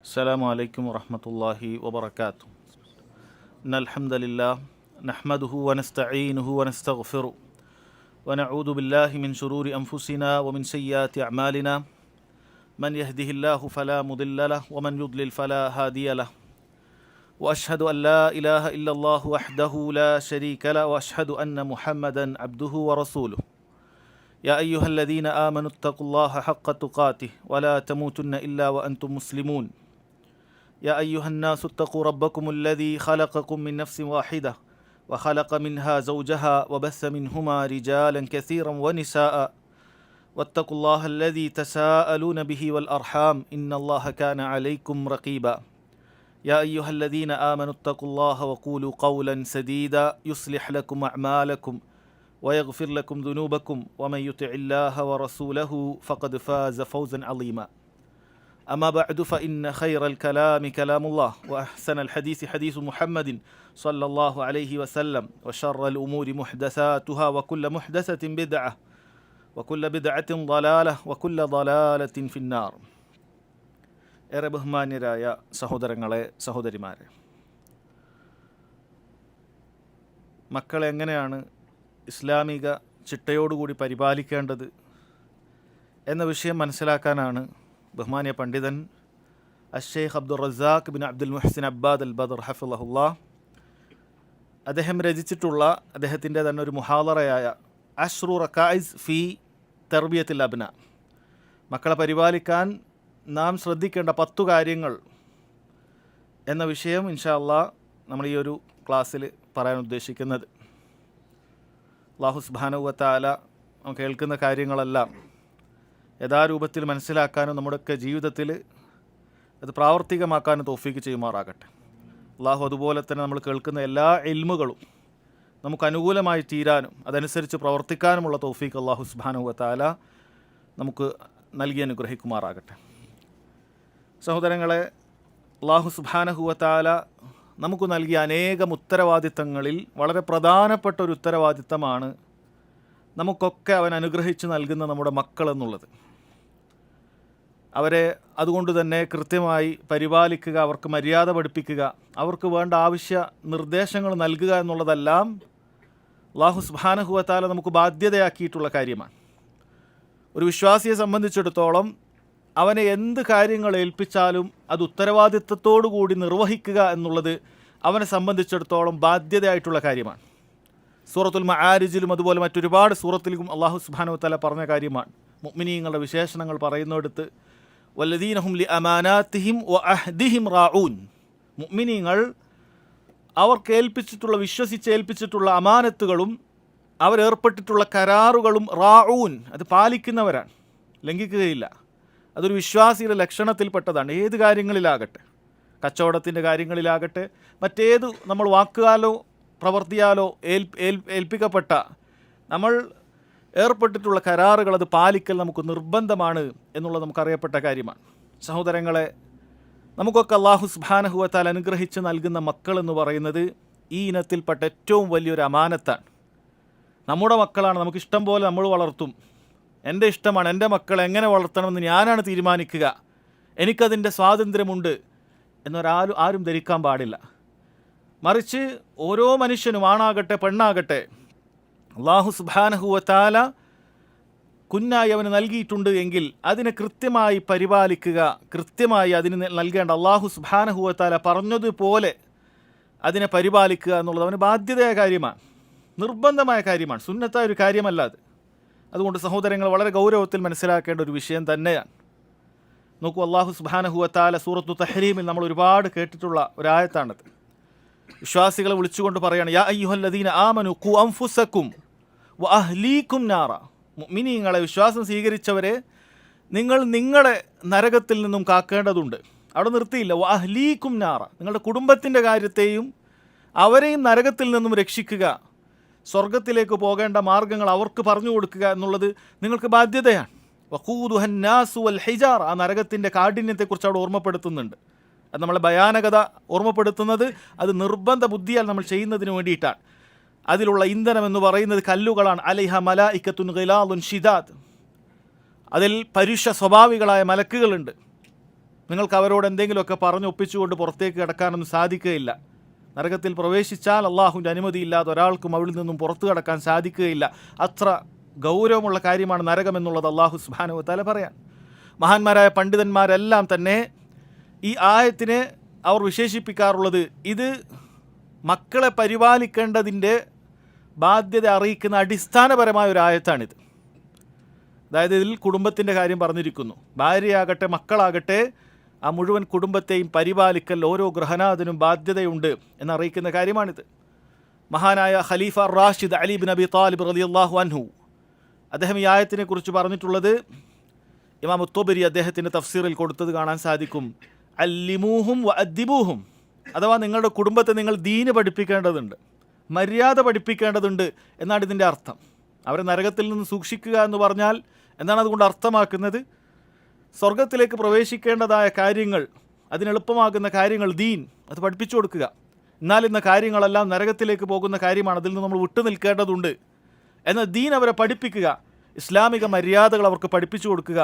السلام عليكم ورحمة الله وبركاته. إن الحمد لله نحمده ونستعينه ونستغفره ونعوذ بالله من شرور أنفسنا ومن سيئات أعمالنا. من يهده الله فلا مضل له ومن يضلل فلا هادي له. وأشهد أن لا إله إلا الله وحده لا شريك له وأشهد أن محمدا عبده ورسوله. يا أيها الذين آمنوا اتقوا الله حق تقاته ولا تموتن إلا وأنتم مسلمون. يا أيها الناس اتقوا ربكم الذي خلقكم من نفس واحدة وخلق منها زوجها وبث منهما رجالا كثيرا ونساء واتقوا الله الذي تساءلون به والأرحام إن الله كان عليكم رقيبا. يا أيها الذين آمنوا اتقوا الله وقولوا قولا سديدا يصلح لكم أعمالكم ويغفر لكم ذنوبكم ومن يطع الله ورسوله فقد فاز فوزا عظيما. أما بعد فإن خير الكلام كلام الله وأحسن الحديث حديث محمد صلى الله عليه وسلم وشر الأمور محدثاتها وكل محدثة بدعة وكل بدعة ضلالة وكل ضلالة في النار. ഏറെ ബഹുമാന്യരായ സഹോദരങ്ങളെ സഹോദരിമാരെ, മക്കളെ എങ്ങനെയാണ് ഇസ്ലാമിക ചിട്ടയോടുകൂടി പരിപാലിക്കേണ്ടത് എന്ന വിഷയം മനസ്സിലാക്കാനാണ് ബഹുമാന്യ പണ്ഡിതൻ അശ്ശൈഖ് Abdur Razzaq bin Abdul Muhsin Abbad al Badr ഹഫിളഹുല്ലാ അദ്ദേഹം രചിച്ചിട്ടുള്ള അദ്ദേഹത്തിൻ്റെ തന്നെ ഒരു മുഹാദറയായ അശ്റു റക്കായിസ് ഫി തർബിയത്തിൽ അബ്ന, മക്കളെ പരിപാലിക്കാൻ നാം ശ്രദ്ധിക്കേണ്ട 10 കാര്യങ്ങൾ എന്ന വിഷയം ഇൻഷാ അല്ലാഹ് നമ്മൾ ഈ ഒരു ക്ലാസ്സിൽ പറയാൻ ഉദ്ദേശിക്കുന്നത്. അല്ലാഹു സുബ്ഹാനഹു വ തആല നാം കേൾക്കുന്ന കാര്യങ്ങളെല്ലാം യഥാരൂപത്തിൽ മനസ്സിലാക്കാനും നമ്മുടെയൊക്കെ ജീവിതത്തിൽ അത് പ്രാവർത്തികമാക്കാനും തൗഫീക്ക് ചെയ്യുമാറാകട്ടെ. അല്ലാഹു അതുപോലെ തന്നെ നമ്മൾ കേൾക്കുന്ന എല്ലാ ഇൽമുകളും നമുക്ക് അനുകൂലമായി തീരാനും അതനുസരിച്ച് പ്രവർത്തിക്കാനുമുള്ള തൗഫീക്ക് അല്ലാഹു സുബ്ഹാനഹു വ തആല നമുക്ക് നൽകി അനുഗ്രഹിക്കുമാറാകട്ടെ. സഹോദരങ്ങളെ, അല്ലാഹു സുബ്ഹാനഹു വ തആല നമുക്ക് നൽകിയ അനേകം ഉത്തരവാദിത്തങ്ങളിൽ വളരെ പ്രധാനപ്പെട്ട ഒരു ഉത്തരവാദിത്തമാണ് നമുക്കൊക്കെ അവൻ അനുഗ്രഹിച്ച് നൽകുന്ന നമ്മുടെ മക്കളെന്നുള്ളത്. അവരെ അതുകൊണ്ട് തന്നെ കൃത്യമായി പരിപാലിക്കുക, അവർക്ക് മര്യാദ പഠിപ്പിക്കുക, അവർക്ക് വേണ്ട ആവശ്യ നിർദ്ദേശങ്ങൾ നൽകുക എന്നുള്ളതെല്ലാം അല്ലാഹു സുബ്ഹാനഹു വ തആല നമുക്ക് ബാധ്യതയാക്കിയിട്ടുള്ള കാര്യമാണ്. ഒരു വിശ്വാസിയെ സംബന്ധിച്ചിടത്തോളം അവനെ എന്ത് കാര്യങ്ങൾ ഏൽപ്പിച്ചാലും അത് ഉത്തരവാദിത്തത്തോടു കൂടി നിർവഹിക്കുക എന്നുള്ളത് അവനെ സംബന്ധിച്ചിടത്തോളം ബാധ്യതയായിട്ടുള്ള കാര്യമാണ്. സൂറത്തുൽ മആരിജിലും അതുപോലെ മറ്റൊരുപാട് സൂറത്തിലും അല്ലാഹു സുബ്ഹാനഹു വ തആല പറഞ്ഞ കാര്യമാണ്. മുഅ്മിനീങ്ങളുടെ വിശേഷണങ്ങൾ പറയുന്നിടത്ത് വല്ലദീന ഹും ലി അമാനാതിഹിം വ അഹ്ദിഹിം റാഊൻ, മുഅ്മിനീങ്ങൾ അവർക്ക് ഏൽപ്പിച്ചിട്ടുള്ള വിശ്വസിച്ചേൽപ്പിച്ചിട്ടുള്ള അമാനത്തുകളും അവരേർപ്പെട്ടിട്ടുള്ള കരാറുകളും റാഊൻ, അത് പാലിക്കുന്നവരാണ്, ലംഘിക്കുകയില്ല. അതൊരു വിശ്വാസിയുടെ ലക്ഷണത്തിൽപ്പെട്ടതാണ്. ഏത് കാര്യങ്ങളിലാകട്ടെ, കച്ചവടത്തിൻ്റെ കാര്യങ്ങളിലാകട്ടെ, മറ്റേത് നമ്മൾ വാക്കാലോ പ്രവർത്തിയാലോ ഏൽപ്പിക്കപ്പെട്ട നമ്മൾ ഏർപ്പെട്ടിട്ടുള്ള കരാറുകൾ അത് പാലിക്കൽ നമുക്ക് നിർബന്ധമാണ് എന്നുള്ളത് നമുക്കറിയപ്പെട്ട കാര്യമാണ്. സഹോദരങ്ങളെ, നമുക്കൊക്കെ അല്ലാഹു സുബ്ഹാനഹു വ തആല അനുഗ്രഹിച്ച് നൽകുന്ന മക്കൾ എന്ന് പറയുന്നത് ഈ ഇനത്തിൽപ്പെട്ട ഏറ്റവും വലിയൊരു അമാനത്താണ്. നമ്മുടെ മക്കളാണ്, നമുക്കിഷ്ടം പോലെ നമ്മൾ വളർത്തും. എൻ്റെ ഇഷ്ടമാണ്, എൻ്റെ മക്കളെ എങ്ങനെ വളർത്തണമെന്ന് ഞാനാണ് തീരുമാനിക്കുക, എനിക്കതിൻ്റെ സ്വാതന്ത്ര്യമുണ്ട് ആരും ധരിക്കാൻ പാടില്ല. മറിച്ച് ഓരോ മനുഷ്യനും, ആണാകട്ടെ പെണ്ണാകട്ടെ, അല്ലാഹു സുബ്ഹാനഹു വ തആല കുഞ്ഞായി അവന് നൽകിയിട്ടുണ്ട് എങ്കിൽ അതിനെ കൃത്യമായി പരിപാലിക്കുക, കൃത്യമായി അതിന് നൽകേണ്ട അല്ലാഹു സുബ്ഹാനഹു വ തആല പറഞ്ഞതുപോലെ അതിനെ പരിപാലിക്കുക എന്നുള്ളത് അവന് ബാധ്യതയായ കാര്യമാണ്, നിർബന്ധമായ കാര്യമാണ്, സുന്നത്തായ ഒരു കാര്യമല്ല അത്. അതുകൊണ്ട് സഹോദരങ്ങൾ വളരെ ഗൗരവത്തിൽ മനസ്സിലാക്കേണ്ട ഒരു വിഷയം തന്നെയാണ്. നോക്കൂ, അല്ലാഹു സുബ്ഹാനഹു വ തആല സൂറത്തു തഹ്രീമിൽ നമ്മൾ ഒരുപാട് കേട്ടിട്ടുള്ള ഒരായത്താണത്. വിശ്വാസികളെ വിളിച്ചുകൊണ്ട് പറയാണ്, യാ അയ്യുഹല്ലദീന ആമനു ഖു അൻഫുസകും വ അഹ്ലീകും നാറ, മുഅ്മിനീങ്ങളെ, വിശ്വാസം സ്വീകരിച്ചവരെ, നിങ്ങൾ നിങ്ങളെ നരകത്തിൽ നിന്നും കാക്കേണ്ടതുണ്ട്. അവിടെ നിർത്തിയില്ല, വ അഹ്ലീകും നാറ, നിങ്ങളുടെ കുടുംബത്തിൻ്റെ കാര്യത്തെയും അവരെയും നരകത്തിൽ നിന്നും രക്ഷിക്കുക, സ്വർഗത്തിലേക്ക് പോകേണ്ട മാർഗ്ഗങ്ങൾ അവർക്ക് പറഞ്ഞു കൊടുക്കുക എന്നുള്ളത് നിങ്ങൾക്ക് ബാധ്യതയാണ്. വഖൂദുഹൻ നാസു വൽ ഹിജാർ, ആ നരകത്തിൻ്റെ കാഠിന്യത്തെക്കുറിച്ച് അവിടെ ഓർമ്മപ്പെടുത്തുന്നുണ്ട്. അത് നമ്മളെ ഭയാനകത ഓർമ്മപ്പെടുത്തുന്നത് അത് നിർബന്ധ ബുദ്ധിയാൽ നമ്മൾ ചെയ്യുന്നതിന് വേണ്ടിയിട്ടാണ്. അതിലുള്ള ഇന്ധനം എന്ന് പറയുന്നത് കല്ലുകളാണ്. അലൈഹ മലായികത്തുൻ ഗിലാദുൻ ഷിദാദ്, അതിൽ പരുഷ സ്വഭാവികളായ മലക്കുകളുണ്ട്. നിങ്ങൾക്ക് അവരോട് എന്തെങ്കിലുമൊക്കെ പറഞ്ഞൊപ്പിച്ചുകൊണ്ട് പുറത്തേക്ക് കിടക്കാനൊന്നും സാധിക്കുകയില്ല. നരകത്തിൽ പ്രവേശിച്ചാൽ അള്ളാഹുവിൻ്റെ അനുമതിയില്ലാതെ ഒരാൾക്കും അവിടെ നിന്നും പുറത്തു കടക്കാൻ സാധിക്കുകയില്ല. അത്ര ഗൗരവമുള്ള കാര്യമാണ് നരകമെന്നുള്ളത് അള്ളാഹു സുബ്ഹാനഹു വ തആല പറയാൻ. മഹാന്മാരായ പണ്ഡിതന്മാരെല്ലാം തന്നെ ഈ ആയത്തിനെ അവർ വിശേഷിപ്പിക്കാറുള്ളത് ഇത് മക്കളെ പരിപാലിക്കേണ്ടതിൻ്റെ ബാധ്യത അറിയിക്കുന്ന അടിസ്ഥാനപരമായ ഒരു ആയത്താണിത്. അതായത് ഇതിൽ കുടുംബത്തിൻ്റെ കാര്യം പറഞ്ഞിരിക്കുന്നു. ഭാര്യയാകട്ടെ മക്കളാകട്ടെ ആ മുഴുവൻ കുടുംബത്തെയും പരിപാലിക്കൽ ഓരോ ഗൃഹനാഥനും ബാധ്യതയുണ്ട് എന്നറിയിക്കുന്ന കാര്യമാണിത്. മഹാനായ ഖലീഫ റാഷിദ് അലി ബിൻ അബി താലിബ് റളിയല്ലാഹു അൻഹു അദ്ദേഹം ഈ ആയത്തിനെ കുറിച്ച് പറഞ്ഞിട്ടുള്ളത് ഇമാം ത്വബരി അദ്ദേഹത്തിൻ്റെ തഫ്സീറിൽ കൊടുത്തത് കാണാൻ സാധിക്കും. അല്ലിമൂഹും വ അദ്ദിബൂഹും, അഥവാ നിങ്ങളുടെ കുടുംബത്തെ നിങ്ങൾ ദീന് പഠിപ്പിക്കേണ്ടതുണ്ട്, മര്യാദ പഠിപ്പിക്കേണ്ടതുണ്ട് എന്നാണ് ഇതിൻ്റെ അർത്ഥം. അവരെ നരകത്തിൽ നിന്ന് സൂക്ഷിക്കുക എന്ന് പറഞ്ഞാൽ എന്താണ് അതുകൊണ്ട് അർത്ഥമാക്കുന്നത്? സ്വർഗത്തിലേക്ക് പ്രവേശിക്കേണ്ടതായ കാര്യങ്ങൾ, അതിനെളുപ്പമാകുന്ന കാര്യങ്ങൾ, ദീൻ, അത് പഠിപ്പിച്ചു കൊടുക്കുക. എന്നാൽ ഇന്ന കാര്യങ്ങളെല്ലാം നരകത്തിലേക്ക് പോകുന്ന കാര്യമാണ്, അതിൽ നിന്ന് നമ്മൾ വിട്ടു നിൽക്കേണ്ടതുണ്ട്. എന്നാൽ ദീൻ അവരെ പഠിപ്പിക്കുക, ഇസ്ലാമിക മര്യാദകൾ അവർക്ക് പഠിപ്പിച്ചു കൊടുക്കുക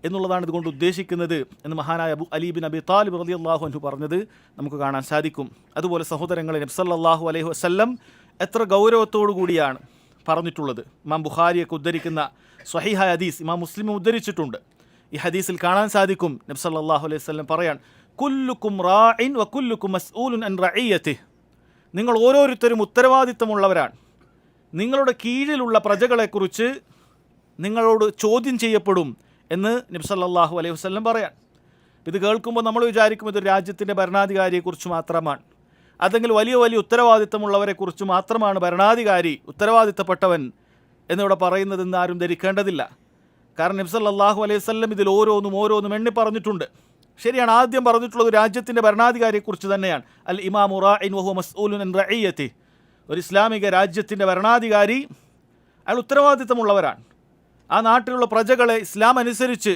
എന്നുള്ളതാണ് ഇതുകൊണ്ട് ഉദ്ദേശിക്കുന്നത് എന്ന് മഹാനായ അലി ബിൻ അബി താലിബ് റളിയല്ലാഹു അൻഹു പറഞ്ഞത് നമുക്ക് കാണാൻ സാധിക്കും. അതുപോലെ സഹോദരങ്ങളെ, നബി സല്ലല്ലാഹു അലൈഹി വസല്ലം എത്ര ഗൗരവത്തോടു കൂടിയാണ് പറഞ്ഞിട്ടുള്ളത്. ഇമാം ബുഖാരിയൊക്കെ ഉദ്ധരിക്കുന്ന സ്വഹീഹായ ഹദീസ് ഇമാം മുസ്ലിം ഉദ്ധരിച്ചിട്ടുണ്ട്. ഈ ഹദീസിൽ കാണാൻ സാധിക്കും നബി സല്ലല്ലാഹു അലൈഹി വസല്ലം പറയാൻ, കുല്ലുക്കും റാഇൻ വ കുല്ലുക്കും മസ്ഊലുൻ അൻ റഇയ്യതിഹി, നിങ്ങൾ ഓരോരുത്തരും ഉത്തരവാദിത്തമുള്ളവരാണ്. നിങ്ങളുടെ കീഴിലുള്ള പ്രജകളെക്കുറിച്ച് നിങ്ങളോട് ചോദ്യം ചെയ്യപ്പെടും എന്ന് നബി സല്ലല്ലാഹു അലൈഹി വസല്ലം പറയാൻ. ഇത് കേൾക്കുമ്പോൾ നമ്മൾ വിചാരിക്കും ഇതൊരു രാജ്യത്തിൻ്റെ ഭരണാധികാരിയെക്കുറിച്ച് മാത്രമാണ്, അതെങ്കിൽ വലിയ വലിയ ഉത്തരവാദിത്തമുള്ളവരെക്കുറിച്ച് മാത്രമാണ് ഭരണാധികാരി, ഉത്തരവാദിത്തപ്പെട്ടവൻ എന്നിവിടെ പറയുന്നതെന്ന് ആരും ധരിക്കേണ്ടതില്ല. കാരണം നബി സല്ലല്ലാഹു അലൈഹി വസല്ലം ഇതിൽ ഓരോന്നും എണ്ണി പറഞ്ഞിട്ടുണ്ട്. ശരിയാണ്, ആദ്യം പറഞ്ഞിട്ടുള്ളത് രാജ്യത്തിൻ്റെ ഭരണാധികാരിയെക്കുറിച്ച് തന്നെയാണ്. അൽ ഇമാമു റാഇൻ വഹുവ മസ്ഊലുൻ അൻ റഇയ്യതിഹി, ഒരു ഇസ്ലാമിക രാജ്യത്തിൻ്റെ ഭരണാധികാരി അയാൾ ഉത്തരവാദിത്തമുള്ളവരാണ്. ആ നാട്ടിലുള്ള പ്രജകളെ ഇസ്ലാം അനുസരിച്ച്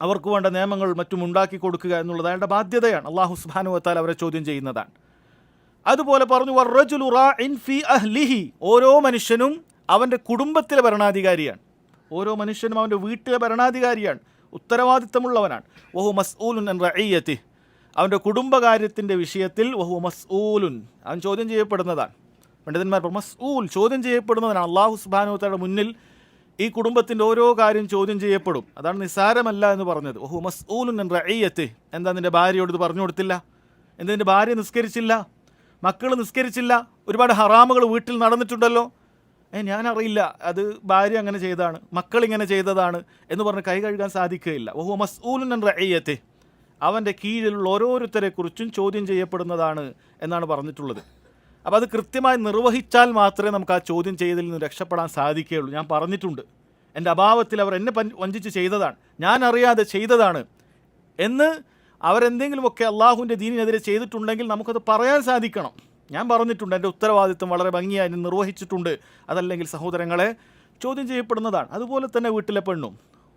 അവർക്ക് വേണ്ട നിയമങ്ങൾ മറ്റും ഉണ്ടാക്കി കൊടുക്കുക എന്നുള്ളത് അയാളുടെ ബാധ്യതയാണ്. അല്ലാഹു സുബ്ഹാനഹു വ തആല അവരെ ചോദ്യം ചെയ്യുന്നതാണ്. അതുപോലെ പറഞ്ഞു വറജുലു റാഇൻ ഫീ അഹ്ലിഹി, ഓരോ മനുഷ്യനും അവൻ്റെ കുടുംബത്തിലെ ഭരണാധികാരിയാണ്, ഓരോ മനുഷ്യനും അവൻ്റെ വീട്ടിലെ ഭരണാധികാരിയാണ്, ഉത്തരവാദിത്തമുള്ളവനാണ്. വഹു മസ്ഊലുൻ അൻ റഇയ്യതിഹി, അവൻ്റെ കുടുംബകാര്യത്തിൻ്റെ വിഷയത്തിൽ വഹു മസ്ഊലുൻ, അവൻ ചോദ്യം ചെയ്യപ്പെടുന്നതാണ്. പണ്ഡിതന്മാർ മസ്ഊൽ, ചോദ്യം ചെയ്യപ്പെടുന്നതാണ്. അല്ലാഹു സുബ്ഹാനഹു വ തആലയുടെ മുന്നിൽ ഈ കുടുംബത്തിൻ്റെ ഓരോ കാര്യം ചോദ്യം ചെയ്യപ്പെടും. അതാണ് നിസ്സാരമല്ല എന്ന് പറഞ്ഞത്. വഹു മസ്ഊലുൻ അൻ റഇയ്യതിഹി, എന്താ നിൻ്റെ ഭാര്യയോട് ഇത് പറഞ്ഞു കൊടുത്തില്ല? എന്താ നിൻ്റെ ഭാര്യ നിസ്കരിച്ചില്ല? മക്കൾ നിസ്കരിച്ചില്ല? ഒരുപാട് ഹറാമുകൾ വീട്ടിൽ നടന്നിട്ടുണ്ടല്ലോ. ഞാനറിയില്ല, അത് ഭാര്യ അങ്ങനെ ചെയ്തതാണ്, മക്കളിങ്ങനെ ചെയ്തതാണ് എന്ന് പറഞ്ഞ് കൈ കഴുകാൻ സാധിക്കുകയില്ല. വഹു മസ്ഊലുൻ അൻ റഇയ്യതിഹി, അവൻ്റെ കീഴിലുള്ള ഓരോരുത്തരെക്കുറിച്ചും ചോദ്യം ചെയ്യപ്പെടുന്നതാണ് എന്നാണ് പറഞ്ഞിട്ടുള്ളത്. അപ്പോൾ അത് കൃത്യമായി നിർവഹിച്ചാൽ മാത്രമേ നമുക്ക് ആ ചോദ്യം ചെയ്തതിൽ നിന്ന് രക്ഷപ്പെടാൻ സാധിക്കുകയുള്ളൂ. ഞാൻ പറഞ്ഞിട്ടുണ്ട്, എൻ്റെ അഭാവത്തിൽ അവർ എന്നെ വഞ്ചിച്ച് ചെയ്തതാണ്, ഞാൻ അറിയാതെ ചെയ്തതാണ് എന്ന് അവരെന്തെങ്കിലുമൊക്കെ അള്ളാഹുവിൻ്റെ ദീനിനെതിരെ ചെയ്തിട്ടുണ്ടെങ്കിൽ നമുക്കത് പറയാൻ സാധിക്കണം. ഞാൻ പറഞ്ഞിട്ടുണ്ട്, എൻ്റെ ഉത്തരവാദിത്വം വളരെ ഭംഗിയായി നിർവഹിച്ചിട്ടുണ്ട്, അതല്ലെങ്കിൽ സഹോദരങ്ങളെ ചോദ്യം ചെയ്യപ്പെടുന്നതാണ്. അതുപോലെ തന്നെ വീട്ടിലെ പെണ്ണും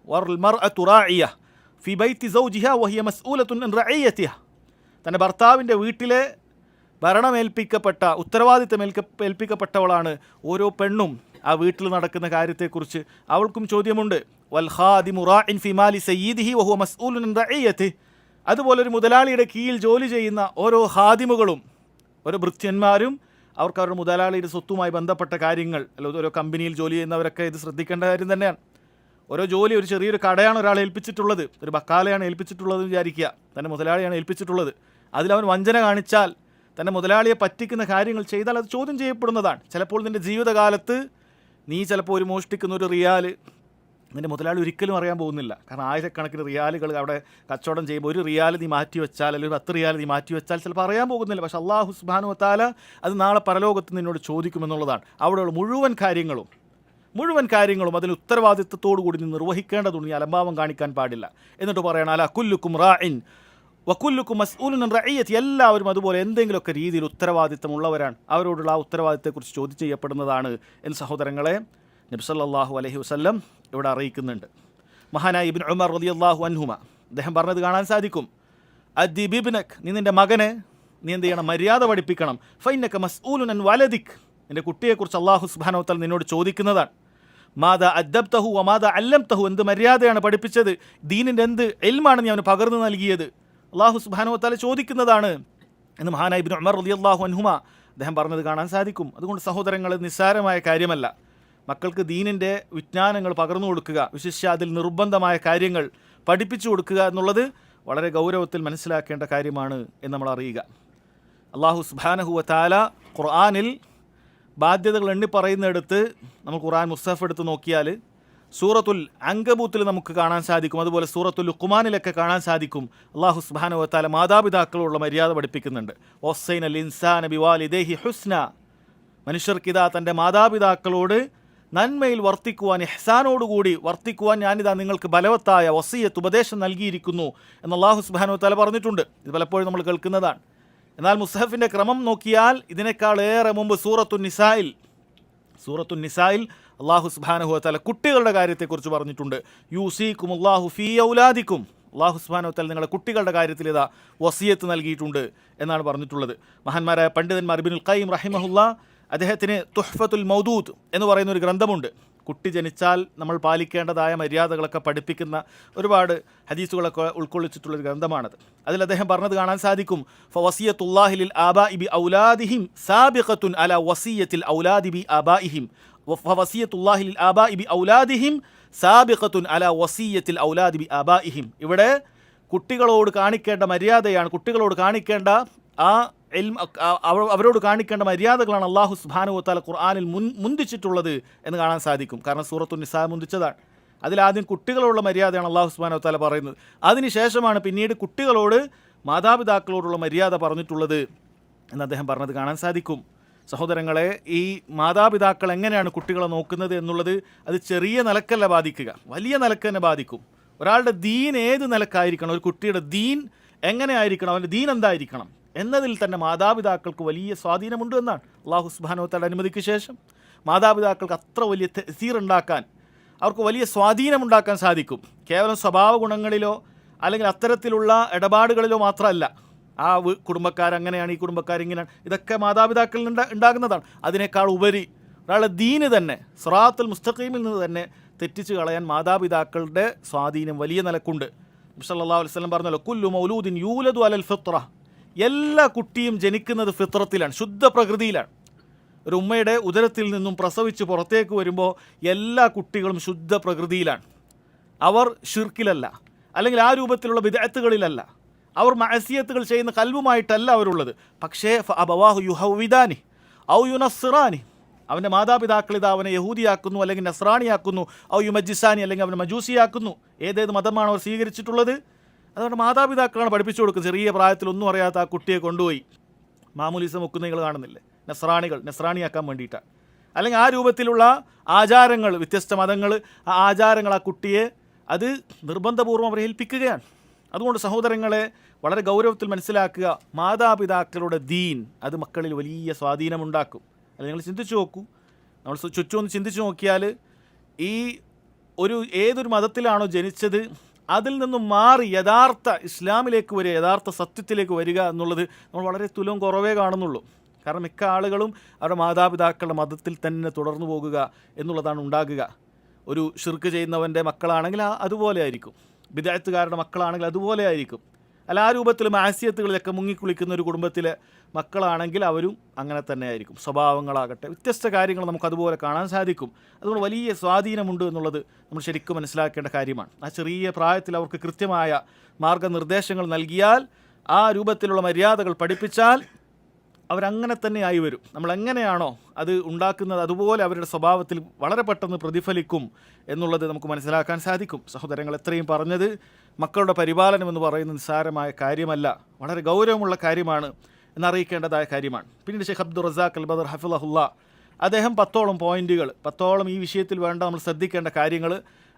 വൽ മർഅതു റാഇയ ഫി ബൈതി സൗജിഹാ വഹിയ മസ്ഊലത്തുൻ അൻ റഇയ്യതിഹാ, തൻ്റെ ഭർത്താവിൻ്റെ വീട്ടിലെ ഭരണമേൽപ്പിക്കപ്പെട്ട ഏൽപ്പിക്കപ്പെട്ടവളാണ് ഓരോ പെണ്ണും. ആ വീട്ടിൽ നടക്കുന്ന കാര്യത്തെക്കുറിച്ച് അവൾക്കും ചോദ്യമുണ്ട്. വൽ ഖാദിമു റാഇൻ ഫി മാലി സയ്യിദിഹി വഹുവ മസ്ഊലുൻ അൻ റഇയ്യതിഹി, അതുപോലെ ഒരു മുതലാളിയുടെ കീഴിൽ ജോലി ചെയ്യുന്ന ഓരോ ഖാദിമുകളും, ഓരോ ഭൃത്യന്മാരും അവർക്ക് അവരുടെ മുതലാളിയുടെ സ്വത്തുമായി ബന്ധപ്പെട്ട കാര്യങ്ങൾ, അല്ലെങ്കിൽ ഓരോ കമ്പനിയിൽ ജോലി ചെയ്യുന്നവരൊക്കെ ഇത് ശ്രദ്ധിക്കേണ്ട കാര്യം തന്നെയാണ്. ഓരോ ജോലി, ഒരു ചെറിയൊരു കടയാണ് ഒരാൾ ഏൽപ്പിച്ചിട്ടുള്ളത്, ഒരു ബക്കാലയാണ് ഏൽപ്പിച്ചിട്ടുള്ളത് വിചാരിക്കുക, തൻ്റെ മുതലാളിയാണ് ഏൽപ്പിച്ചിട്ടുള്ളത്. അതിലവൻ വഞ്ചന കാണിച്ചാൽ, തൻ്റെ മുതലാളിയെ പറ്റിക്കുന്ന കാര്യങ്ങൾ ചെയ്താൽ അത് ചോദ്യം ചെയ്യപ്പെടുന്നതാണ്. ചിലപ്പോൾ നിൻ്റെ ജീവിതകാലത്ത് നീ ചിലപ്പോൾ ഒരു മോഷ്ടിക്കുന്ന ഒരു റിയാല് നിൻ്റെ മുതലാളി ഒരിക്കലും അറിയാൻ പോകുന്നില്ല. കാരണം ആയിരക്കണക്കിന് റിയാലുകൾ അവിടെ കച്ചവടം ചെയ്യുമ്പോൾ ഒരു റിയാൽ നീ മാറ്റി വെച്ചാൽ, അല്ലെങ്കിൽ 10 റിയാൽ നീ മാറ്റി വെച്ചാൽ ചിലപ്പോൾ അറിയാൻ പോകുന്നില്ല. പക്ഷേ അല്ലാഹു സുബ്ഹാനഹു വ തആല അത് നാളെ പരലോകത്ത് നിന്നോട് ചോദിക്കുമെന്നുള്ളതാണ്. അവിടെയുള്ള മുഴുവൻ കാര്യങ്ങളും അതിന് ഉത്തരവാദിത്വത്തോടു കൂടി നീ നിർവഹിക്കേണ്ടതുണ്ട്. നീ അലംഭാവം കാണിക്കാൻ പാടില്ല. എന്നിട്ട് പറയണം, അല കുല്ലുക്കും റാഇൻ വകുല്ലുക്കും മസ്ഊലുൻ അൻ റഇയ്യതി, എല്ലാവരും അതുപോലെ എന്തെങ്കിലുമൊക്കെ രീതിയിൽ ഉത്തരവാദിത്തമുള്ളവരാണ്, അവരോടുള്ള ആ ഉത്തരവാദിത്തത്തെക്കുറിച്ച് ചോദ്യം ചെയ്യപ്പെടുന്നതാണ് എന്ന് സഹോദരങ്ങളെ നബി സല്ലല്ലാഹു അലൈഹി വസല്ലം ഇവിടെ അറിയിക്കുന്നുണ്ട്. മഹാനായ ഇബ്നു ഉമർ റളിയല്ലാഹു അൻഹുമ അദ്ദേഹം പറഞ്ഞത് കാണാൻ സാധിക്കും, അദ്ദിബ് ഇബ്നക്, നീ നിൻ്റെ മകനെ നീ എന്ത് ചെയ്യണം? മര്യാദ പഠിപ്പിക്കണം. ഫൈന്നക മസ്ഊലുൻ അൻ വലദിക്, നിൻ്റെ കുട്ടിയെക്കുറിച്ച് അല്ലാഹു സുബ്ഹാനഹു വ തആല നിന്നോട് ചോദിക്കുന്നതാണ്. മാദാ അദ്ദബ്തഹു വമാദാ അല്ലംതഹു, എന്ത് മര്യാദയാണ് പഠിപ്പിച്ചത്, ദീനിൻ്റെ എന്ത് ഇൽമാണ് നീ അവന് പകർന്നു നൽകിയത്, അള്ളാഹു സുബ്ഹാനഹു വ തആല ചോദിക്കുന്നതാണ് എന്ന് മഹാനായ ഇബ്നു ഉമർ റളിയല്ലാഹു അൻഹുമ അദ്ദേഹം പറഞ്ഞത് കാണാൻ സാധിക്കും. അതുകൊണ്ട് സഹോദരങ്ങൾ, നിസ്സാരമായ കാര്യമല്ല മക്കൾക്ക് ദീനിൻ്റെ വിജ്ഞാനങ്ങൾ പകർന്നു കൊടുക്കുക, വിശിഷ്യ അതിൽ നിർബന്ധമായ കാര്യങ്ങൾ പഠിപ്പിച്ചു കൊടുക്കുക എന്നുള്ളത് വളരെ ഗൗരവത്തിൽ മനസ്സിലാക്കേണ്ട കാര്യമാണ് എന്ന് നമ്മൾ അറിയുക. അള്ളാഹു സുബ്ഹാനഹു വ തആല ഖുർആനിൽ ബാധ്യതകൾ എണ്ണി പറയുന്നിടത്ത് നമ്മൾ ഖുർആൻ മുസ്ഹഫ് എടുത്ത് നോക്കിയാൽ സൂറത്തുൽ അങ്കബൂത്തിൽ നമുക്ക് കാണാൻ സാധിക്കും, അതുപോലെ സൂറത്തുൽ ലുഖ്മാനിലൊക്കെ കാണാൻ സാധിക്കും. അള്ളാഹു സുബ്ഹാനഹു വ തആല മാതാപിതാക്കളോടുള്ള മര്യാദ പഠിപ്പിക്കുന്നുണ്ട്. വസ്സൈനൽ ഇൻസാന ബിവാലിദൈഹി ഹുസ്ന, മനുഷ്യർക്കിതാ തൻ്റെ മാതാപിതാക്കളോട് നന്മയിൽ വർത്തിക്കുവാൻ, ഇഹ്സാനോടുകൂടി വർത്തിക്കുവാൻ ഞാനിതാ നിങ്ങൾക്ക് ബലവത്തായ വസിയ്യത്ത് ഉപദേശം നൽകിയിരിക്കുന്നു എന്ന് അള്ളാഹു സുബ്ഹാനഹു വ തആല പറഞ്ഞിട്ടുണ്ട്. ഇത് പലപ്പോഴും നമ്മൾ കേൾക്കുന്നതാണ്. എന്നാൽ മുസ്ഹഫിൻ്റെ ക്രമം നോക്കിയാൽ ഇതിനേക്കാളേറെ മുമ്പ് സൂറത്തുൻ നിസായിൽ അള്ളാഹു സുബ്ഹാനഹു വ തആല കുട്ടികളുടെ കാര്യത്തെക്കുറിച്ച് പറഞ്ഞിട്ടുണ്ട്. യൂസീകുമുല്ലാഹു ഫീ ഔലാദിക്കും, അള്ളാഹു സുബ്ഹാനഹു വ തആല നിങ്ങളുടെ കുട്ടികളുടെ കാര്യത്തിൽ ഇതാ വസിയത്ത് നൽകിയിട്ടുണ്ട് എന്നാണ് പറഞ്ഞിട്ടുള്ളത്. മഹാന്മാരായ പണ്ഡിതന്മാർ ഇബ്നുൽ ഖയ്യിം റഹിമഹുല്ലാ അദ്ദേഹത്തിന് തുഹ്ഫത്തുൽ മൗദൂദ് എന്ന് പറയുന്ന ഒരു ഗ്രന്ഥമുണ്ട്. കുട്ടി ജനിച്ചാൽ നമ്മൾ പാലിക്കേണ്ടതായ മര്യാദകളൊക്കെ പഠിപ്പിക്കുന്ന ഒരുപാട് ഹദീസുകളൊക്കെ ഉൾക്കൊള്ളിച്ചിട്ടുള്ളൊരു ഗ്രന്ഥമാണത്. അതിൽ അദ്ദേഹം പറഞ്ഞത് കാണാൻ സാധിക്കും, ഫവസിയത്തുല്ലാഹി ലിൽ ആബാഇ ബി ഔലാദിഹിം സാബിഖത്തുൻ അലാ വസിയത്തിൽ ഔലാദി ബി ആബാഇഹിം, ഫവസിയത്തുല്ലാഹി ലിൽ ആബാഇ ബി ഔലാദിഹിം സാബിഖത്തുൻ അലാ വസിയത്തിൽ ഔലാദി ബി ആബാഇഹിം. ഇവിടെ കുട്ടികളോട് കാണിക്കേണ്ട മര്യാദയാണ്, കുട്ടികളോട് കാണിക്കേണ്ട ആ അവരോട് കാണിക്കേണ്ട മര്യാദകളാണ് അള്ളാഹു സുബ്ഹാനഹു വ തആല ഖുർആനിൽ മുന്തിച്ചിട്ടുള്ളത് എന്ന് കാണാൻ സാധിക്കും. കാരണം സൂറത്തുൻ നിസാ മുന്തിച്ചതാണ്. അതിലാദ്യം കുട്ടികളോടുള്ള മര്യാദയാണ് അള്ളാഹു സുബ്ഹാനഹു വ തആല പറയുന്നത്. അതിനുശേഷമാണ് പിന്നീട് കുട്ടികളോട് മാതാപിതാക്കളോടുള്ള മര്യാദ പറഞ്ഞിട്ടുള്ളത് എന്ന് അദ്ദേഹം പറഞ്ഞത് കാണാൻ സാധിക്കും. സഹോദരങ്ങളെ, ഈ മാതാപിതാക്കൾ എങ്ങനെയാണ് കുട്ടികളെ നോക്കുന്നത് എന്നുള്ളത് അത് ചെറിയ നിലക്കല്ല ബാധിക്കുക, വലിയ നിലക്ക് തന്നെ ബാധിക്കും. ഒരാളുടെ ദീൻ ഏത് നിലക്കായിരിക്കണം, ഒരു കുട്ടിയുടെ ദീൻ എങ്ങനെ ആയിരിക്കണം, അവൻ്റെ ദീൻ എന്തായിരിക്കണം എന്നതിൽ തന്നെ മാതാപിതാക്കൾക്ക് വലിയ സ്വാധീനമുണ്ട് എന്നാണ്. അള്ളാഹു സുബ്ഹാനഹു വ തആല അനുമതിക്ക് ശേഷം മാതാപിതാക്കൾക്ക് അത്ര വലിയ തഅ്സീർ ഉണ്ടാക്കാൻ, അവർക്ക് വലിയ സ്വാധീനമുണ്ടാക്കാൻ സാധിക്കും. കേവലം സ്വഭാവ ഗുണങ്ങളിലോ അല്ലെങ്കിൽ അത്തരത്തിലുള്ള ഇടപാടുകളിലോ മാത്രമല്ല. ആ കുടുംബക്കാരങ്ങനെയാണ്, ഈ കുടുംബക്കാരിങ്ങനെയാണ്, ഇതൊക്കെ മാതാപിതാക്കളിൽ ഉണ്ടാകുന്നതാണ്. അതിനേക്കാൾ ഉപരി ഒരാളുടെ ദീന് തന്നെ സിറാത്തുൽ മുസ്തഖീമിൽ നിന്ന് തന്നെ തെറ്റിച്ച് കളയാൻ മാതാപിതാക്കളുടെ സ്വാധീനം വലിയ നിലക്കുണ്ട്. നബി സല്ലല്ലാഹു അലൈഹി വസല്ലം പറഞ്ഞല്ലോ, കുല്ലു മൗലൂദിൻ യൂലദു അലൽ ഫിത്ര, എല്ലാ കുട്ടിയും ജനിക്കുന്നത് ഫിത്രത്തിലാണ്, ശുദ്ധ പ്രകൃതിയിലാണ്. ഒരു ഉമ്മയുടെ ഉദരത്തിൽ നിന്നും പ്രസവിച്ച് പുറത്തേക്ക് വരുമ്പോൾ എല്ലാ കുട്ടികളും ശുദ്ധ പ്രകൃതിയിലാണ്. അവർ ഷിർക്കിലല്ല, അല്ലെങ്കിൽ ആ രൂപത്തിലുള്ള ബിദ്അത്തുകളിലല്ല, അവർ മഅസിയത്തുകൾ ചെയ്യുന്ന കൽബുമായിട്ടല്ല അവരുള്ളത്. പക്ഷേ അബവാഹു യുഹവ്വിദാനി ഔ യുനസ്സിറാനി, അവൻ്റെ മാതാപിതാക്കൾ ഇത് അവനെ യഹൂദിയാക്കുന്നു അല്ലെങ്കിൽ നസ്രാണിയാക്കുന്നു, ഔ യുമജ്ജിസാനി അല്ലെങ്കിൽ അവനെ മജൂസിയാക്കുന്നു. ഏതേത് മതമാണ് അവർ സ്വീകരിച്ചിട്ടുള്ളത്, അതുകൊണ്ട് മാതാപിതാക്കളാണ് പഠിപ്പിച്ചു കൊടുക്കുന്നത്. ചെറിയ പ്രായത്തിൽ ഒന്നും അറിയാത്ത ആ കുട്ടിയെ കൊണ്ടുപോയി മാമൂലിസം വെക്കുന്ന നിങ്ങൾ കാണുന്നില്ലേ, നസ്രാണിയാക്കാൻ വേണ്ടിയിട്ടാണ്. അല്ലെങ്കിൽ ആ രൂപത്തിലുള്ള ആചാരങ്ങൾ, വ്യത്യസ്ത മതങ്ങൾ, ആ ആചാരങ്ങൾ ആ കുട്ടിയെ അത് നിർബന്ധപൂർവ്വം അവരെ ഏൽപ്പിക്കുകയാണ്. അതുകൊണ്ട് സഹോദരങ്ങളെ, വളരെ ഗൗരവത്തിൽ മനസ്സിലാക്കുക, മാതാപിതാക്കളുടെ ദീൻ അത് മക്കളിൽ വലിയ സ്വാധീനമുണ്ടാക്കും. അല്ലെങ്കിൽ നിങ്ങൾ ചിന്തിച്ചു നോക്കൂ, നമ്മൾ ചുറ്റുമൊന്ന് ചിന്തിച്ചു നോക്കിയാൽ ഈ ഏതൊരു മതത്തിലാണോ ജനിച്ചത് അതിൽ നിന്നും മാറി യഥാർത്ഥ ഇസ്ലാമിലേക്ക് വരിക, യഥാർത്ഥ സത്യത്തിലേക്ക് വരിക എന്നുള്ളത് നമ്മൾ വളരെ തുലം കുറവേ കാണുന്നുള്ളൂ. കാരണം മിക്ക ആളുകളും അവരുടെ മാതാപിതാക്കളുടെ മതത്തിൽ തന്നെ തുടർന്നു പോകുക എന്നുള്ളതാണ് ഉണ്ടാകുക. ഒരു ഷിർക്ക് ചെയ്യുന്നവൻ്റെ മക്കളാണെങ്കിൽ അതുപോലെ ആയിരിക്കും, ബിദ്അത്തുകാരുടെ മക്കളാണെങ്കിൽ അതുപോലെ ആയിരിക്കും. അല്ല, ആ രൂപത്തിൽ മാസിയത്തുകളിലൊക്കെ മുങ്ങിക്കുളിക്കുന്ന ഒരു കുടുംബത്തിലെ മക്കളാണെങ്കിൽ അവരും അങ്ങനെ തന്നെ ആയിരിക്കും. സ്വഭാവങ്ങളാകട്ടെ, വ്യത്യസ്ത കാര്യങ്ങൾ നമുക്ക് അതുപോലെ കാണാൻ സാധിക്കും. അതുകൊണ്ട് വലിയ സ്വാധീനമുണ്ട് എന്നുള്ളത് നമ്മൾ ശരിക്കും മനസ്സിലാക്കേണ്ട കാര്യമാണ്. ആ ചെറിയ പ്രായത്തിൽ അവർക്ക് കൃത്യമായ മാർഗനിർദ്ദേശങ്ങൾ നൽകിയാൽ, ആ രൂപത്തിലുള്ള മര്യാദകൾ പഠിപ്പിച്ചാൽ അവരങ്ങനെ തന്നെ ആയി വരും. നമ്മളെങ്ങനെയാണോ അത് ഉണ്ടാക്കുന്നത് അതുപോലെ അവരുടെ സ്വഭാവത്തിൽ വളരെ പെട്ടെന്ന് പ്രതിഫലിക്കും എന്നുള്ളത് നമുക്ക് മനസ്സിലാക്കാൻ സാധിക്കും. സഹോദരങ്ങൾ, എത്രയും പറഞ്ഞത് മക്കളുടെ പരിപാലനം എന്ന് പറയുന്നത് നിസ്സാരമായ കാര്യമല്ല, വളരെ ഗൗരവമുള്ള കാര്യമാണ് എന്നറിയിക്കേണ്ടതായ കാര്യമാണ്. പിന്നീട് ഷെയ്ഖ് അബ്ദുർ റസാഖ് അൽ ബദർ ഹഫിളഹുല്ലാ അദ്ദേഹം 10ഓളം പോയിന്റുകൾ, 10ഓളം ഈ വിഷയത്തിൽ വേണ്ട നമ്മൾ ശ്രദ്ധിക്കേണ്ട കാര്യങ്ങൾ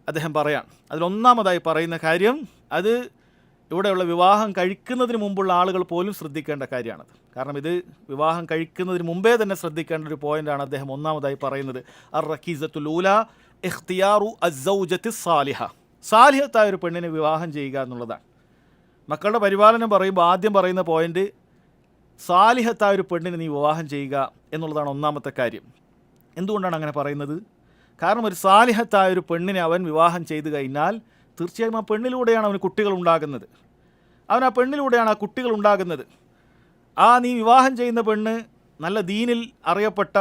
അദ്ദേഹം പറയാം. അതിലൊന്നാമതായി പറയുന്ന കാര്യം, അത് ഇവിടെയുള്ള വിവാഹം കഴിക്കുന്നതിന് മുമ്പുള്ള ആളുകൾ പോലും ശ്രദ്ധിക്കേണ്ട കാര്യമാണത്. കാരണം ഇത് വിവാഹം കഴിക്കുന്നതിന് മുമ്പേ തന്നെ ശ്രദ്ധിക്കേണ്ട ഒരു പോയിൻ്റാണ് അദ്ദേഹം ഒന്നാമതായി പറയുന്നത്. അർ റക്കീസത്തുൽ ഊലാ ഇഖ്തിയാറു അസ്സൗജത്തി സാലിഹ, സാലിഹത്തായ ഒരു പെണ്ണിനെ വിവാഹം ചെയ്യുക എന്നുള്ളതാണ്. മക്കളുടെ പരിപാലനം പറയുമ്പോൾ ആദ്യം പറയുന്ന പോയിൻ്റ് സാലിഹത്തായ ഒരു പെണ്ണിനെ നീ വിവാഹം ചെയ്യുക എന്നുള്ളതാണ് ഒന്നാമത്തെ കാര്യം. എന്തുകൊണ്ടാണ് അങ്ങനെ പറയുന്നത്? കാരണം ഒരു സാലിഹത്തായ ഒരു പെണ്ണിനെ അവൻ വിവാഹം ചെയ്തു കഴിഞ്ഞാൽ തീർച്ചയായും ആ പെണ്ണിലൂടെയാണ് അവന് കുട്ടികൾ ഉണ്ടാകുന്നത്. അവൻ ആ പെണ്ണിലൂടെയാണ് ആ കുട്ടികൾ ഉണ്ടാകുന്നത്. നീ വിവാഹം ചെയ്യുന്ന പെണ്ണ് നല്ല ദീനിൽ അറിയപ്പെട്ട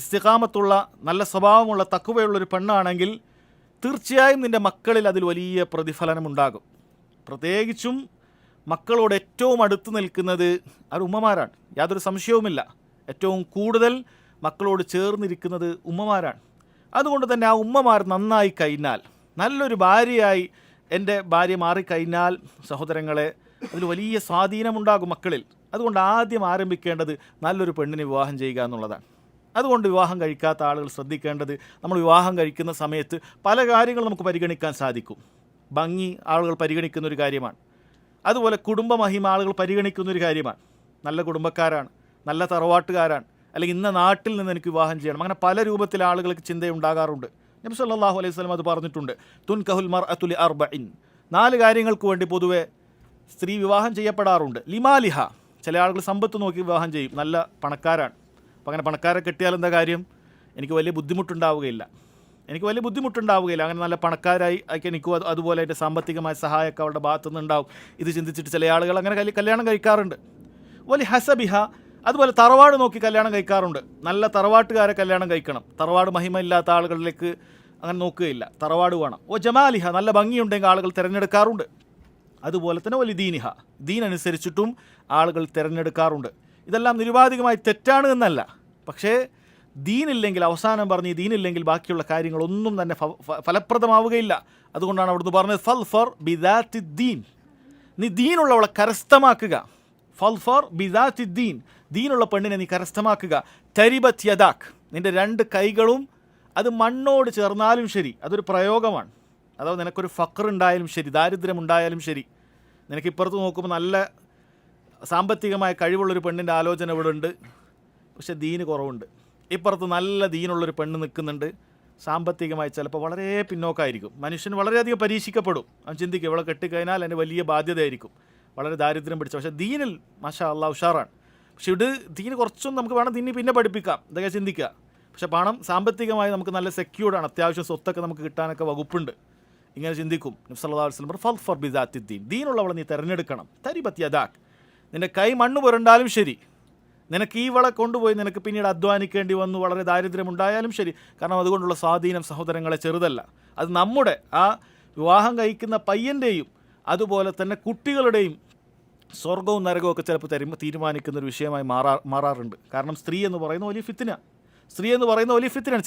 ഇസ്തിഖാമത്തുള്ള നല്ല സ്വഭാവമുള്ള തഖ്വയുള്ളൊരു പെണ്ണാണെങ്കിൽ തീർച്ചയായും നിൻ്റെ മക്കളിൽ അതിൽ വലിയ പ്രതിഫലനമുണ്ടാകും. പ്രത്യേകിച്ചും മക്കളോട് ഏറ്റവും അടുത്ത് നിൽക്കുന്നത് അവർ ഉമ്മമാരാണ്, യാതൊരു സംശയവുമില്ല. ഏറ്റവും കൂടുതൽ മക്കളോട് ചേർന്നിരിക്കുന്നത് ഉമ്മമാരാണ്. അതുകൊണ്ട് തന്നെ ആ ഉമ്മമാർ നന്നായി കഴിഞ്ഞാൽ, നല്ലൊരു ഭാര്യയായി എൻ്റെ ഭാര്യ മാറിക്കഴിഞ്ഞാൽ സഹോദരങ്ങളെ അതിൽ വലിയ സ്വാധീനമുണ്ടാകും മക്കളിൽ. അതുകൊണ്ട് ആദ്യം ആരംഭിക്കേണ്ടത് നല്ലൊരു പെണ്ണിനെ വിവാഹം ചെയ്യുക എന്നുള്ളതാണ്. അതുകൊണ്ട് വിവാഹം കഴിക്കാത്ത ആളുകൾ ശ്രദ്ധിക്കേണ്ടത്, നമ്മൾ വിവാഹം കഴിക്കുന്ന സമയത്ത് പല കാര്യങ്ങൾ നമുക്ക് പരിഗണിക്കാൻ സാധിക്കും. ഭംഗി ആളുകൾ പരിഗണിക്കുന്നൊരു കാര്യമാണ്. അതുപോലെ കുടുംബമഹിമ ആളുകൾ പരിഗണിക്കുന്നൊരു കാര്യമാണ്. നല്ല കുടുംബക്കാരാണ്, നല്ല തറവാട്ടുകാരാണ്, അല്ലെങ്കിൽ ഇന്ന നാട്ടിൽ നിന്ന് എനിക്ക് വിവാഹം ചെയ്യണം, അങ്ങനെ പല രൂപത്തിൽ ആളുകൾക്ക് ചിന്തയുണ്ടാകാറുണ്ട്. നബി സല്ലല്ലാഹു അലൈഹി വസല്ലം അത് പറഞ്ഞിട്ടുണ്ട്. തുൻകഹുൽ മർഅതു ലി 4 കാര്യങ്ങൾക്ക് വേണ്ടി പൊതുവെ സ്ത്രീ വിവാഹം ചെയ്യപ്പെടാറുണ്ട്. ലിമാലിഹ, ചില ആളുകൾ സമ്പത്ത് നോക്കി വിവാഹം ചെയ്യും, നല്ല പണക്കാരാണ്. അപ്പം അങ്ങനെ പണക്കാരെ കെട്ടിയാൽ എന്താ കാര്യം? എനിക്ക് വലിയ ബുദ്ധിമുട്ടുണ്ടാവുകയില്ല. അങ്ങനെ നല്ല പണക്കാരായി എനിക്കും അതുപോലെ എൻ്റെ സാമ്പത്തികമായ സഹായമൊക്കെ അവരുടെ ഭാഗത്തുനിന്ന് ഉണ്ടാവും. ഇത് ചിന്തിച്ചിട്ട് ചില ആളുകൾ അങ്ങനെ കല്യാണം കഴിക്കാറുണ്ട്. വലിയ ഹസബിഹ, അതുപോലെ തറവാട് നോക്കി കല്യാണം കഴിക്കാറുണ്ട്. നല്ല തറവാട്ടുകാരെ കല്യാണം കഴിക്കണം. തറവാട് മഹിമ ഇല്ലാത്ത ആളുകളിലേക്ക് അങ്ങനെ നോക്കുകയില്ല, തറവാട് വേണം. ജമാലിഹ, നല്ല ഭംഗിയുണ്ടെങ്കിൽ ആളുകൾ തിരഞ്ഞെടുക്കാറുണ്ട്. അതുപോലെ തന്നെ വലിയ ദീനിഹ, ദീൻ അനുസരിച്ചിട്ടും ആളുകൾ തിരഞ്ഞെടുക്കാറുണ്ട്. ഇതെല്ലാം നിരുപാധികമായി തെറ്റാണ് എന്നല്ല, പക്ഷേ ദീനില്ലെങ്കിൽ, അവസാനം പറഞ്ഞ് ദീനില്ലെങ്കിൽ ബാക്കിയുള്ള കാര്യങ്ങളൊന്നും തന്നെ ഫലപ്രദമാവുകയില്ല. അതുകൊണ്ടാണ് അവിടുന്ന് പറഞ്ഞത് ഫൽഫർ ബിദാത്തി ദീൻ, നീ ദീനുള്ളവളെ കരസ്ഥമാക്കുക. ഫൽഫർ ബിദാത്തി ദീൻ, ദീനുള്ള പെണ്ണിനെ നീ കരസ്ഥമാക്കുക. തരിബത് യദാക്, നിൻ്റെ 2 കൈകളും അത് മണ്ണോട് ചേർന്നാലും ശരി, അതൊരു പ്രയോഗമാണ്. അഥവാ നിനക്കൊരു ഫഖർ ഉണ്ടായാലും ശരി, ദാരിദ്ര്യം ഉണ്ടായാലും ശരി, നിനക്കിപ്പുറത്ത് നോക്കുമ്പോൾ നല്ല സാമ്പത്തികമായ കഴിവുള്ളൊരു പെണ്ണിൻ്റെ ആലോചന ഇവിടെ ഉണ്ട്, പക്ഷേ ദീന് കുറവുണ്ട്. ഇപ്പുറത്ത് നല്ല ദീനുള്ളൊരു പെണ്ണ് നിൽക്കുന്നുണ്ട്, സാമ്പത്തികമായി ചിലപ്പോൾ വളരെ പിന്നോക്കമായിരിക്കും. മനുഷ്യൻ വളരെയധികം പരീക്ഷിക്കപ്പെടും. അവൻ ചിന്തിക്കും ഇവളെ കെട്ടിക്കഴിഞ്ഞാൽ എൻ്റെ വലിയ ബാധ്യതയായിരിക്കും, വളരെ ദാരിദ്ര്യം പിടിച്ച. പക്ഷേ ദീനിൽ മാഷാ അല്ലാഹ് ഉഷാറാണ്. പക്ഷേ ദീന് കുറച്ചൊന്നും നമുക്ക് വേണം, ദീനി പിന്നെ പഠിപ്പിക്കാം, ഇതൊക്കെ ചിന്തിക്കുക. പക്ഷേ പണം സാമ്പത്തികമായി നമുക്ക് നല്ല സെക്യൂർഡാണ്, അത്യാവശ്യം സ്വത്തൊക്കെ നമുക്ക് കിട്ടാനൊക്കെ വകുപ്പുണ്ട്, ഇങ്ങനെ ചിന്തിക്കും. നബി സല്ലല്ലാഹു അലൈഹി വസല്ലം ഫൽഫർ ബിദാത്തി ദീൻ, ദീനുള്ളവളെ നീ തിരഞ്ഞെടുക്കണം. തരിബത് യദാക്, നിൻ്റെ കൈ മണ്ണ് പുരണ്ടാലും ശരി, നിനക്ക് ഈ വള കൊണ്ടുപോയി നിനക്ക് പിന്നീട് അധ്വാനിക്കേണ്ടി വന്നു, വളരെ ദാരിദ്ര്യമുണ്ടായാലും ശരി, കാരണം അതുകൊണ്ടുള്ള സ്വാധീനം സഹോദരങ്ങളെ ചെറുതല്ല. അത് നമ്മുടെ ആ വിവാഹം കഴിക്കുന്ന പയ്യൻ്റെയും അതുപോലെ തന്നെ കുട്ടികളുടെയും സ്വർഗവും നരകവും ഒക്കെ ചിലപ്പോൾ തീരുമാനിക്കുന്നൊരു വിഷയമായി മാറാറുണ്ട്. കാരണം സ്ത്രീ എന്ന് പറയുന്ന വലിയ ഫിത്തിനാണ്.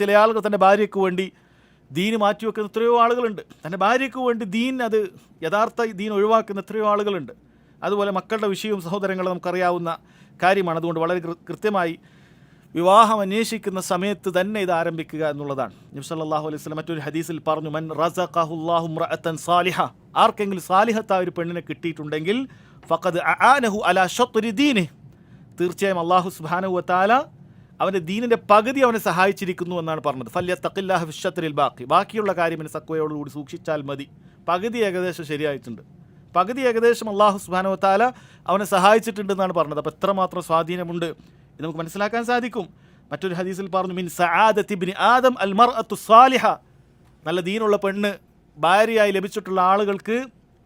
ചില ആളുകൾ തൻ്റെ ഭാര്യയ്ക്ക് വേണ്ടി ദീന് മാറ്റിവെക്കുന്ന എത്രയോ ആളുകളുണ്ട്. തൻ്റെ ഭാര്യയ്ക്ക് വേണ്ടി അത് യഥാർത്ഥ ദീൻ ഒഴിവാക്കുന്ന എത്രയോ ആളുകളുണ്ട്. അതുപോലെ മക്കളുടെ വിഷയവും സഹോദരങ്ങൾ നമുക്കറിയാവുന്ന കാര്യമാണ്. അതുകൊണ്ട് വളരെ കൃത്യമായി വിവാഹം അന്വേഷിക്കുന്ന സമയത്ത് തന്നെ ഇത് ആരംഭിക്കുക എന്നുള്ളതാണ്. നബി സല്ലല്ലാഹു അലൈഹി വസല്ലം മറ്റൊരു ഹദീസിൽ പറഞ്ഞു, മൻ റസഖഹുല്ലാഹു ഇംറഅതൻ സാലിഹ, ആർക്കെങ്കിലും സാലിഹത്തായ ഒരു പെണ്ണിനെ കിട്ടിയിട്ടുണ്ടെങ്കിൽ ഫഖദ് അആനഹു അലാ ശത്രി ദീനിഹി, തീർച്ചയായും അല്ലാഹു സുബ്ഹാനഹു വ തആല അവൻ്റെ ദീനിൻ്റെ പകുതി അവനെ സഹായിച്ചിരിക്കുന്നു എന്നാണ് പറഞ്ഞത്. ഫല്യത്തഖില്ലാഹ ഫിശ്ശത്രിൽ ബാക്കി, ബാക്കിയുള്ള കാര്യം തഖ്വയോടുകൂടി സൂക്ഷിച്ചാൽ മതി. പകുതി ഏകദേശം ശരിയായിട്ടുണ്ട്, പകുതി ഏകദേശം അല്ലാഹു സുബ്ഹാനഹു വ തആല അവനെ സഹായിച്ചിട്ടുണ്ടെന്നാണ് പറഞ്ഞത്. അപ്പോൾ എത്രമാത്രം സ്വാധീനമുണ്ട് ഇത് നമുക്ക് മനസ്സിലാക്കാൻ സാധിക്കും. മറ്റൊരു ഹദീസിൽ പറഞ്ഞു, മിൻ സആദത്തി ഇബ്നി ആദം അൽ മർഅത്തു സാലിഹ, നല്ല ദീനുള്ള പെണ്ണ് ഭാര്യയായി ലഭിച്ചിട്ടുള്ള ആളുകൾക്ക്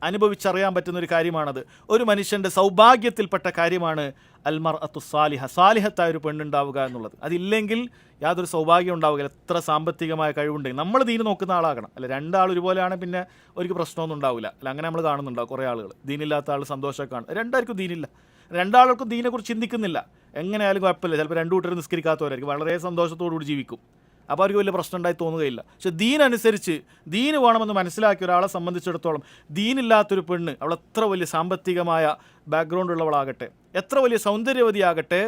അനുഭവിച്ചറിയാൻ പറ്റുന്നൊരു കാര്യമാണത്. ഒരു മനുഷ്യൻ്റെ സൗഭാഗ്യത്തിൽപ്പെട്ട കാര്യമാണ് അൽ മർഅത്തു സാലിഹ, സാലിഹത്തായ ഒരു പെണ്ണുണ്ടാവുക എന്നുള്ളത്. അതില്ലെങ്കിൽ യാതൊരു സൗഭാഗ്യം ഉണ്ടാവുകയില്ല. എത്ര സാമ്പത്തികമായ കഴിവുണ്ടെങ്കിൽ നമ്മൾ ദീന് നോക്കുന്ന ആളാകണം. അല്ല, 2 ആൾ ഒരുപോലെയാണ് പിന്നെ ഒരിക്കൽ പ്രശ്നമൊന്നും ഉണ്ടാവില്ല. അല്ല, അങ്ങനെ നമ്മൾ കാണുന്നുണ്ടാവും കുറേ ആളുകൾ, ദീനില്ലാത്ത ആൾ സന്തോഷമൊക്കെ കാണും. 2 ആൾക്കും ദീനില്ല, 2 ആൾക്കും ദീനെക്കുറിച്ച് ചിന്തിക്കുന്നില്ല. എങ്ങനെയായാലും കുഴപ്പമില്ല. ചിലപ്പോൾ 2 കൂട്ടർ നിസ്കരിക്കാത്തവരായിരിക്കും, വളരെ സന്തോഷത്തോടുകൂടി ജീവിക്കും. അപ്പോൾ അവർക്ക് വലിയ പ്രശ്നം ഉണ്ടായി തോന്നുകയില്ല. പക്ഷെ ദീനനുസരിച്ച് ദീന് വേണമെന്ന് മനസ്സിലാക്കിയ ഒരാളെ സംബന്ധിച്ചിടത്തോളം ദീനില്ലാത്തൊരു പെണ്ണ്, അവൾ എത്ര വലിയ സാമ്പത്തികമായ ബാക്ക്ഗ്രൗണ്ട് ഉള്ളവളാകട്ടെ, എത്ര വലിയ സൗന്ദര്യവതിയാകട്ടെ,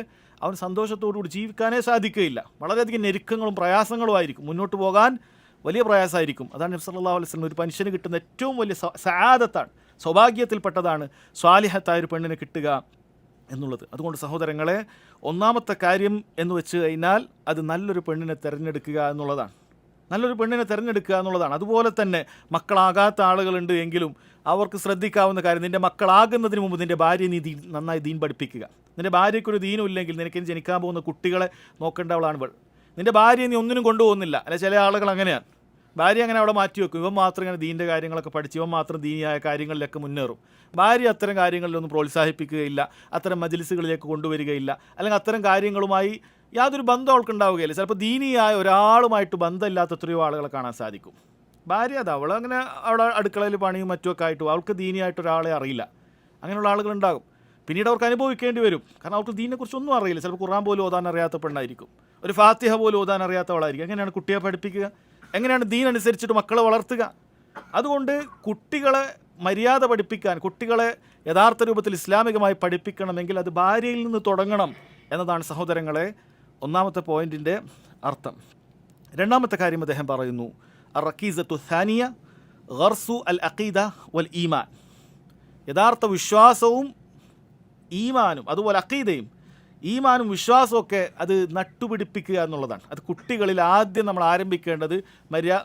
അവൻ സന്തോഷത്തോടുകൂടി ജീവിക്കാനേ സാധിക്കുകയില്ല. വളരെയധികം ഞെരുക്കങ്ങളും പ്രയാസങ്ങളും ആയിരിക്കും, മുന്നോട്ട് പോകാൻ വലിയ പ്രയാസമായിരിക്കും. അതാണ് നബി സല്ലല്ലാഹു അലൈഹി വസല്ലം ഒരു മനുഷ്യന് കിട്ടുന്ന ഏറ്റവും വലിയ സആദത്താണ്, സൗഭാഗ്യത്തിൽപ്പെട്ടതാണ് സ്വാലിഹത്തായ ഒരു പെണ്ണിനെ കിട്ടുക എന്നുള്ളത്. അതുകൊണ്ട് സഹോദരങ്ങളെ, ഒന്നാമത്തെ കാര്യം എന്ന് വെച്ച് കഴിഞ്ഞാൽ അത് നല്ലൊരു പെണ്ണിനെ തിരഞ്ഞെടുക്കുക എന്നുള്ളതാണ്. അതുപോലെ തന്നെ മക്കളാകാത്ത ആളുകളുണ്ട് എങ്കിലും അവർക്ക് ശ്രദ്ധിക്കാവുന്ന കാര്യം, നിൻ്റെ മക്കളാകുന്നതിന് മുമ്പ് നിൻ്റെ ഭാര്യയെ നീ നന്നായി ദീൻ പഠിപ്പിക്കുക. നിൻ്റെ ഭാര്യയ്ക്കൊരു ദീനും ഇല്ലെങ്കിൽ നിനക്ക് ജനിക്കാൻ പോകുന്ന കുട്ടികളെ നോക്കേണ്ടവളാണ് ഇവൾ. നിൻ്റെ ഭാര്യയെ നീ ഒന്നിനും കൊണ്ടുപോകുന്നില്ല. അല്ലെ, ചില ആളുകൾ അങ്ങനെയാണ്, ഭാര്യ അങ്ങനെ അവിടെ മാറ്റി വെക്കും, ഇവൻ മാത്രം ഇങ്ങനെ ദീൻ്റെ കാര്യങ്ങളൊക്കെ പഠിച്ച് ഇവൻ മാത്രം ദീനിയായ കാര്യങ്ങളിലൊക്കെ മുന്നേറും. ഭാര്യ അത്തരം കാര്യങ്ങളിലൊന്നും പ്രോത്സാഹിപ്പിക്കുകയില്ല, അത്തരം മജ്ലിസുകളിലേക്ക് കൊണ്ടുവരികയില്ല, അല്ലെങ്കിൽ അത്തരം കാര്യങ്ങളുമായി യാതൊരു ബന്ധം അവൾക്ക് ഉണ്ടാവുകയില്ല. ചിലപ്പോൾ ദീനിയായ ഒരാളുമായിട്ട് ബന്ധമില്ലാത്ത എത്രയോ ആളുകളെ കാണാൻ സാധിക്കും. ഭാര്യ അത് അവൾ അങ്ങനെ അവിടെ അടുക്കളയിൽ പണിയും മറ്റുമൊക്കെ ആയിട്ടും അവൾക്ക് ദീനിയായിട്ട് ഒരാളെ അറിയില്ല. അങ്ങനെയുള്ള ആളുകളുണ്ടാകും. പിന്നീട് അവർക്ക് അനുഭവിക്കേണ്ടി വരും, കാരണം അവർക്ക് ദീനിനെക്കുറിച്ചൊന്നും അറിയില്ല. ചിലപ്പോൾ ഖുർആൻ പോലും ഓതാൻ അറിയാത്ത പെണ്ണായിരിക്കും, ഒരു ഫാത്തിഹ പോലും ഓതാൻ അറിയാത്തവളായിരിക്കും. എങ്ങനെയാണ് കുട്ടിയെ പഠിപ്പിക്കുക? എങ്ങനെയാണ് ദീൻ അനുസരിച്ചിട്ട് മക്കളെ വളർത്തുക? അതുകൊണ്ട് കുട്ടികളെ മര്യാദ പഠിപ്പിക്കാൻ, കുട്ടികളെ യഥാർത്ഥ രൂപത്തിൽ ഇസ്ലാമികമായി പഠിപ്പിക്കണമെങ്കിൽ അത് ഭാര്യയിൽ നിന്ന് തുടങ്ങണം എന്നതാണ് സഹോദരങ്ങളെ ഒന്നാമത്തെ പോയിന്റിൻ്റെ അർത്ഥം. രണ്ടാമത്തെ കാര്യം അദ്ദേഹം പറയുന്നു, അറക്കീസത്തു സാനിയ ഗർസു അൽ അഖീദ വൽ ഈമാൻ. യഥാർത്ഥ വിശ്വാസവും ഈമാനും അതുപോലെ അഖീദയും ഈമാനും വിശ്വാസമൊക്കെ അത് നട്ടുപിടിപ്പിക്കുക എന്നുള്ളതാണ്. അത് കുട്ടികളിൽ ആദ്യം നമ്മൾ ആരംഭിക്കേണ്ടത്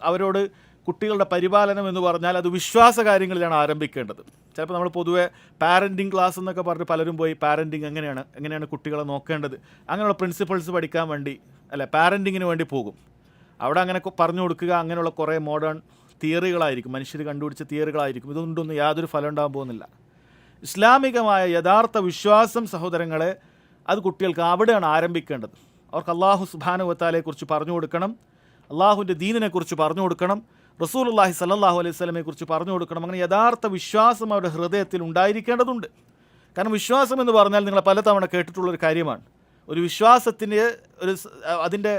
അവരോട് കുട്ടികളുടെ പരിപാലനം എന്ന് പറഞ്ഞാൽ അത് വിശ്വാസ കാര്യങ്ങളിലാണ് ആരംഭിക്കേണ്ടത്. ചിലപ്പോൾ നമ്മൾ പൊതുവെ പാരൻറ്റിങ് ക്ലാസ് എന്നൊക്കെ പറഞ്ഞ് പലരും പോയി പാരൻറ്റിങ് എങ്ങനെയാണ് കുട്ടികളെ നോക്കേണ്ടത്, അങ്ങനെയുള്ള പ്രിൻസിപ്പിൾസ് പഠിക്കാൻ വേണ്ടി പാരൻറ്റിങ്ങിന് വേണ്ടി പോകും. അവിടെ അങ്ങനെ പറഞ്ഞു കൊടുക്കുക, അങ്ങനെയുള്ള കുറേ മോഡേൺ തിയറികളായിരിക്കും, മനുഷ്യർ കണ്ടുപിടിച്ച തിയറികളായിരിക്കും. ഇതുകൊണ്ടൊന്നും യാതൊരു ഫലം ഉണ്ടാകാൻ പോകുന്നില്ല. ഇസ്ലാമികമായ യഥാർത്ഥ വിശ്വാസം സഹോദരങ്ങളെ അത് കുട്ടികൾക്ക് അവിടെയാണ് ആരംഭിക്കേണ്ടത്. അവർക്ക് അള്ളാഹു സുബ്ഹാനഹു വ തആലയെക്കുറിച്ച് പറഞ്ഞു കൊടുക്കണം, അള്ളാഹുവിൻ്റെ ദീനിനെക്കുറിച്ച് പറഞ്ഞു കൊടുക്കണം, റസൂലുള്ളാഹി സ്വല്ലല്ലാഹു അലൈഹി വസല്ലമയെക്കുറിച്ച് പറഞ്ഞു കൊടുക്കണം. അങ്ങനെ യഥാർത്ഥ വിശ്വാസം അവരുടെ ഹൃദയത്തിൽ ഉണ്ടായിരിക്കേണ്ടതുണ്ട്. കാരണം വിശ്വാസം എന്ന് പറഞ്ഞാൽ നിങ്ങൾ പലതവണ കേട്ടിട്ടുള്ളൊരു കാര്യമാണ്. ഒരു വിശ്വാസത്തിൻ്റെ അതിൻ്റെ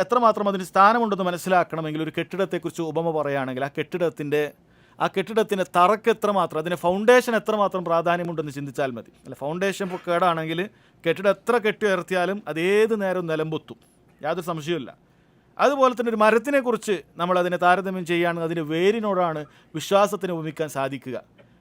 എത്രമാത്രം അതിന് സ്ഥാനമുണ്ടെന്ന് മനസ്സിലാക്കണമെങ്കിൽ ഒരു കെട്ടിടത്തെക്കുറിച്ച് ഉപമ പറയുകയാണെങ്കിൽ ആ കെട്ടിടത്തിൻ്റെ തറക്ക് എത്രമാത്രം, അതിൻ്റെ ഫൗണ്ടേഷൻ എത്രമാത്രം പ്രാധാന്യമുണ്ടെന്ന് ചിന്തിച്ചാൽ മതി. അല്ല, ഫൗണ്ടേഷൻ ഇപ്പോൾ കേടാണെങ്കിൽ കെട്ടിടം എത്ര കെട്ടി ഉയർത്തിയാലും അത് ഏത് നേരവും നിലമ്പൊത്തും, യാതൊരു സംശയമില്ല. അതുപോലെ തന്നെ ഒരു മരത്തിനെക്കുറിച്ച് നമ്മൾ അതിനെ താരതമ്യം ചെയ്യുകയാണെങ്കിൽ അതിൻ്റെ വേരിനോടാണ് വിശ്വാസത്തിന് ഉപമിക്കാൻ സാധിക്കുക.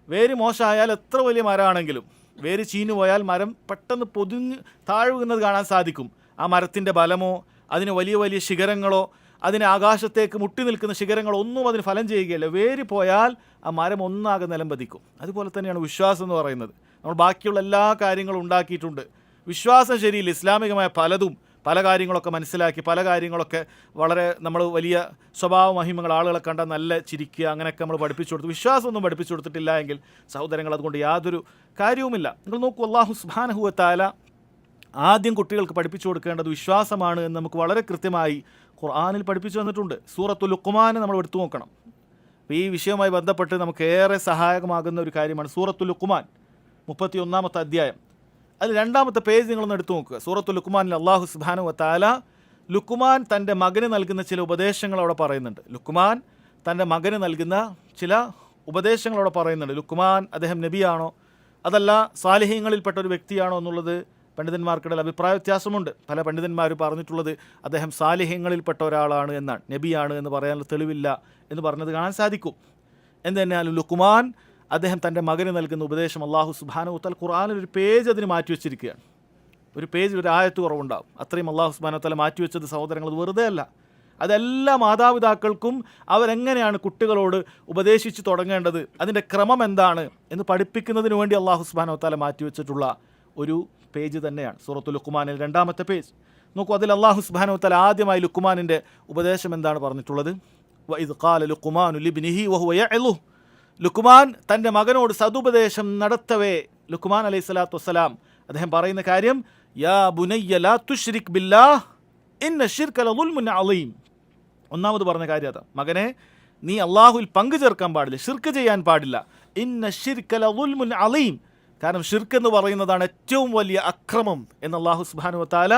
വേര് മോശമായാൽ എത്ര വലിയ മരമാണെങ്കിലും വേര് ചീഞ്ഞു പോയാൽ മരം പെട്ടെന്ന് പൊതിഞ്ഞ് താഴുന്നത് കാണാൻ സാധിക്കും. ആ മരത്തിൻ്റെ ബലമോ അതിന് വലിയ വലിയ ശിഖരങ്ങളോ അതിന് ആകാശത്തേക്ക് മുട്ടി നിൽക്കുന്ന ശിഖരങ്ങളോ ഒന്നും അതിന് ഫലം ചെയ്യുകയില്ല. വേര് പോയാൽ ആ മരം ഒന്നാകെ നിലംപതിക്കും. അതുപോലെ തന്നെയാണ് വിശ്വാസം എന്ന് പറയുന്നത്. നമ്മൾ ബാക്കിയുള്ള എല്ലാ കാര്യങ്ങളും ഉണ്ടാക്കിയിട്ടുണ്ട്, വിശ്വാസം ശരിയില്ല. ഇസ്ലാമികമായ പല കാര്യങ്ങളൊക്കെ മനസ്സിലാക്കി, പല കാര്യങ്ങളൊക്കെ വളരെ നമ്മൾ വലിയ സ്വഭാവ മഹിമകൾ ആളുകളെ കണ്ടാൽ നല്ല ചിരിക്കുക, അങ്ങനെയൊക്കെ നമ്മൾ പഠിപ്പിച്ചു കൊടുത്തു. വിശ്വാസമൊന്നും പഠിപ്പിച്ചു കൊടുത്തിട്ടില്ല എങ്കിൽ സഹോദരങ്ങൾ അതുകൊണ്ട് യാതൊരു കാര്യവുമില്ല. നിങ്ങൾ നോക്കൂ, അല്ലാഹു സുബ്ഹാനഹു വ തആല ആദ്യം കുട്ടികൾക്ക് പഠിപ്പിച്ചു കൊടുക്കേണ്ടത് വിശ്വാസമാണ് എന്ന് നമുക്ക് വളരെ കൃത്യമായി ഖുർആനിൽ പഠിപ്പിച്ചു തന്നിട്ടുണ്ട്. സൂറത്തുൽ ലുഖ്മാൻ നമ്മൾ എടുത്തു നോക്കണം. ഈ വിഷയവുമായി ബന്ധപ്പെട്ട് നമുക്ക് ഏറെ സഹായകമാകുന്ന ഒരു കാര്യമാണ് സൂറത്തുൽ ലുഖ്മാൻ 31-ാമത്തെ അധ്യായം. അതിൽ 2-ാമത്തെ പേജ് നിങ്ങളൊന്ന് എടുത്തു നോക്കുക. സൂറത്തുൽ ലുഖ്മാനിൽ അല്ലാഹു സുബ്ഹാനഹു വ തആല ലുഖ്മാൻ തൻ്റെ മകന് നൽകുന്ന ചില ഉപദേശങ്ങൾ അവിടെ പറയുന്നുണ്ട്. ലുഖ്മാൻ തൻ്റെ മകന് നൽകുന്ന ചില ഉപദേശങ്ങൾ അവിടെ പറയുന്നുണ്ട്. ലുഖ്മാൻ അദ്ദേഹം നബിയാണോ അതല്ല സാലിഹീങ്ങളിൽപ്പെട്ട ഒരു വ്യക്തിയാണോ എന്നുള്ളത് പണ്ഡിതന്മാർക്കിടയിൽ അഭിപ്രായ വ്യത്യാസമുണ്ട്. പല പണ്ഡിതന്മാരും പറഞ്ഞിട്ടുള്ളത് അദ്ദേഹം സാലിഹ്യങ്ങളിൽപ്പെട്ട ഒരാളാണ് എന്നാണ്, നബിയാണ് എന്ന് പറയാനുള്ള തെളിവില്ല എന്ന് പറഞ്ഞത് കാണാൻ സാധിക്കും. എന്ന് തന്നെയാലും ലുഖ്മാൻ അദ്ദേഹം തൻ്റെ മകന് നൽകുന്ന ഉപദേശം അല്ലാഹു സുബ്ഹാനഹു വ തആല ഖുർആനിൽ ഒരു പേജ് അതിന് മാറ്റിവെച്ചിരിക്കുകയാണ്. ഒരു പേജിൽ ഒരു ആയത്ത് കുറവുണ്ടാവും, അത്രയും അല്ലാഹു സുബ്ഹാനഹു വ തആല മാറ്റിവെച്ചത് സഹോദരങ്ങൾ വെറുതെ അല്ല. അതെല്ലാ മാതാപിതാക്കൾക്കും അവരെങ്ങനെയാണ് കുട്ടികളോട് ഉപദേശിച്ച് തുടങ്ങേണ്ടത്, അതിൻ്റെ ക്രമം എന്താണ് എന്ന് പഠിപ്പിക്കുന്നതിന് വേണ്ടി അല്ലാഹു സുബ്ഹാനഹു വ തആല മാറ്റിവെച്ചിട്ടുള്ള ഒരു പേജ് തന്നെയാണ് സൂറത്തുൽ ലുഖ്മാനിൽ 2-ാമത്തെ പേജ്. നോക്കൂ, അതിൽ അല്ലാഹു സുബ്ഹാനഹു വ തആല ആദ്യമായി ലുഖ്മാനിൻ്റെ ഉപദേശം എന്താണ് പറഞ്ഞിട്ടുള്ളത്? വഇദ് ഖാല ലുഖ്മാനു ലിബ്നിഹി വഹുവ യഅ്ലുഹു. ലുഖ്മാൻ തൻ്റെ മകനോട് സതുപദേശം നടത്തവേ ലുഖ്മാൻ അലൈഹി സ്വലാത്തു വസ്സലാം അദ്ദേഹം പറയുന്ന കാര്യം, യാ ബുനയ്യ ലാ തുശ്രിക് ബില്ലാഹ് ഇന്ന ശിർക ലദുൽമുൻ അളീം. ഒന്നാമത് പറഞ്ഞ കാര്യം അതാ, മകനെ നീ അള്ളാഹുവിൽ പങ്കു ചേർക്കാൻ പാടില്ല, ഷിർക്ക് ചെയ്യാൻ പാടില്ല. ഇന്ന ശിർക ലദുൽമുൻ അളീം. കാരണം ഷിർക്ക് എന്ന് പറയുന്നതാണ് ഏറ്റവും വലിയ അക്രമം എന്ന് അല്ലാഹു സുബ്ഹാനഹു വ തആല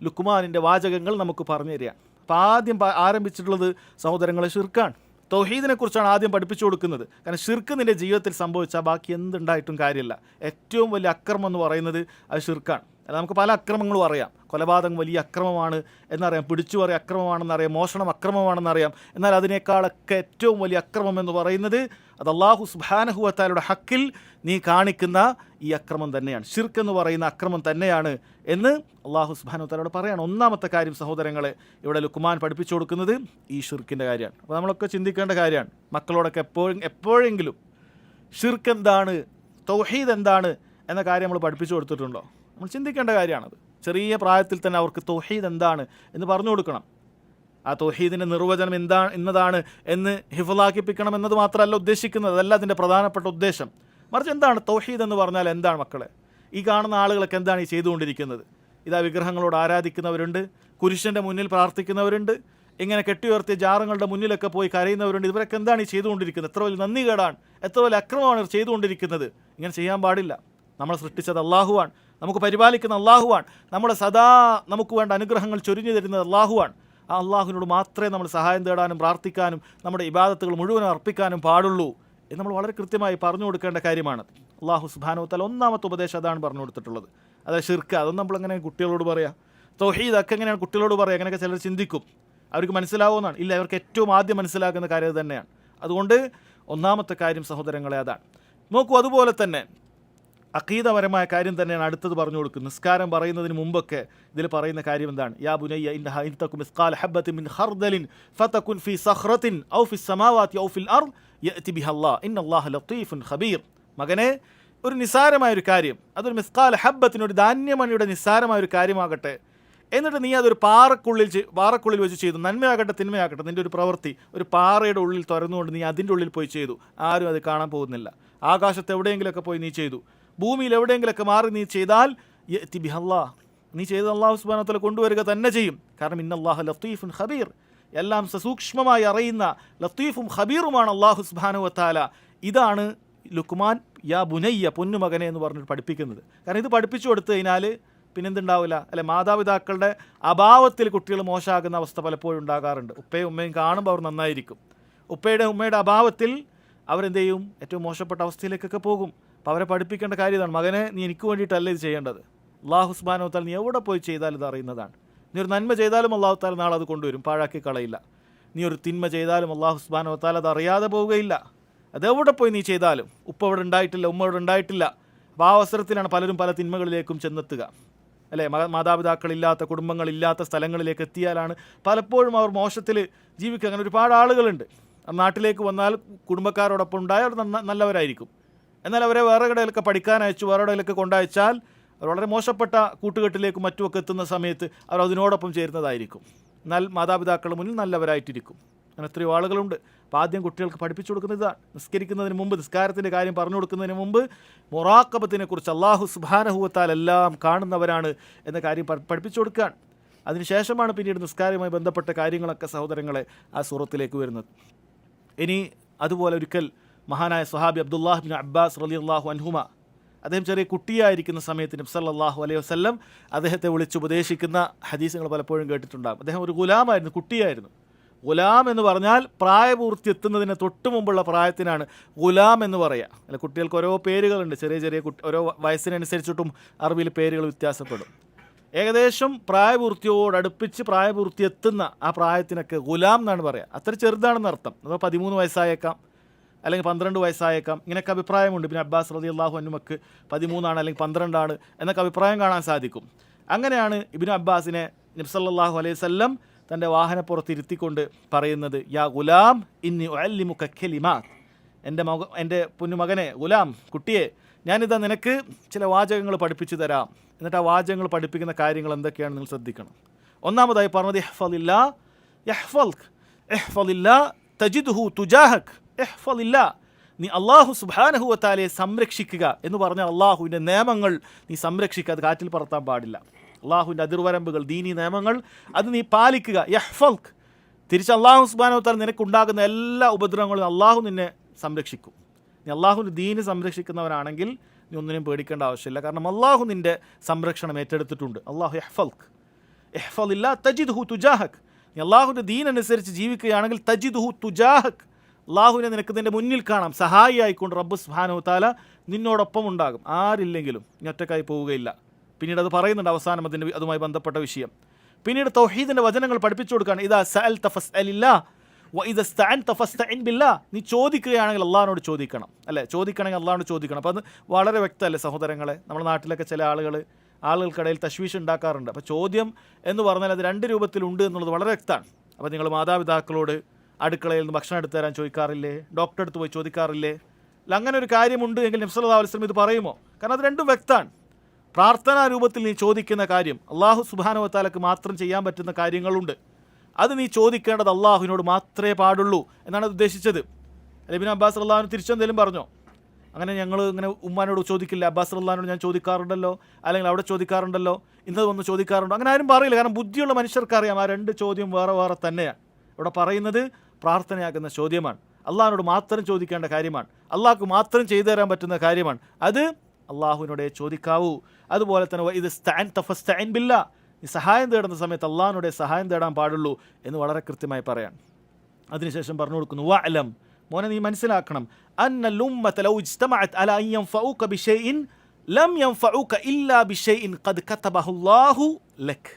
ലുഖ്മാനിൻ്റെ വാചകങ്ങൾ നമുക്ക് പറഞ്ഞു തരികയാണ്. അപ്പോൾ ആദ്യം ആരംഭിച്ചിട്ടുള്ളത് സഹോദരങ്ങളെ ഷിർക്കാണ്. തൗഹീദിനെ കുറിച്ചാണ് ആദ്യം പഠിപ്പിച്ചു കൊടുക്കുന്നത്. കാരണം ഷിർക്ക് നിൻ്റെ ജീവിതത്തിൽ സംഭവിച്ചാൽ ബാക്കി എന്തുണ്ടായിട്ടും കാര്യമില്ല. ഏറ്റവും വലിയ അക്രമം എന്ന് പറയുന്നത് അത് ഷിർക്കാണ്. നമുക്ക് പല അക്രമങ്ങളും അറിയാം. കൊലപാതകം വലിയ അക്രമമാണ് എന്നറിയാം, പിടിച്ചുപറി അക്രമമാണെന്നറിയാം, മോഷണം അക്രമമാണെന്നറിയാം. എന്നാൽ അതിനേക്കാളൊക്കെ ഏറ്റവും വലിയ അക്രമം എന്ന് പറയുന്നത് അത് അല്ലാഹു സുബ്ഹാനഹു വ തആലയുടെ ഹക്കിൽ നീ കാണിക്കുന്ന ഈ അക്രമം തന്നെയാണ്, ഷിർക്ക് എന്ന് പറയുന്ന അക്രമം തന്നെയാണ് എന്ന് അല്ലാഹു സുബ്ഹാനഹു വ തആലയോട് പറയാണ്. ഒന്നാമത്തെ കാര്യം സഹോദരങ്ങളെ ഇവിടെ ലുഖ്മാൻ പഠിപ്പിച്ചു കൊടുക്കുന്നത് ഈ ഷിർക്കിൻ്റെ കാര്യമാണ്. അപ്പോൾ നമ്മളൊക്കെ ചിന്തിക്കേണ്ട കാര്യമാണ്, മക്കളോടൊക്കെ എപ്പോഴെങ്കിലും ഷിർക്ക് എന്താണ്, തൗഹീദ് എന്താണ് എന്ന കാര്യം നമ്മൾ പഠിപ്പിച്ചു കൊടുത്തിട്ടുണ്ടോ? നമ്മൾ ചിന്തിക്കേണ്ട കാര്യമാണത്. ചെറിയ പ്രായത്തിൽ തന്നെ അവർക്ക് തൗഹീദ് എന്താണ് എന്ന് പറഞ്ഞു കൊടുക്കണം. ആ തൗഹീദിൻ്റെ നിർവചനം ഇന്നതാണ് എന്ന് ഹിഫ്ളാക്കിപ്പിക്കണം എന്നത് മാത്രമല്ല ഉദ്ദേശിക്കുന്നത്, അതല്ല അതിൻ്റെ പ്രധാനപ്പെട്ട ഉദ്ദേശം. മറിച്ച് എന്താണ് തൗഹീദ് എന്ന് പറഞ്ഞാൽ എന്താണ് മക്കളെ? ഈ കാണുന്ന ആളുകളൊക്കെ എന്താണ് ഈ ചെയ്തുകൊണ്ടിരിക്കുന്നത്? ഇതാ വിഗ്രഹങ്ങളോട് ആരാധിക്കുന്നവരുണ്ട്, കുരിശൻ്റെ മുന്നിൽ പ്രാർത്ഥിക്കുന്നവരുണ്ട്, ഇങ്ങനെ കെട്ടിയുയർത്തിയ ജാറങ്ങളുടെ മുന്നിലൊക്കെ പോയി കരയുന്നവരുണ്ട്. ഇവരൊക്കെ എന്താണ് ഈ ചെയ്തുകൊണ്ടിരിക്കുന്നത്? എത്ര വലിയ നന്ദികേടാണ്, എത്ര വലിയ അക്രമമാണ് ഇവർ ചെയ്തുകൊണ്ടിരിക്കുന്നത്. ഇങ്ങനെ ചെയ്യാൻ പാടില്ല. നമ്മളെ സൃഷ്ടിച്ചത് അള്ളാഹുവാണ്, നമുക്ക് പരിപാലിക്കുന്ന അള്ളാഹുവാണ്, നമ്മുടെ സദാ നമുക്ക് വേണ്ട അനുഗ്രഹങ്ങൾ ചൊരിഞ്ഞു തരുന്നത് അള്ളാഹുവാണ്. ആ അള്ളാഹുവിനോട് മാത്രമേ നമ്മൾ സഹായം തേടാനും പ്രാർത്ഥിക്കാനും നമ്മുടെ ഇബാദത്തുകൾ മുഴുവനും അർപ്പിക്കാനും പാടുള്ളൂ എന്ന് നമ്മൾ വളരെ കൃത്യമായി പറഞ്ഞു കൊടുക്കേണ്ട കാര്യമാണ്. അള്ളാഹു സുബ്ഹാനഹു വ തആല ഒന്നാമത്തെ ഉപദേശം അതാണ് പറഞ്ഞു കൊടുത്തിട്ടുള്ളത്. അതായത് ഷിർക്ക്. അതൊന്നും നമ്മളെങ്ങനെ കുട്ടികളോട് പറയാം? തൗഹീദ് ഒക്കെ എങ്ങനെയാണ് കുട്ടികളോട് പറയുക? അങ്ങനെയൊക്കെ ചിലർ ചിന്തിക്കും. അവർക്ക് മനസ്സിലാവുമെന്നാണ്. ഇല്ല, അവർക്ക് ഏറ്റവും ആദ്യം മനസ്സിലാക്കുന്ന കാര്യം അത് തന്നെയാണ്. അതുകൊണ്ട് ഒന്നാമത്തെ കാര്യം സഹോദരങ്ങളെ അതാണ്. നോക്കൂ, അതുപോലെ തന്നെ അഖീദപരമായ കാര്യം തന്നെയാണ് അടുത്തത് പറഞ്ഞു കൊടുക്കുന്നത്. നിസ്കാരം പറയുന്നതിന് മുമ്പൊക്കെ ഇതിൽ പറയുന്ന കാര്യം എന്താണ്? യാ ബുനയ്യ ഇന്നഹാ ഇൻ തകും മിസ്ഖാല ഹബ്ബത്തിൻ മിൻ ഖർദലിൻ ഫതകുൻ ഫീ സഖറത്തിൻ ഔ ഫിസ് സമാവാതി ഔ ഫിൽ അർദ് യഅതി ബിഹല്ലാഹ് ഇന്നല്ലാഹ ലത്തീഫുൻ ഖബീർ. മകനെ, ഒരു നിസ്സാരമായൊരു കാര്യം, അതൊരു മിസ്ഖാല ഹബ്ബത്തിന്, ഒരു ധാന്യമണിയുടെ നിസ്സാരമായൊരു കാര്യമാകട്ടെ, എന്നിട്ട് നീ അതൊരു പാറക്കുള്ളിൽ വെച്ച് ചെയ്തു, നന്മയാകട്ടെ തിന്മയാകട്ടെ, നിൻ്റെ ഒരു പ്രവൃത്തി ഒരു പാറയുടെ ഉള്ളിൽ തുറന്നുകൊണ്ട് നീ അതിൻ്റെ ഉള്ളിൽ പോയി ചെയ്തു, ആരും അത് കാണാൻ പോകുന്നില്ല. ആകാശത്ത് എവിടെയെങ്കിലുമൊക്കെ പോയി നീ ചെയ്തു, ഭൂമിയിൽ എവിടെയെങ്കിലുമൊക്കെ മാറി നീ ചെയ്താൽ യഅതി ബിഹല്ലാഹ്, നീ ചെയ്ത് അല്ലാഹു സുബ്ഹാനഹു വ തആല കൊണ്ടുവരിക തന്നെ ചെയ്യും. കാരണം ഇന്നല്ലാഹ ലത്തീഫുൻ ഖബീർ, എല്ലാം സസൂക്ഷ്മമായി അറിയുന്ന ലത്തീഫും ഖബീറുമാണ് അല്ലാഹു സുബ്ഹാനഹു വ തആല. ഇതാണ് ലുക്മാൻ യാ ബുനയ്യ, പൊന്നുമകനെ എന്ന് പറഞ്ഞിട്ട് പഠിപ്പിക്കുന്നത്. കാരണം ഇത് പഠിപ്പിച്ചു കൊടുത്തു കഴിഞ്ഞാൽ പിന്നെന്തുണ്ടാവില്ല അല്ലെ? മാതാപിതാക്കളുടെ അഭാവത്തിൽ കുട്ടികൾ മോശമാകുന്ന അവസ്ഥ പലപ്പോഴും ഉണ്ടാകാറുണ്ട്. ഉപ്പയും ഉമ്മയും കാണുമ്പോൾ അവർ നന്നായിരിക്കും, ഉമ്മയുടെ അഭാവത്തിൽ അവരെന്ത് ചെയ്യും? ഏറ്റവും മോശപ്പെട്ട അവസ്ഥയിലേക്കൊക്കെ പോകും. അപ്പോൾ അവരെ പഠിപ്പിക്കേണ്ട കാര്യം ഇതാണ്: മകനെ, നീ എനിക്ക് വേണ്ടിയിട്ടല്ല ഇത് ചെയ്യേണ്ടത്. അല്ലാഹു സുബ്ഹാനഹു വ തആല നീ എവിടെ പോയി ചെയ്താലും ഇത് അറിയുന്നതാണ്. നീ ഒരു നന്മ ചെയ്താലും അല്ലാഹു തആല നാളെ അത് കൊണ്ടുവരും, പാഴാക്കി കളയില്ല. നീ ഒരു തിന്മ ചെയ്താലും അല്ലാഹു സുബ്ഹാനഹു വ തആല അത് അറിയാതെ പോവുകയില്ല. അതെവിടെ പോയി നീ ചെയ്താലും. ഉപ്പ ഇവിടെ ഉണ്ടായിട്ടില്ല, ഉമ്മ ഇവിടെ ഉണ്ടായിട്ടില്ല. അപ്പോൾ ആ അവസരത്തിലാണ് പലരും പല തിന്മകളിലേക്കും ചെന്നെത്തുക, അല്ലേ? മാതാപിതാക്കളില്ലാത്ത, കുടുംബങ്ങളില്ലാത്ത സ്ഥലങ്ങളിലേക്ക് എത്തിയാലാണ് പലപ്പോഴും അവർ മോശത്തിൽ ജീവിക്കുക. അങ്ങനെ ഒരുപാട് ആളുകളുണ്ട്. നാട്ടിലേക്ക് വന്നാൽ കുടുംബക്കാരോടൊപ്പം ഉണ്ടായാൽ അവർ നല്ലവരായിരിക്കും. എന്നാൽ അവരെ വേറെ കടയിലൊക്കെ പഠിക്കാൻ അയച്ചു, വേറെ കടയിലൊക്കെ കൊണ്ടയച്ചാൽ അവർ വളരെ മോശപ്പെട്ട കൂട്ടുകെട്ടിലേക്കും മറ്റുമൊക്കെ എത്തുന്ന സമയത്ത് അവർ അതിനോടൊപ്പം ചേരുന്നതായിരിക്കും. എന്നാൽ മാതാപിതാക്കളുടെ മുന്നിൽ നല്ലവരായിട്ടിരിക്കും. അങ്ങനെ എത്രയോ ആളുകളുണ്ട്. അപ്പോൾ ആദ്യം കുട്ടികൾക്ക് പഠിപ്പിച്ചു കൊടുക്കുന്നത് ഇതാണ്. നിസ്കരിക്കുന്നതിന് മുമ്പ്, നിസ്കാരത്തിൻ്റെ കാര്യം പറഞ്ഞു കൊടുക്കുന്നതിന് മുമ്പ് മുറാഖബത്തിനെക്കുറിച്ച് അല്ലാഹു സുബ്ഹാനഹു വ തആല എല്ലാം കാണുന്നവരാണ് എന്ന കാര്യം പഠിപ്പിച്ചു കൊടുക്കുകയാണ്. അതിനുശേഷമാണ് പിന്നീട് നിസ്കാരവുമായി ബന്ധപ്പെട്ട കാര്യങ്ങളൊക്കെ സഹോദരങ്ങളെ ആ സൂറത്തിലേക്ക് വരുന്നത്. ഇനി അതുപോലെ ഒരിക്കൽ മഹാനായ സ്വഹാബി അബ്ദുല്ലാഹ് ബിൻ അബ്ബാസ് റളിയല്ലാഹു അൻഹുമ, അദ്ദേഹം ചെറിയ കുട്ടിയായിരിക്കുന്ന സമയത്ത് നബി സല്ലല്ലാഹു അലൈഹി വസല്ലം അദ്ദേഹത്തെ വിളിച്ചുപദേശിക്കുന്ന ഹദീസുകൾ പലപ്പോഴും കേട്ടിട്ടുണ്ടാകും. അദ്ദേഹം ഒരു ഗുലാമായിരുന്നു, കുട്ടിയായിരുന്നു. ഗുലാം എന്ന് പറഞ്ഞാൽ പ്രായപൂർത്തി എത്തുന്നതിന് തൊട്ട് മുമ്പുള്ള പ്രായത്തിനാണ് ഗുലാം എന്ന് പറയുക. അല്ല, കുട്ടികൾക്ക് ഓരോ പേരുകളുണ്ട്. ചെറിയ ഓരോ വയസ്സിനനുസരിച്ചിട്ടും അറബിയിൽ പേരുകൾ വ്യത്യാസപ്പെടും. ഏകദേശം പ്രായപൂർത്തിയോടടുപ്പിച്ച് പ്രായപൂർത്തി എത്തുന്ന ആ പ്രായത്തിനൊക്കെ ഗുലാം എന്നാണ് പറയുക. അത്ര ചെറുതാണെന്ന് അർത്ഥം. അതോ 13 വയസ്സായേക്കാം, അല്ലെങ്കിൽ 12 വയസ്സായേക്കാം. ഇങ്ങനെയൊക്കെ അഭിപ്രായമുണ്ട്. പിന്നെ അബ്ബാസ് റളിയല്ലാഹു അൻഹുമക്ക് 13 അല്ലെങ്കിൽ 12 എന്നൊക്കെ അഭിപ്രായം കാണാൻ സാധിക്കും. അങ്ങനെയാണ് ഇബ്നു അബ്ബാസിനെ നബി സല്ലല്ലാഹു അലൈഹി വസല്ലം തൻ്റെ വാഹനപ്പുറത്തിരുത്തിക്കൊണ്ട് പറയുന്നത്: യാ ഗുലാം ഇന്നി ഉഅല്ലിമുക കലിമാത്ത്, എൻ്റെ പൊന്നുമകനെ, ഗുലാം, കുട്ടിയെ, ഞാനിതാ നിനക്ക് ചില വാചകങ്ങൾ പഠിപ്പിച്ചു തരാം. എന്നിട്ട് ആ വാചകങ്ങൾ പഠിപ്പിക്കുന്ന കാര്യങ്ങൾ എന്തൊക്കെയാണ് നിങ്ങൾ ശ്രദ്ധിക്കണം. ഒന്നാമതായി പറഞ്ഞത് ഇഹ്ഫളില്ലാ യഹ്ഫൾക്ക്, ഇഹ്ഫളില്ലാ തജിദ്ഹു തുജാഹക്, ഇഹ്ഫളില്ലാ, നീ അല്ലാഹു സുബ്ഹാനഹു വ തആലയെ സംരക്ഷിക്കുക എന്ന് പറഞ്ഞാൽ അള്ളാഹുവിൻ്റെ നിയമങ്ങൾ നീ സംരക്ഷിക്കുക. അത് കാറ്റിൽ പറത്താൻ പാടില്ല. അള്ളാഹുവിൻ്റെ അതിർവരമ്പുകൾ, ദീനി നിയമങ്ങൾ, അത് നീ പാലിക്കുക. യഹ്ഫൾക്ക്, തിരിച്ച് അള്ളാഹു സുബ്ഹാനഹു വ തആല നിനക്കുണ്ടാകുന്ന എല്ലാ ഉപദ്രവങ്ങളും അള്ളാഹു നിന്നെ സംരക്ഷിക്കും. നീ അള്ളാഹുവിൻ്റെ ദീന് സംരക്ഷിക്കുന്നവനാണെങ്കിൽ നീ ഒന്നിനും പേടിക്കേണ്ട ആവശ്യമില്ല. കാരണം അള്ളാഹു നിൻ്റെ സംരക്ഷണം ഏറ്റെടുത്തിട്ടുണ്ട്. അള്ളാഹു ഇഹ്ഫൾക്ക്, ഇഹ്ഫളില്ലാ തജിദ്ഹു തുജാഹക്, നീ അള്ളാഹുവിൻ്റെ ദീൻ അനുസരിച്ച് ജീവിക്കുകയാണെങ്കിൽ തജിദ്ഹു തുജാഹക്, അള്ളാഹുവിനെ നിനക്ക് നിൻ്റെ മുന്നിൽ കാണാം. സഹായിയായിക്കൊണ്ട് റബ്ബ് സുബ്ഹാനഹു വ തആല നിന്നോടൊപ്പം ഉണ്ടാകും. ആരില്ലെങ്കിലും നീ ഒറ്റക്കായി പോവുകയില്ല. പിന്നീട് അത് പറയുന്നുണ്ട് അവസാനം അതുമായി ബന്ധപ്പെട്ട വിഷയം. പിന്നീട് തൗഹീദിൻ്റെ വചനങ്ങൾ പഠിപ്പിച്ചു കൊടുക്കുകയാണ്. ഇദാ സഅൽത ഫസ്അലില്ലാഹ് വ ഇദാ ഇസ്തഅൻത ഫസ്തഇൻ ബില്ലാഹ്, നീ ചോദിക്കുകയാണെങ്കിൽ അള്ളാഹിനോട് ചോദിക്കണം, അല്ലേ? ചോദിക്കണമെങ്കിൽ അള്ളാഹിനോട് ചോദിക്കണം. അപ്പോൾ അത് വളരെ വ്യക്തമല്ലേ സഹോദരങ്ങളെ? നമ്മുടെ നാട്ടിലൊക്കെ ചില ആളുകൾക്കിടയിൽ തശ്വീഷ് ഉണ്ടാക്കാറുണ്ട്. അപ്പോൾ ചോദ്യം എന്ന് പറഞ്ഞാൽ അത് 2 രൂപത്തിലുണ്ട് എന്നുള്ളത് വളരെ വ്യക്തമാണ്. അപ്പോൾ നിങ്ങൾ മാതാപിതാക്കളോട് അടുക്കളയിൽ നിന്ന് ഭക്ഷണം എടുത്തു തരാൻ ചോദിക്കാറില്ലേ? ഡോക്ടറെ അടുത്ത് പോയി ചോദിക്കാറില്ലേ? അല്ല, അങ്ങനെ ഒരു കാര്യമുണ്ട് എങ്കിൽ നബി സല്ലല്ലാഹു അലൈഹി വസല്ലം ഇത് പറയുമോ? കാരണം അത് രണ്ടും വ്യക്തമാണ്. പ്രാർത്ഥനാ രൂപത്തിൽ നീ ചോദിക്കുന്ന കാര്യം അള്ളാഹു സുബ്ഹാനഹു വ തആലക്ക് മാത്രം ചെയ്യാൻ പറ്റുന്ന കാര്യങ്ങളുണ്ട്. അത് നീ ചോദിക്കേണ്ടത് അള്ളാഹുവിനോട് മാത്രമേ പാടുള്ളൂ എന്നാണ് ഉദ്ദേശിച്ചത്. ഇബ്നു അബ്ബാസ് റളിയല്ലാഹു അൻഹു തിരിച്ചെന്തെങ്കിലും പറഞ്ഞോ? അങ്ങനെ ഞങ്ങൾ ഇങ്ങനെ ഉമ്മാനോട് ചോദിക്കില്ല, അബ്ബാസ് റളിയല്ലാഹു ഞാൻ ചോദിക്കാറുണ്ടല്ലോ, അല്ലെങ്കിൽ അവിടെ ചോദിക്കാറുണ്ടല്ലോ, ഇന്നത് വന്ന് ചോദിക്കാറുണ്ടോ, അങ്ങനെ ആരും പറയില്ല. കാരണം ബുദ്ധിയുള്ള മനുഷ്യർക്കറിയാം ആ രണ്ട് ചോദ്യം വേറെ വേറെ തന്നെയാണ്. ഇവിടെ പറയുന്നത് പ്രാർത്ഥനയാകുന്ന ചോദ്യമാണ്, അള്ളാഹിനോട് മാത്രം ചോദിക്കേണ്ട കാര്യമാണ്, അള്ളാഹ്ക്ക് മാത്രം ചെയ്തു തരാൻ പറ്റുന്ന കാര്യമാണ്. അത് അള്ളാഹുവിനോടെ ചോദിക്കാവൂ. അതുപോലെ തന്നെ ഇത് ഫസ്തഈൻ ബില്ലാഹ്, ഈ സഹായം തേടുന്ന സമയത്ത് അള്ളാഹിനോടെ സഹായം തേടാൻ പാടുള്ളൂ എന്ന് വളരെ കൃത്യമായി പറയാൻ. അതിനുശേഷം പറഞ്ഞു കൊടുക്കുന്നു, വഅലം, മോനെ നീ മനസ്സിലാക്കണം, അന്നൽ ഉമ്മത ലൗ ഇജ്തമഅത് അലാ അൻ യൻഫഉക ബിശൈഇൻ ലം യൻഫഉക ഇല്ലാ ബിശൈഇൻ ഖദ് കതബഹു അല്ലാഹു ലക്.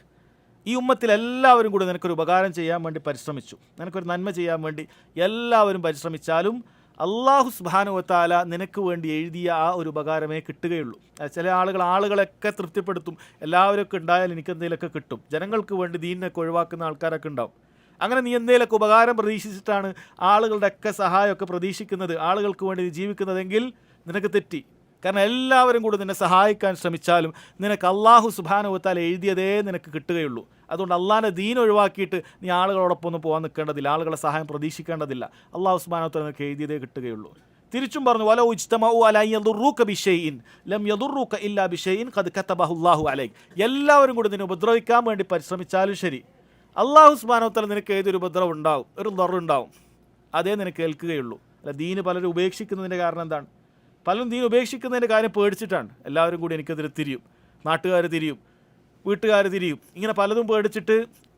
ഈ ഉമ്മത്തിൽ എല്ലാവരും കൂടി നിനക്കൊരു ഉപകാരം ചെയ്യാൻ വേണ്ടി പരിശ്രമിച്ചു, നിനക്കൊരു നന്മ ചെയ്യാൻ വേണ്ടി എല്ലാവരും പരിശ്രമിച്ചാലും അള്ളാഹു സുബ്ഹാനഹു വ തആല നിനക്ക് വേണ്ടി എഴുതിയ ആ ഒരു ഉപകാരമേ കിട്ടുകയുള്ളൂ. ചില ആളുകളെയൊക്കെ തൃപ്തിപ്പെടുത്തും, എല്ലാവരൊക്കെ ഉണ്ടായാൽ എനിക്ക് എന്തെങ്കിലുമൊക്കെ കിട്ടും, ജനങ്ങൾക്ക് വേണ്ടി ദീനിനൊക്കെ ഒഴിവാക്കുന്ന ആൾക്കാരൊക്കെ ഉണ്ടാവും. അങ്ങനെ നീ എന്തെങ്കിലുമൊക്കെ ഉപകാരം പ്രതീക്ഷിച്ചിട്ടാണ് ആളുകളുടെയൊക്കെ സഹായമൊക്കെ പ്രതീക്ഷിക്കുന്നത്, ആളുകൾക്ക് വേണ്ടി നീ ജീവിക്കുന്നതെങ്കിൽ നിനക്ക് തെറ്റി. കാരണം എല്ലാവരും കൂടി നിന്നെ സഹായിക്കാൻ ശ്രമിച്ചാലും നിനക്ക് അള്ളാഹു സുബ്ഹാനഹു വ തആല എഴുതിയതേ നിനക്ക് കിട്ടുകയുള്ളൂ. അതുകൊണ്ട് അള്ളാഹിൻ്റെ ദീൻ ഒഴിവാക്കിയിട്ട് നീ ആളുകളോടൊപ്പം ഒന്നും പോകാൻ നിൽക്കേണ്ടതില്ല, ആളുകളുടെ സഹായം പ്രതീക്ഷിക്കേണ്ടതില്ല. അള്ളാഹു സുബ്ഹാനഹു വ തആല നിനക്ക് എഴുതിയതേ കിട്ടുകയുള്ളൂ. തിരിച്ചും പറഞ്ഞു, വലൗ ഇജ്തമഉ അലാ അൻ യദുറൂക ബിശൈഇൻ ലം യദുറൂക ഇല്ലാ ബിശൈഇൻ ഖദ് കതബഹു അല്ലാഹു അലൈക്. എല്ലാവരും കൂടി നിന്നെ ഉപദ്രവിക്കാൻ വേണ്ടി പരിശ്രമിച്ചാലും ശരി, അള്ളാഹു സുബ്ഹാനഹു വ തആല നിനക്ക് ഏതൊരു ഉപദ്രവം ഉണ്ടാവും, ഒരു ദറുണ്ടാവും, അതേ നിനക്ക് ഏൽക്കുകയുള്ളൂ. അല്ല, ദീന് പലരും ഉപേക്ഷിക്കുന്നതിൻ്റെ കാരണം എന്താണ്? പലരും ദീൻ ഉപേക്ഷിക്കുന്നതിൻ്റെ കാര്യം പേടിച്ചിട്ടാണ്. എല്ലാവരും കൂടി എനിക്കെതിരെ തിരിയും, നാട്ടുകാർ തിരിയും, വീട്ടുകാർ തിരിയും, ഇങ്ങനെ പലതും പേടിച്ചിട്ട്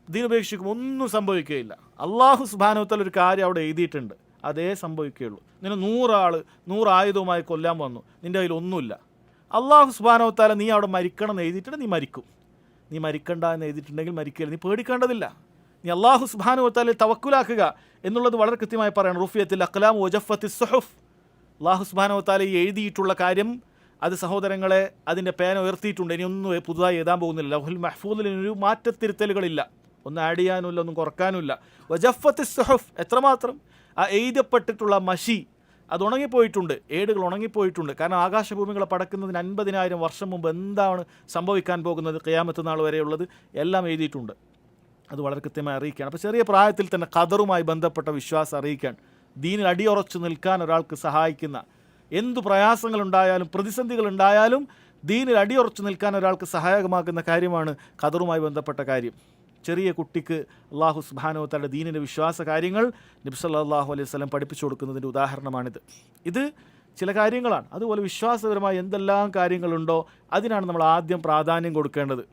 ദീൻ ഉപേക്ഷിക്കും, ഒന്നും സംഭവിക്കുകയില്ല. അള്ളാഹു സുബ്ഹാനഹു വ തആല ഒരു കാര്യം അവിടെ എഴുതിയിട്ടുണ്ട്, അതേ സംഭവിക്കുകയുള്ളൂ. നിന്നെ 100 ആൾ 100 ആയുധവുമായി കൊല്ലാൻ വന്നു, നിൻ്റെ കയ്യിൽ ഒന്നുമില്ല, അള്ളാഹു സുബ്ഹാനഹു വ തആല നീ അവിടെ മരിക്കണം എന്ന് എഴുതിയിട്ടുണ്ട്, നീ മരിക്കും. നീ മരിക്കണ്ട എന്ന് എഴുതിയിട്ടുണ്ടെങ്കിൽ മരിക്കില്ല, നീ പേടിക്കേണ്ടതില്ല. നീ അള്ളാഹു സുബ്ഹാനഹു വ തആലയെ തവക്കുലാക്കുക എന്നുള്ളത് വളരെ കൃത്യമായി പറയണം. റുഫിയത്തിൽ അഖ്ലാം വജഫത്തി സുഹുഫ്, അള്ളാഹു സുബ്ഹാനഹു വ തആല എഴുതിയിട്ടുള്ള കാര്യം അത് സഹോദരങ്ങളെ അതിൻ്റെ പേന ഉയർത്തിയിട്ടുണ്ട്, ഇനിയൊന്നും പുതുതായി എഴുതാൻ പോകുന്നില്ല. ലൗഹുൽ മഹ്ഫൂദിൽ ഒരു മാറ്റത്തിരുത്തലുകളില്ല, ഒന്നും ആഡ് ചെയ്യാനുമില്ല, ഒന്നും കുറക്കാനുമില്ല. വജഫത്തി സുഹുഫ്, എത്രമാത്രം ആ എഴുതപ്പെട്ടിട്ടുള്ള മഷി അത് ഉണങ്ങിപ്പോയിട്ടുണ്ട്, ഏടുകൾ ഉണങ്ങിപ്പോയിട്ടുണ്ട്. കാരണം ആകാശഭൂമികളെ പടക്കുന്നതിന് 50,000 വർഷം മുമ്പ് എന്താണ് സംഭവിക്കാൻ പോകുന്നത്, ഖിയാമത്ത് നാൾ വരെയുള്ളത് എല്ലാം എഴുതിയിട്ടുണ്ട്. അത് വളരെ കൃത്യമായി അറിയിക്കുകയാണ്. അപ്പോൾ ചെറിയ പ്രായത്തിൽ തന്നെ ഖദറുമായി ബന്ധപ്പെട്ട വിശ്വാസം അറിയിക്കാൻ, ദീനിൽ അടിയുറച്ചു നിൽക്കാൻ ഒരാൾക്ക് സഹായിക്കുന്ന, എന്തു പ്രയാസങ്ങളുണ്ടായാലും പ്രതിസന്ധികളുണ്ടായാലും ദീനിൽ അടിയുറച്ചു നിൽക്കാൻ ഒരാൾക്ക് സഹായകമാക്കുന്ന കാര്യമാണ് ഖദറുമായി ബന്ധപ്പെട്ട കാര്യം. ചെറിയ കുട്ടിക്ക് അള്ളാഹു സുബ്ഹാനഹു വ തആല ദീനിൻ്റെ വിശ്വാസ കാര്യങ്ങൾ നബി സല്ലല്ലാഹു അലൈഹി വസല്ലം പഠിപ്പിച്ചു കൊടുക്കുന്നതിൻ്റെ ഉദാഹരണമാണിത്. ഇത് ചില കാര്യങ്ങളാണ്. അതുപോലെ വിശ്വാസപരമായ എന്തെല്ലാം കാര്യങ്ങളുണ്ടോ അതിനാണ് നമ്മൾ ആദ്യം പ്രാധാന്യം കൊടുക്കേണ്ടത്.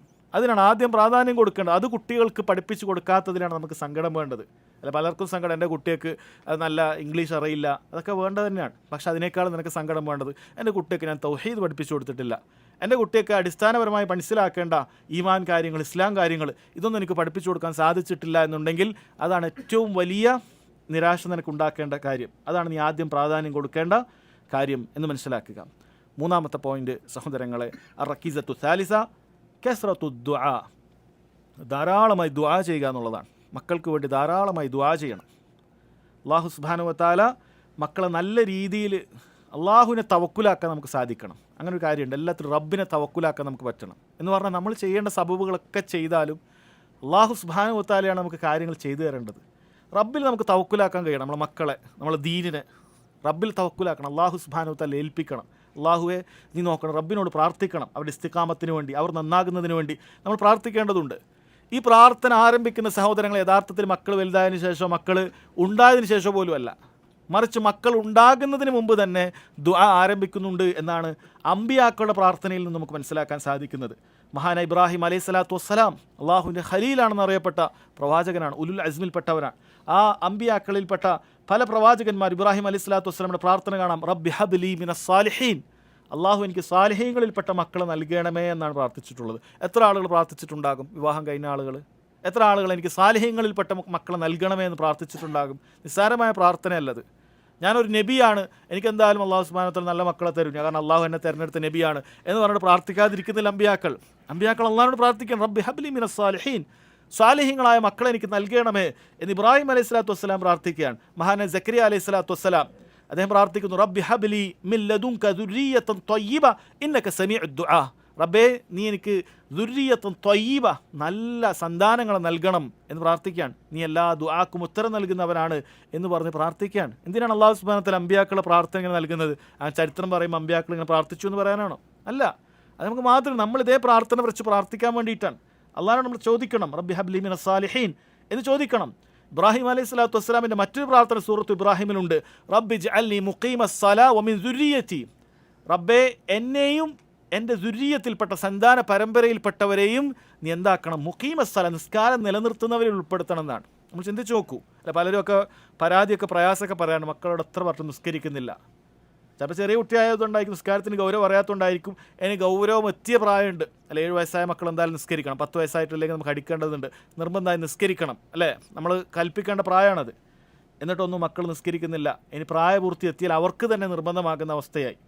അത് കുട്ടികൾക്ക് പഠിപ്പിച്ചു കൊടുക്കാത്തതിനാണ് നമുക്ക് സങ്കടം വേണ്ടത്. അല്ല, പലർക്കും സങ്കടം, എൻ്റെ കുട്ടിക്ക് അത് നല്ല ഇംഗ്ലീഷ് അറിയില്ല, അതൊക്കെ വേണ്ടത് തന്നെയാണ്. പക്ഷേ അതിനേക്കാളും നിനക്ക് സങ്കടം വേണ്ടത്, എൻ്റെ കുട്ടിക്ക് ഞാൻ തൗഹീദ് പഠിപ്പിച്ചു കൊടുത്തിട്ടില്ല, എൻ്റെ കുട്ടിയൊക്കെ അടിസ്ഥാനപരമായി മനസ്സിലാക്കേണ്ട ഈമാൻ കാര്യങ്ങൾ, ഇസ്ലാം കാര്യങ്ങൾ, ഇതൊന്നും എനിക്ക് പഠിപ്പിച്ചു കൊടുക്കാൻ സാധിച്ചിട്ടില്ല എന്നുണ്ടെങ്കിൽ അതാണ് ഏറ്റവും വലിയ നിരാശ നിനക്കുണ്ടാക്കേണ്ട കാര്യം. അതാണ് നീ ആദ്യം പ്രാധാന്യം കൊടുക്കേണ്ട കാര്യം എന്ന് മനസ്സിലാക്കുക. മൂന്നാമത്തെ പോയിന്റ് സഹോദരങ്ങളെ, അറക്കീസത്തു സാലിസ കസ്റത്തു ദുആ, ധാരാളമായി ദുആ ചെയ്യുക എന്നുള്ളതാണ്. മക്കൾക്ക് വേണ്ടി ധാരാളമായി ദുആ ചെയ്യണം. അല്ലാഹു സുബ്ഹാനഹു വ തആല മക്കളെ നല്ല രീതിയിൽ അള്ളാഹുവിനെ തവക്കുലാക്കാൻ നമുക്ക് സാധിക്കണം. അങ്ങനെ ഒരു കാര്യമുണ്ട്, എല്ലാത്തിനും റബ്ബിനെ തവക്കുലാക്കാൻ നമുക്ക് പറ്റണം. എന്ന് പറഞ്ഞാൽ നമ്മൾ ചെയ്യേണ്ട സബബുകളൊക്കെ ചെയ്താലും അള്ളാഹു സുബ്ഹാനഹു വ തആലയാണ് നമുക്ക് കാര്യങ്ങൾ ചെയ്തു തരേണ്ടത്. റബ്ബിൽ നമുക്ക് തവക്കുലാക്കാൻ കഴിയണം. നമ്മളെ മക്കളെ, നമ്മളെ ദീനിനെ റബ്ബിൽ തവക്കുലാക്കണം, അള്ളാഹു സുബ്ഹാനഹു വ തആല ഏൽപ്പിക്കണം. അള്ളാഹുവെ നീ നോക്കണം, റബ്ബിനോട് പ്രാർത്ഥിക്കണം. അവരുടെ ഇസ്തിഖാമത്തിന് വേണ്ടി, അവർ നന്നാകുന്നതിന് വേണ്ടി നമ്മൾ പ്രാർത്ഥിക്കേണ്ടതുണ്ട്. ഈ പ്രാർത്ഥന ആരംഭിക്കുന്ന സഹോദരങ്ങൾ യഥാർത്ഥത്തിൽ മക്കൾ വലുതായതിനു ശേഷം, മക്കൾ ഉണ്ടായതിനു ശേഷം പോലും അല്ല, മറിച്ച് മക്കൾ ഉണ്ടാകുന്നതിന് മുമ്പ് തന്നെ ദുആ ആരംഭിക്കുന്നുണ്ട് എന്നാണ് അമ്പിയാക്കളുടെ പ്രാർത്ഥനയിൽ നിന്ന് നമുക്ക് മനസ്സിലാക്കാൻ സാധിക്കുന്നത്. മഹാനായ ഇബ്രാഹിം അലൈഹി സ്വലാത്തു വസ്സലാം അള്ളാഹുവിൻ്റെ ഖലീലാണെന്ന് അറിയപ്പെട്ട പ്രവാചകനാണ്, ഉലുൽ അസ്മിൽപ്പെട്ടവരാണ്. ആ അമ്പിയാക്കളിൽപ്പെട്ട പല പ്രവാചകന്മാർ ഇബ്രാഹിം അലൈഹി സ്വലാത്തു വസ്സലാമിൻ്റെ പ്രാർത്ഥന കാണാം, റബ്ബി ഹബ്ലി മിനസ് സാലിഹീൻ, അള്ളാഹു എനിക്ക് സാലിഹീങ്ങളിൽപ്പെട്ട മക്കളെ നൽകണമേ എന്നാണ് പ്രാർത്ഥിച്ചിട്ടുള്ളത്. എത്ര ആളുകൾ പ്രാർത്ഥിച്ചിട്ടുണ്ടാകും? വിവാഹം കഴിഞ്ഞ ആളുകൾ എത്ര ആളുകൾ എനിക്ക് സാലിഹീങ്ങളിൽപ്പെട്ട മക്കളെ നൽകണമേ എന്ന് പ്രാർത്ഥിച്ചിട്ടുണ്ടാകും? നിസ്സാരമായ പ്രാർത്ഥനയല്ലത്. ഞാനൊരു നബിയാണ്, എനിക്കെന്തായാലും അള്ളാഹു സുബ്ഹാനഹു വ തആല നല്ല മക്കളെ തരും, കാരണം അള്ളാഹു എന്നെ തിരഞ്ഞെടുത്ത നബിയാണ് എന്ന് പറഞ്ഞിട്ട് പ്രാർത്ഥിക്കാതിരിക്കുന്നില്ല അമ്പിയാക്കൾ. അള്ളാഹുവിനോട് പ്രാർത്ഥിക്കണം, റബ്ബി ഹബ്ലി മിനസ് സാലിഹീൻ, സാലിഹീങ്ങളായ മക്കളെ എനിക്ക് നൽകണമേ എന്ന് ഇബ്രാഹിം അലൈഹി സ്വലാത്തു വസ്സലാം പ്രാർത്ഥിക്കുകയാണ്. മഹാനായ സക്കരിയ അലൈഹി സ്വലാത്തു വസ്സലാം അദ്ദേഹം പ്രാർത്ഥിക്കുന്നു, റബ്ബി ഹബ്ലി മിൻ ലദുൻക ദുർരിയത്തൻ ത്വയ്യിബ ഇന്നക സമീഉദ് ദുആ, റബ്ബേ നീ എനിക്ക് ദുർരിയത്തും ത്വയ്യിബ നല്ല സന്താനങ്ങളെ നൽകണം എന്ന് പ്രാർത്ഥിക്കുകയാണ്. നീ എല്ലാ ദുആക്കും ഉത്തരം നൽകുന്നവനാണ് എന്ന് പറഞ്ഞ് പ്രാർത്ഥിക്കുകയാണ്. എന്തിനാണ് അല്ലാഹു സുബ്ഹാനഹു വ തആല അമ്പിയാക്കളുടെ പ്രാർത്ഥന ഇങ്ങനെ നൽകുന്നത്? ആ ചരിത്രം പറയുമ്പോൾ അമ്പിയാക്കൾ ഇങ്ങനെ പ്രാർത്ഥിച്ചു എന്ന് പറയാനാണോ? അല്ല, അത് നമുക്ക് മാത്രം നമ്മൾ ഇതേ പ്രാർത്ഥന വെച്ച് പ്രാർത്ഥിക്കാൻ വേണ്ടിയിട്ടാണ്. അള്ളാഹുവിനോട് നമ്മൾ ചോദിക്കണം, റബ്ബി ഹബ്ലി മിനസ് സാലിഹീൻ എന്ന് ചോദിക്കണം. ഇബ്രാഹിം അലൈഹി സ്വലാത്തു വസ്സലാമിൻ്റെ മറ്റൊരു പ്രാർത്ഥന സൂറത്ത് ഇബ്രാഹിമിലുണ്ട്, റബ്ബി ജഅൽനി മുഖീമസ്സലാ വമിൻ ദുർരിയതി. റബ്ബേ എന്നെയും എൻ്റെ ദുർരിയത്തിൽപ്പെട്ട സന്താന പരമ്പരയിൽപ്പെട്ടവരെയും നീ എന്താക്കണം? മുഖീമസ്സല നിസ്കാരം നിലനിർത്തുന്നവരിൽ ഉൾപ്പെടുത്തണം എന്നാണ്. നമ്മൾ ചിന്തിച്ച് നോക്കൂ. അല്ല, പലരുമൊക്കെ പരാതിയൊക്കെ പ്രയാസമൊക്കെ പറയാണ്, മക്കളോട് എത്ര പറഞ്ഞു നിസ്കരിക്കുന്നില്ല. ചിലപ്പോൾ ചെറിയ കുട്ടിയായതുകൊണ്ടായിരിക്കും, നിസ്കാരത്തിന് ഗൗരവം അറിയാത്തതുകൊണ്ടായിരിക്കും. ഇനി ഗൗരവം എത്തിയ പ്രായമുണ്ട്, അല്ലെ 7 വയസ്സായ മക്കൾ എന്തായാലും നിസ്കരിക്കണം. 10 വയസ്സായിട്ടില്ലെങ്കിൽ നമുക്ക് അടിക്കേണ്ടതുണ്ട്, നിർബന്ധമായി നിസ്കരിക്കണം, അല്ലേ? നമ്മൾ കൽപ്പിക്കേണ്ട പ്രായമാണത്. എന്നിട്ടൊന്നും മക്കൾ നിസ്കരിക്കുന്നില്ല. ഇനി പ്രായപൂർത്തി എത്തിയാൽ അവർക്ക് തന്നെ നിർബന്ധമാകുന്ന അവസ്ഥയായി.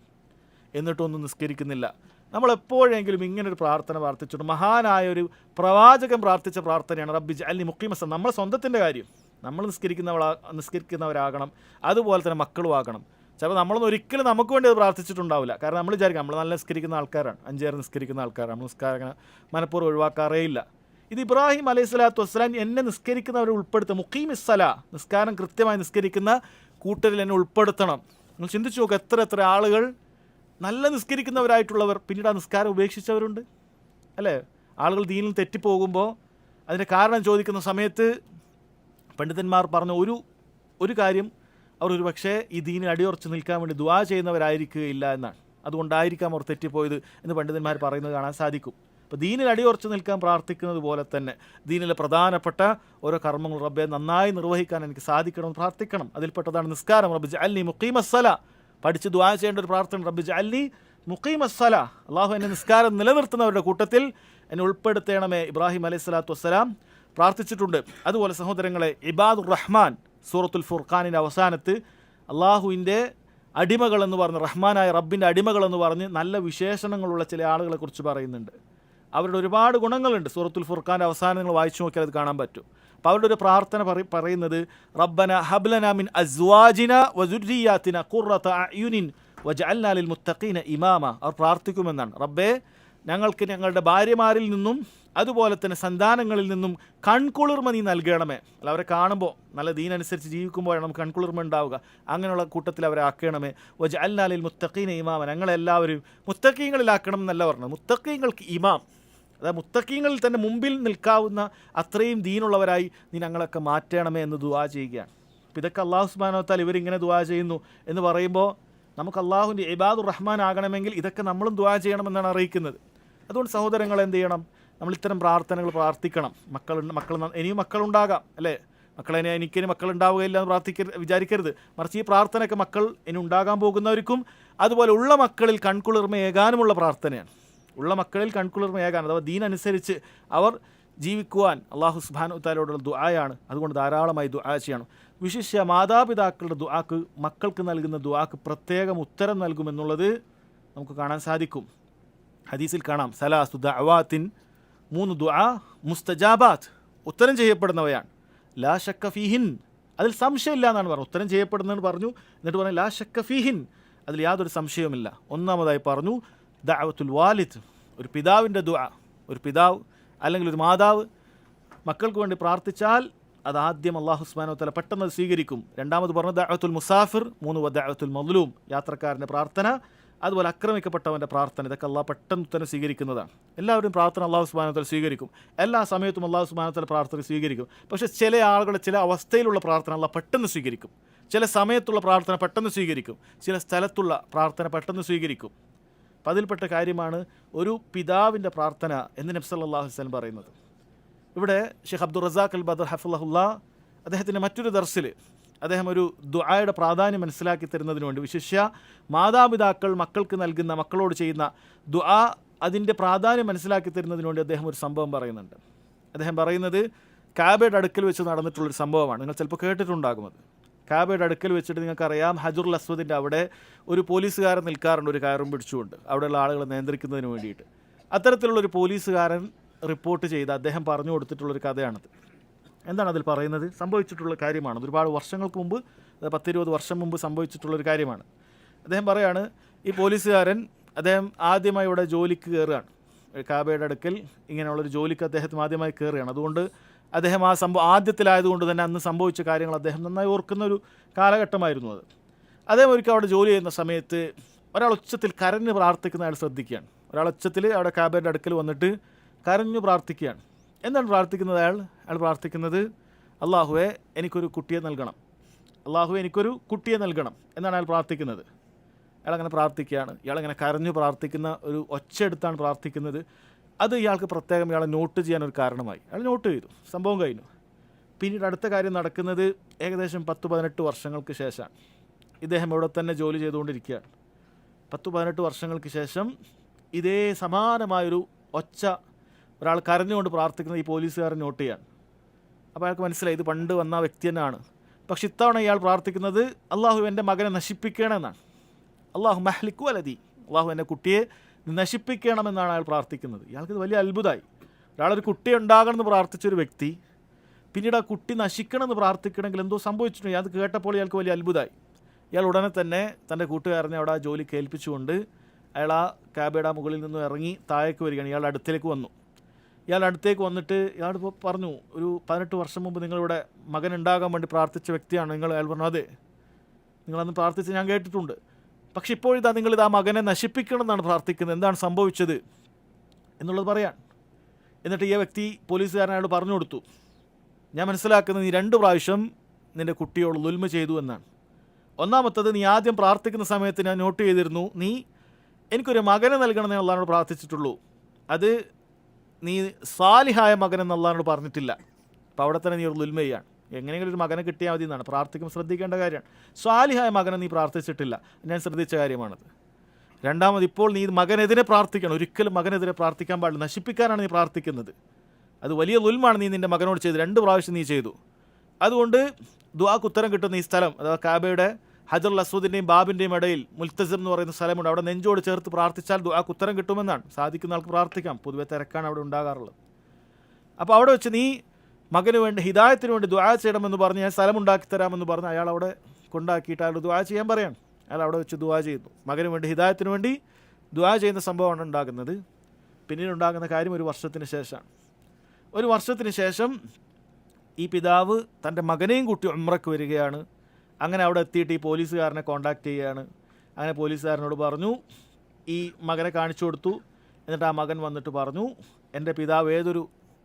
എന്നിട്ടൊന്നും നിസ്കരിക്കുന്നില്ല. നമ്മളെപ്പോഴെങ്കിലും ഇങ്ങനൊരു പ്രാർത്ഥന പ്രാർത്ഥിച്ചിട്ടുണ്ട്? മഹാനായൊരു പ്രവാചകൻ പ്രാർത്ഥിച്ച പ്രാർത്ഥനയാണ് റബ്ബി ജഅൽനി മുഖീമസ്സ. നമ്മുടെ സ്വന്തത്തിൻ്റെ കാര്യം, നമ്മൾ നിസ്കരിക്കുന്നവരാകണം, അതുപോലെ തന്നെ മക്കളും ആകണം. ചിലപ്പോൾ നമ്മളൊന്നും ഒരിക്കലും നമുക്ക് വേണ്ടി അത് പ്രാർത്ഥിച്ചിട്ടുണ്ടാവില്ല. കാരണം നമ്മൾ വിചാരിക്കാം നമ്മൾ നല്ല നിസ്കരിക്കുന്ന ആൾക്കാരാണ്, 5 നേരം നിസ്കരിക്കുന്ന ആൾക്കാരാണ്, നമ്മൾ നിസ്കാരം മനഃപൂർവ്വം ഒഴിവാക്കാറേ ഇല്ല. ഇത് ഇബ്രാഹിം അലൈഹി സ്വലാത്തു വസ്സലാം എന്നെ നിസ്കരിക്കുന്നവരെ ഉൾപ്പെടുത്തുക, മുഖീമിസ്സല നിസ്കാരം കൃത്യമായി നിസ്കരിക്കുന്ന കൂട്ടരിൽ എന്നെ ഉൾപ്പെടുത്തണം. നിങ്ങൾ ചിന്തിച്ചു നോക്കുക, എത്ര ആളുകൾ നല്ല നിസ്കരിക്കുന്നവരായിട്ടുള്ളവർ പിന്നീട് ആ നിസ്കാരം ഉപേക്ഷിച്ചവരുണ്ട്, അല്ലേ? ആളുകൾ ദീനിൽ തെറ്റിപ്പോകുമ്പോൾ അതിൻ്റെ കാരണം ചോദിക്കുന്ന സമയത്ത് പണ്ഡിതന്മാർ പറഞ്ഞ ഒരു കാര്യം, അവർ ഒരു പക്ഷേ ഈ ദീനിൽ അടിയുറച്ച് നിൽക്കാൻ വേണ്ടി ദുആ ചെയ്യുന്നവരായിരിക്കുകയില്ല എന്നാണ്. അതുകൊണ്ടായിരിക്കാം അവർ തെറ്റിപ്പോയത് എന്ന് പണ്ഡിതന്മാർ പറയുന്നത് കാണാൻ സാധിക്കും. അപ്പോൾ ദീനിൽ അടിയുറച്ച് നിൽക്കാൻ പ്രാർത്ഥിക്കുന്നത് പോലെ തന്നെ ദീനിലെ പ്രധാനപ്പെട്ട ഓരോ കർമ്മങ്ങൾ റബ്ബെ നന്നായി നിർവഹിക്കാൻ എനിക്ക് സാധിക്കണം, പ്രാർത്ഥിക്കണം. അതിൽപ്പെട്ടതാണ് നിസ്കാരം. റബ്ബി ജഅൽനി മുഖീമസ്സല, പഠിച്ച് ദുആ ചെയ്യേണ്ട ഒരു പ്രാർത്ഥന, റബ്ബി ജഅൽനി മുഖീമസ്സല, അള്ളാഹു എന്നെ നിസ്കാരം നിലനിർത്തുന്നവരുടെ കൂട്ടത്തിൽ എന്നെ ഉൾപ്പെടുത്തണമേ. ഇബ്രാഹിം അലൈഹി സ്വലാത്തു വസ്സലാം പ്രാർത്ഥിച്ചിട്ടുണ്ട്. അതുപോലെ സഹോദരങ്ങളെ, ഇബാദുർ റഹ്മാൻ സൂറത്തുൽ ഫുർഖാനിൻ്റെ അവസാനത്ത് അള്ളാഹുവിൻ്റെ അടിമകളെന്ന് പറഞ്ഞ്, റഹ്മാനായ റബ്ബിൻ്റെ അടിമകളെന്ന് പറഞ്ഞ് നല്ല വിശേഷണങ്ങളുള്ള ചില ആളുകളെക്കുറിച്ച് പറയുന്നുണ്ട്. അവരുടെ ഒരുപാട് ഗുണങ്ങളുണ്ട്. സൂറത്തുൽ ഫുർഖാൻ്റെ അവസാനം നിങ്ങൾ വായിച്ചു നോക്കിയാൽ അത് കാണാൻ പറ്റും. അപ്പോൾ അവരുടെ ഒരു പ്രാർത്ഥന പറയുന്നത്, റബ്ബന ഹബ്ലന മിൻ അസ്വാജിന വസുരിയാത്തിന ഖുർറത അയുനിൻ വജഅൽനാ ലിൽ മുത്തഖീന ഇമാമ. അവർ പ്രാർത്ഥിക്കുമെന്നാണ്, റബ്ബേ ഞങ്ങൾക്ക് ഞങ്ങളുടെ ഭാര്യമാരിൽ നിന്നും അതുപോലെ തന്നെ സന്താനങ്ങളിൽ നിന്നും കൺകുളിർമ നീ നൽകണമേ. അല്ല, അവരെ കാണുമ്പോൾ നല്ല ദീനനുസരിച്ച് ജീവിക്കുമ്പോഴാണ് നമുക്ക് കൺകുളിർമ ഉണ്ടാവുക. അങ്ങനെയുള്ള കൂട്ടത്തിൽ അവരെ ആക്കണമേ. വജഅൽനാ ലിൽ മുത്തഖീന ഇമാമ, ഞങ്ങളെല്ലാവരും മുത്തഖീങ്ങളിലാക്കണം എന്നല്ല പറഞ്ഞത്, മുത്തഖീങ്ങൾക്ക് ഇമാം, അതായത് മുത്തഖീങ്ങളിൽ തന്നെ മുമ്പിൽ നിൽക്കാവുന്ന അത്രയും ദീനുള്ളവരായി നീ ഞങ്ങളൊക്കെ മാറ്റണമേ എന്ന് ദുആ ചെയ്യുകയാണ്. അപ്പോൾ ഇതൊക്കെ അല്ലാഹു സുബ്ഹാനഹു വ തആല ഇവരിങ്ങനെ ദുആ ചെയ്യുന്നു എന്ന് പറയുമ്പോൾ നമുക്ക് അള്ളാഹുവിൻ്റെ ഇബാദുർ റഹ്മാൻ ആകണമെങ്കിൽ ഇതൊക്കെ നമ്മളും ദുആ ചെയ്യണമെന്നാണ് അറിയിക്കുന്നത്. അതുകൊണ്ട് സഹോദരങ്ങൾ എന്ത് ചെയ്യണം? നമ്മൾ ഇത്തരം പ്രാർത്ഥനകൾ പ്രാർത്ഥിക്കണം. മക്കൾ ഇനിയും മക്കളുണ്ടാകാം, അല്ലേ? എനിക്കിനി മക്കളുണ്ടാവുകയില്ല എന്ന് വിചാരിക്കരുത്. മറിച്ച് ഈ പ്രാർത്ഥനയൊക്കെ മക്കൾ ഇനി ഉണ്ടാകാൻ പോകുന്നവർക്കും അതുപോലെ ഉള്ള മക്കളിൽ കൺകുളിർമയേകാനുമുള്ള പ്രാർത്ഥനയാണ്. ഉള്ള മക്കളിൽ കൺകുളിർമയേകാൻ, അഥവാ ദീനനുസരിച്ച് അവർ ജീവിക്കുവാൻ അല്ലാഹു സുബ്ഹാനഹു വ തആലയോടുള്ള ദുആയാണ്. അതുകൊണ്ട് ധാരാളമായി ദുആ ചെയ്യണം. വിശിഷ്യ മാതാപിതാക്കളുടെ ദുആക്ക്, മക്കൾക്ക് നൽകുന്ന ദുആക്ക് പ്രത്യേകം ഉത്തരം നൽകുമെന്നുള്ളത് നമുക്ക് കാണാൻ സാധിക്കും. ഹദീസിൽ കാണാം, സലാസു ദഅവാത്തിൻ, 3 ദുആ മുസ്തജാബാത്ത്, ഉത്തരം ചെയ്യപ്പെടുന്നവയാണ്. ലാ ശക്ക ഫീഹിൻ, അതിൽ സംശയമില്ല എന്നാണ് പറഞ്ഞത്. ഉത്തരം ചെയ്യപ്പെടുന്നതെന്ന് പറഞ്ഞു, എന്നിട്ട് പറഞ്ഞു ലാ ശക്ക ഫീഹിൻ, അതിൽ യാതൊരു സംശയവുമില്ല. ഒന്നാമതായി പറഞ്ഞു ദഅവത്തുൽ വാലിദ്, ഒരു പിതാവിൻ്റെ ദുആ. ഒരു പിതാവ് അല്ലെങ്കിൽ ഒരു മാതാവ് മക്കൾക്ക് വേണ്ടി പ്രാർത്ഥിച്ചാൽ അത് ആദ്യം അല്ലാഹു സുബ്ഹാനഹു വ തആല പെട്ടെന്ന് സ്വീകരിക്കും. രണ്ടാമത് പറഞ്ഞു ദഅവത്തുൽ മുസാഫിർ, 3 ദഅവത്തുൽ മദ്ലൂം, യാത്രക്കാരൻ്റെ പ്രാർത്ഥന, അതുപോലെ ആക്രമിക്കപ്പെട്ടവൻ്റെ പ്രാർത്ഥന. ഇതൊക്കെ അള്ളാഹ് പെട്ടെന്ന് ഉത്തരം സ്വീകരിക്കുന്നതാണ്. എല്ലാവരും പ്രാർത്ഥന അല്ലാഹു സുബ്ഹാനഹു വ തആല സ്വീകരിക്കും. എല്ലാ സമയത്തും അല്ലാഹു സുബ്ഹാനഹു വ തആല പ്രാർത്ഥന സ്വീകരിക്കും. പക്ഷേ ചില ആളുകളുടെ ചില അവസ്ഥയിലുള്ള പ്രാർത്ഥന അള്ളാഹ് പെട്ടെന്ന് സ്വീകരിക്കും. ചില സമയത്തുള്ള പ്രാർത്ഥന പെട്ടെന്ന് സ്വീകരിക്കും. ചില സ്ഥലത്തുള്ള പ്രാർത്ഥന പെട്ടെന്ന് സ്വീകരിക്കും. അപ്പം അതിൽപ്പെട്ട കാര്യമാണ് ഒരു പിതാവിൻ്റെ പ്രാർത്ഥന എന്ന് നബി സല്ലല്ലാഹു അലൈഹി വസല്ലം പറയുന്നത്. ഇവിടെ ഷെയ്ഖ് അബ്ദുർ റസാഖ് അൽ ബദർ ഹഫിളഹുല്ലാ അദ്ദേഹത്തിൻ്റെ മറ്റൊരു ദർസിൽ അദ്ദേഹം ഒരു ദുആയുടെ പ്രാധാന്യം മനസ്സിലാക്കി തരുന്നതിന് വേണ്ടി, വിശിഷ്യ മാതാപിതാക്കൾ മക്കൾക്ക് നൽകുന്ന, മക്കളോട് ചെയ്യുന്ന ദുആ, അതിൻ്റെ പ്രാധാന്യം മനസ്സിലാക്കി തരുന്നതിന് വേണ്ടി അദ്ദേഹം ഒരു സംഭവം പറയുന്നുണ്ട്. അദ്ദേഹം പറയുന്നത് കാബയുടെ അടുക്കൽ വെച്ച് നടന്നിട്ടുള്ളൊരു സംഭവമാണ്. നിങ്ങൾ ചിലപ്പോൾ കേട്ടിട്ടുണ്ടാകും. അത് കാബയുടെ അടുക്കൽ വെച്ചിട്ട് നിങ്ങൾക്കറിയാം, ഹജറുൽ അസ്വദിൻ്റെ അവിടെ ഒരു പോലീസുകാരൻ നിൽക്കാറുണ്ട്, ഒരു കയറും പിടിച്ചുകൊണ്ട്, അവിടെയുള്ള ആളുകളെ നിയന്ത്രിക്കുന്നതിന് വേണ്ടിയിട്ട്. അത്തരത്തിലുള്ളൊരു പോലീസുകാരൻ റിപ്പോർട്ട് ചെയ്ത് അദ്ദേഹം പറഞ്ഞു കൊടുത്തിട്ടുള്ളൊരു കഥയാണത്. എന്താണ് അതിൽ പറയുന്നത്? സംഭവിച്ചിട്ടുള്ള കാര്യമാണ്. ഒരുപാട് വർഷങ്ങൾക്ക് മുമ്പ്, 10-20 വർഷം മുമ്പ് സംഭവിച്ചിട്ടുള്ളൊരു കാര്യമാണ്. അദ്ദേഹം പറയാണ്, ഈ പോലീസുകാരൻ അദ്ദേഹം ആദ്യമായി ഇവിടെ ജോലിക്ക് കയറുകയാണ്. കാബയുടെ അടുക്കൽ ഇങ്ങനെയുള്ളൊരു ജോലിക്ക് അദ്ദേഹത്തിന് ആദ്യമായി കയറുകയാണ്. അതുകൊണ്ട് അദ്ദേഹം ആ ആദ്യത്തിലായതുകൊണ്ട് തന്നെ അന്ന് സംഭവിച്ച കാര്യങ്ങൾ അദ്ദേഹം നന്നായി ഓർക്കുന്ന ഒരു കാലഘട്ടമായിരുന്നു അത്. അദ്ദേഹം ഒരിക്കൽ അവിടെ ജോലി ചെയ്യുന്ന സമയത്ത് ഒരാൾ ഉച്ചത്തിൽ കരഞ്ഞ് പ്രാർത്ഥിക്കുന്ന അയാൾ ശ്രദ്ധിക്കുകയാണ്. ഒരാൾ ഉച്ചത്തിൽ അവിടെ കാബയുടെ അടുക്കൽ വന്നിട്ട് കരഞ്ഞു പ്രാർത്ഥിക്കുകയാണ്. എന്താണ് പ്രാർത്ഥിക്കുന്നത് അയാൾ പ്രാർത്ഥിക്കുന്നത്, അള്ളാഹുവെ എനിക്കൊരു കുട്ടിയെ നൽകണം, അള്ളാഹുവെ എനിക്കൊരു കുട്ടിയെ നൽകണം എന്നാണ് അയാൾ പ്രാർത്ഥിക്കുന്നത്. അയാളങ്ങനെ പ്രാർത്ഥിക്കുകയാണ്. ഇയാളങ്ങനെ കരഞ്ഞു പ്രാർത്ഥിക്കുന്ന ഒരു ഒച്ചയെടുത്താണ് പ്രാർത്ഥിക്കുന്നത്. അത് ഇയാൾക്ക് പ്രത്യേകം ഇയാളെ നോട്ട് ചെയ്യാനൊരു കാരണമായി. അയാൾ നോട്ട് ചെയ്തു, സംഭവം കഴിഞ്ഞു. പിന്നീട് അടുത്ത കാര്യം നടക്കുന്നത് ഏകദേശം 10-18 വർഷങ്ങൾക്ക് ശേഷമാണ്. ഇദ്ദേഹം ഇവിടെ തന്നെ ജോലി ചെയ്തുകൊണ്ടിരിക്കുകയാണ്. 10-18 വർഷങ്ങൾക്ക് ശേഷം ഇതേ സമാനമായൊരു ഒച്ച ഒരാൾ കരഞ്ഞുകൊണ്ട് പ്രാർത്ഥിക്കുന്നത് ഈ പോലീസുകാരൻ നോട്ട് ചെയ്യാണ്. അപ്പോൾ അയാൾക്ക് മനസ്സിലായി ഇത് പണ്ട് വന്ന വ്യക്തി തന്നെയാണ്. പക്ഷെ ഇത്തവണ ഇയാൾ പ്രാർത്ഥിക്കുന്നത് അള്ളാഹു എൻ്റെ മകനെ നശിപ്പിക്കണമെന്നാണ്. അള്ളാഹു മഹ്ലിക്കു അലതി, അള്ളാഹു എൻ്റെ കുട്ടിയെ നശിപ്പിക്കണമെന്നാണ് അയാൾ പ്രാർത്ഥിക്കുന്നത്. ഇയാൾക്കിത് വലിയ അത്ഭുതമായി. ഒരാളൊരു കുട്ടി ഉണ്ടാകണമെന്ന് പ്രാർത്ഥിച്ചൊരു വ്യക്തി പിന്നീട് ആ കുട്ടി നശിക്കണമെന്ന് പ്രാർത്ഥിക്കണമെങ്കിൽ എന്തോ സംഭവിച്ചിട്ടുണ്ട്. അത് കേട്ടപ്പോൾ ഇയാൾക്ക് വലിയ അത്ഭുതമായി. ഇയാൾ ഉടനെ തന്നെ തൻ്റെ കൂട്ടുകാരനെ അവിടെ ആ ജോലി കേൾപ്പിച്ചുകൊണ്ട് അയാൾ ആ കാബയുടെ മുകളിൽ നിന്നും ഇറങ്ങി താഴേക്ക് വരികയാണ്. ഇയാളുടെ അടുത്തേക്ക് വന്നു. ഇയാളുടെ അടുത്തേക്ക് വന്നിട്ട് ഇയാളിപ്പോൾ പറഞ്ഞു, ഒരു 18 വർഷം മുമ്പ് നിങ്ങളിവിടെ മകൻ ഉണ്ടാകാൻ വേണ്ടി പ്രാർത്ഥിച്ച വ്യക്തിയാണ് നിങ്ങൾ. അയാൾ പറഞ്ഞു, അതെ, നിങ്ങളന്ന് പ്രാർത്ഥിച്ച് ഞാൻ കേട്ടിട്ടുണ്ട്. പക്ഷെ ഇപ്പോഴിതാ നിങ്ങളിത് ആ മകനെ നശിപ്പിക്കണം എന്നാണ് പ്രാർത്ഥിക്കുന്നത്, എന്താണ് സംഭവിച്ചത് എന്നുള്ളത് പറയാൻ. എന്നിട്ട് ഈ വ്യക്തി പോലീസുകാരനോട് പറഞ്ഞു കൊടുത്തു, ഞാൻ മനസ്സിലാക്കുന്നത് നീ 2 പ്രാവശ്യം നിൻ്റെ കുട്ടിയോട് ദുൽമ ചെയ്തു എന്നാണ്. ഒന്നാമത്തത്, നീ ആദ്യം പ്രാർത്ഥിക്കുന്ന സമയത്ത് ഞാൻ നോട്ട് ചെയ്തിരുന്നു, നീ എനിക്കൊരു മകനെ നൽകണമെന്ന് അള്ളാഹിനോട് പ്രാർത്ഥിച്ചിട്ടുള്ളൂ, അത് നീ സാലിഹായ മകൻ എന്ന് അള്ളാഹിനോട് പറഞ്ഞിട്ടില്ല. അപ്പോൾ അവിടെ തന്നെ നീ ഒരു ദുൽമ ചെയ്യാണ്. എങ്ങനെയെങ്കിലും ഒരു മകനെ കിട്ടിയാൽ മതി എന്നാണ് പ്രാർത്ഥിക്കുമ്പോൾ ശ്രദ്ധിക്കേണ്ട കാര്യമാണ്. സാലിഹായ മകനെ നീ പ്രാർത്ഥിച്ചിട്ടില്ല, ഞാൻ ശ്രദ്ധിച്ച കാര്യമാണത്. രണ്ടാമത്, ഇപ്പോൾ നീ മകനെതിരെ പ്രാർത്ഥിക്കണം. ഒരിക്കലും മകനെതിരെ പ്രാർത്ഥിക്കാൻ പാടില്ല, നശിപ്പിക്കാനാണ് നീ പ്രാർത്ഥിക്കുന്നത്. അത് വലിയ ദുൽമാണ് നീ നിൻ്റെ മകനോട് ചെയ്ത്. 2 പ്രാവശ്യം നീ ചെയ്തു. അതുകൊണ്ട് ദുആക്ക് ഉത്തരം കിട്ടുന്ന ഈ സ്ഥലം, അഥവാ കാബയുടെ ഹജറുൽ അസ്വദിൻ്റെയും ബാബിൻ്റെയും ഇടയിൽ മുൽത്തസിർ എന്ന് പറയുന്ന സ്ഥലമുണ്ട്. അവിടെ നെഞ്ചോട് ചേർത്ത് പ്രാർത്ഥിച്ചാൽ ദുആക്ക് ഉത്തരം കിട്ടുമെന്നാണ്. സാധിക്കുന്ന ആൾക്ക് പ്രാർത്ഥിക്കാം, പൊതുവെ തിരക്കാണ് അവിടെ ഉണ്ടാകാറുള്ളത്. അപ്പോൾ അവിടെ വെച്ച് നീ മകന് വേണ്ടി ഹിദായത്തിന് വേണ്ടി ദുആ ചെയ്യണമെന്ന് പറഞ്ഞ് ഞാൻ സ്ഥലം ഉണ്ടാക്കി തരാമെന്ന് പറഞ്ഞ് അയാൾ അവിടെ കൊണ്ടാക്കിയിട്ട് അയാൾ ദുആ ചെയ്യാൻ പറയാണ്. അയാൾ അവിടെ വെച്ച് ദുആ ചെയ്യുന്നു. മകന് വേണ്ടി ഹിദായത്തിന് വേണ്ടി ദുആ ചെയ്യുന്ന സംഭവമാണ് ഉണ്ടാകുന്നത്. പിന്നീട് ഉണ്ടാകുന്ന കാര്യം 1 വർഷത്തിന് ശേഷമാണ്. 1 വർഷത്തിന് ശേഷം ഈ പിതാവ് തൻ്റെ മകനെയും കൂട്ടി ഉംറയ്ക്ക് വരികയാണ്. അങ്ങനെ അവിടെ എത്തിയിട്ട് ഈ പോലീസുകാരനെ കോൺടാക്റ്റ് ചെയ്യുകയാണ്. അങ്ങനെ പോലീസുകാരനോട് പറഞ്ഞു, ഈ മകനെ കാണിച്ചു കൊടുത്തു. എന്നിട്ട് ആ മകൻ വന്നിട്ട് പറഞ്ഞു, എൻ്റെ പിതാവ് ഏതൊരു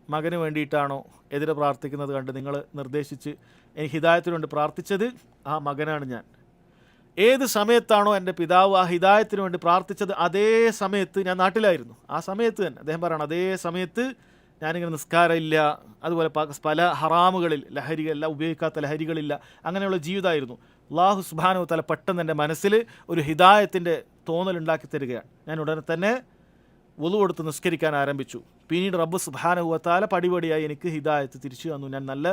മകന് വേണ്ടിയിട്ടാണോ എതിരെ പ്രാർത്ഥിക്കുന്നത് കണ്ട് നിങ്ങൾ നിർദ്ദേശിച്ച് എനിക്ക് ഹിദായത്തിന് വേണ്ടി പ്രാർത്ഥിച്ചത്, ആ മകനാണ് ഞാൻ. ഏത് സമയത്താണോ എൻ്റെ പിതാവ് ആ ഹിദായത്തിന് വേണ്ടി പ്രാർത്ഥിച്ചത്, അതേ സമയത്ത് ഞാൻ നാട്ടിലായിരുന്നു. ആ സമയത്ത് തന്നെ അദ്ദേഹം പറയണം, അതേ സമയത്ത് ഞാനിങ്ങനെ നിസ്കാരമില്ല, അതുപോലെ പല ഹറാമുകളിൽ ലഹരികളില്ല, ഉപയോഗിക്കാത്ത ലഹരികളില്ല, അങ്ങനെയുള്ള ജീവിതമായിരുന്നു. അല്ലാഹു സുബ്ഹാനഹു വ തആല പെട്ടെന്ന് എൻ്റെ മനസ്സിൽ ഒരു ഹിദായത്തിൻ്റെ തോന്നലുണ്ടാക്കി തരികയാണ്. ഞാൻ ഉടനെ തന്നെ വുളു എടുത്ത് നിസ്കരിക്കാൻ ആരംഭിച്ചു. പിന്നീട് റബ്ബ് സുബ്ഹാനഹു വ തആല പടിപടിയായി എനിക്ക് ഹിദായത്ത് തിരിച്ചു തന്നു. ഞാൻ നല്ല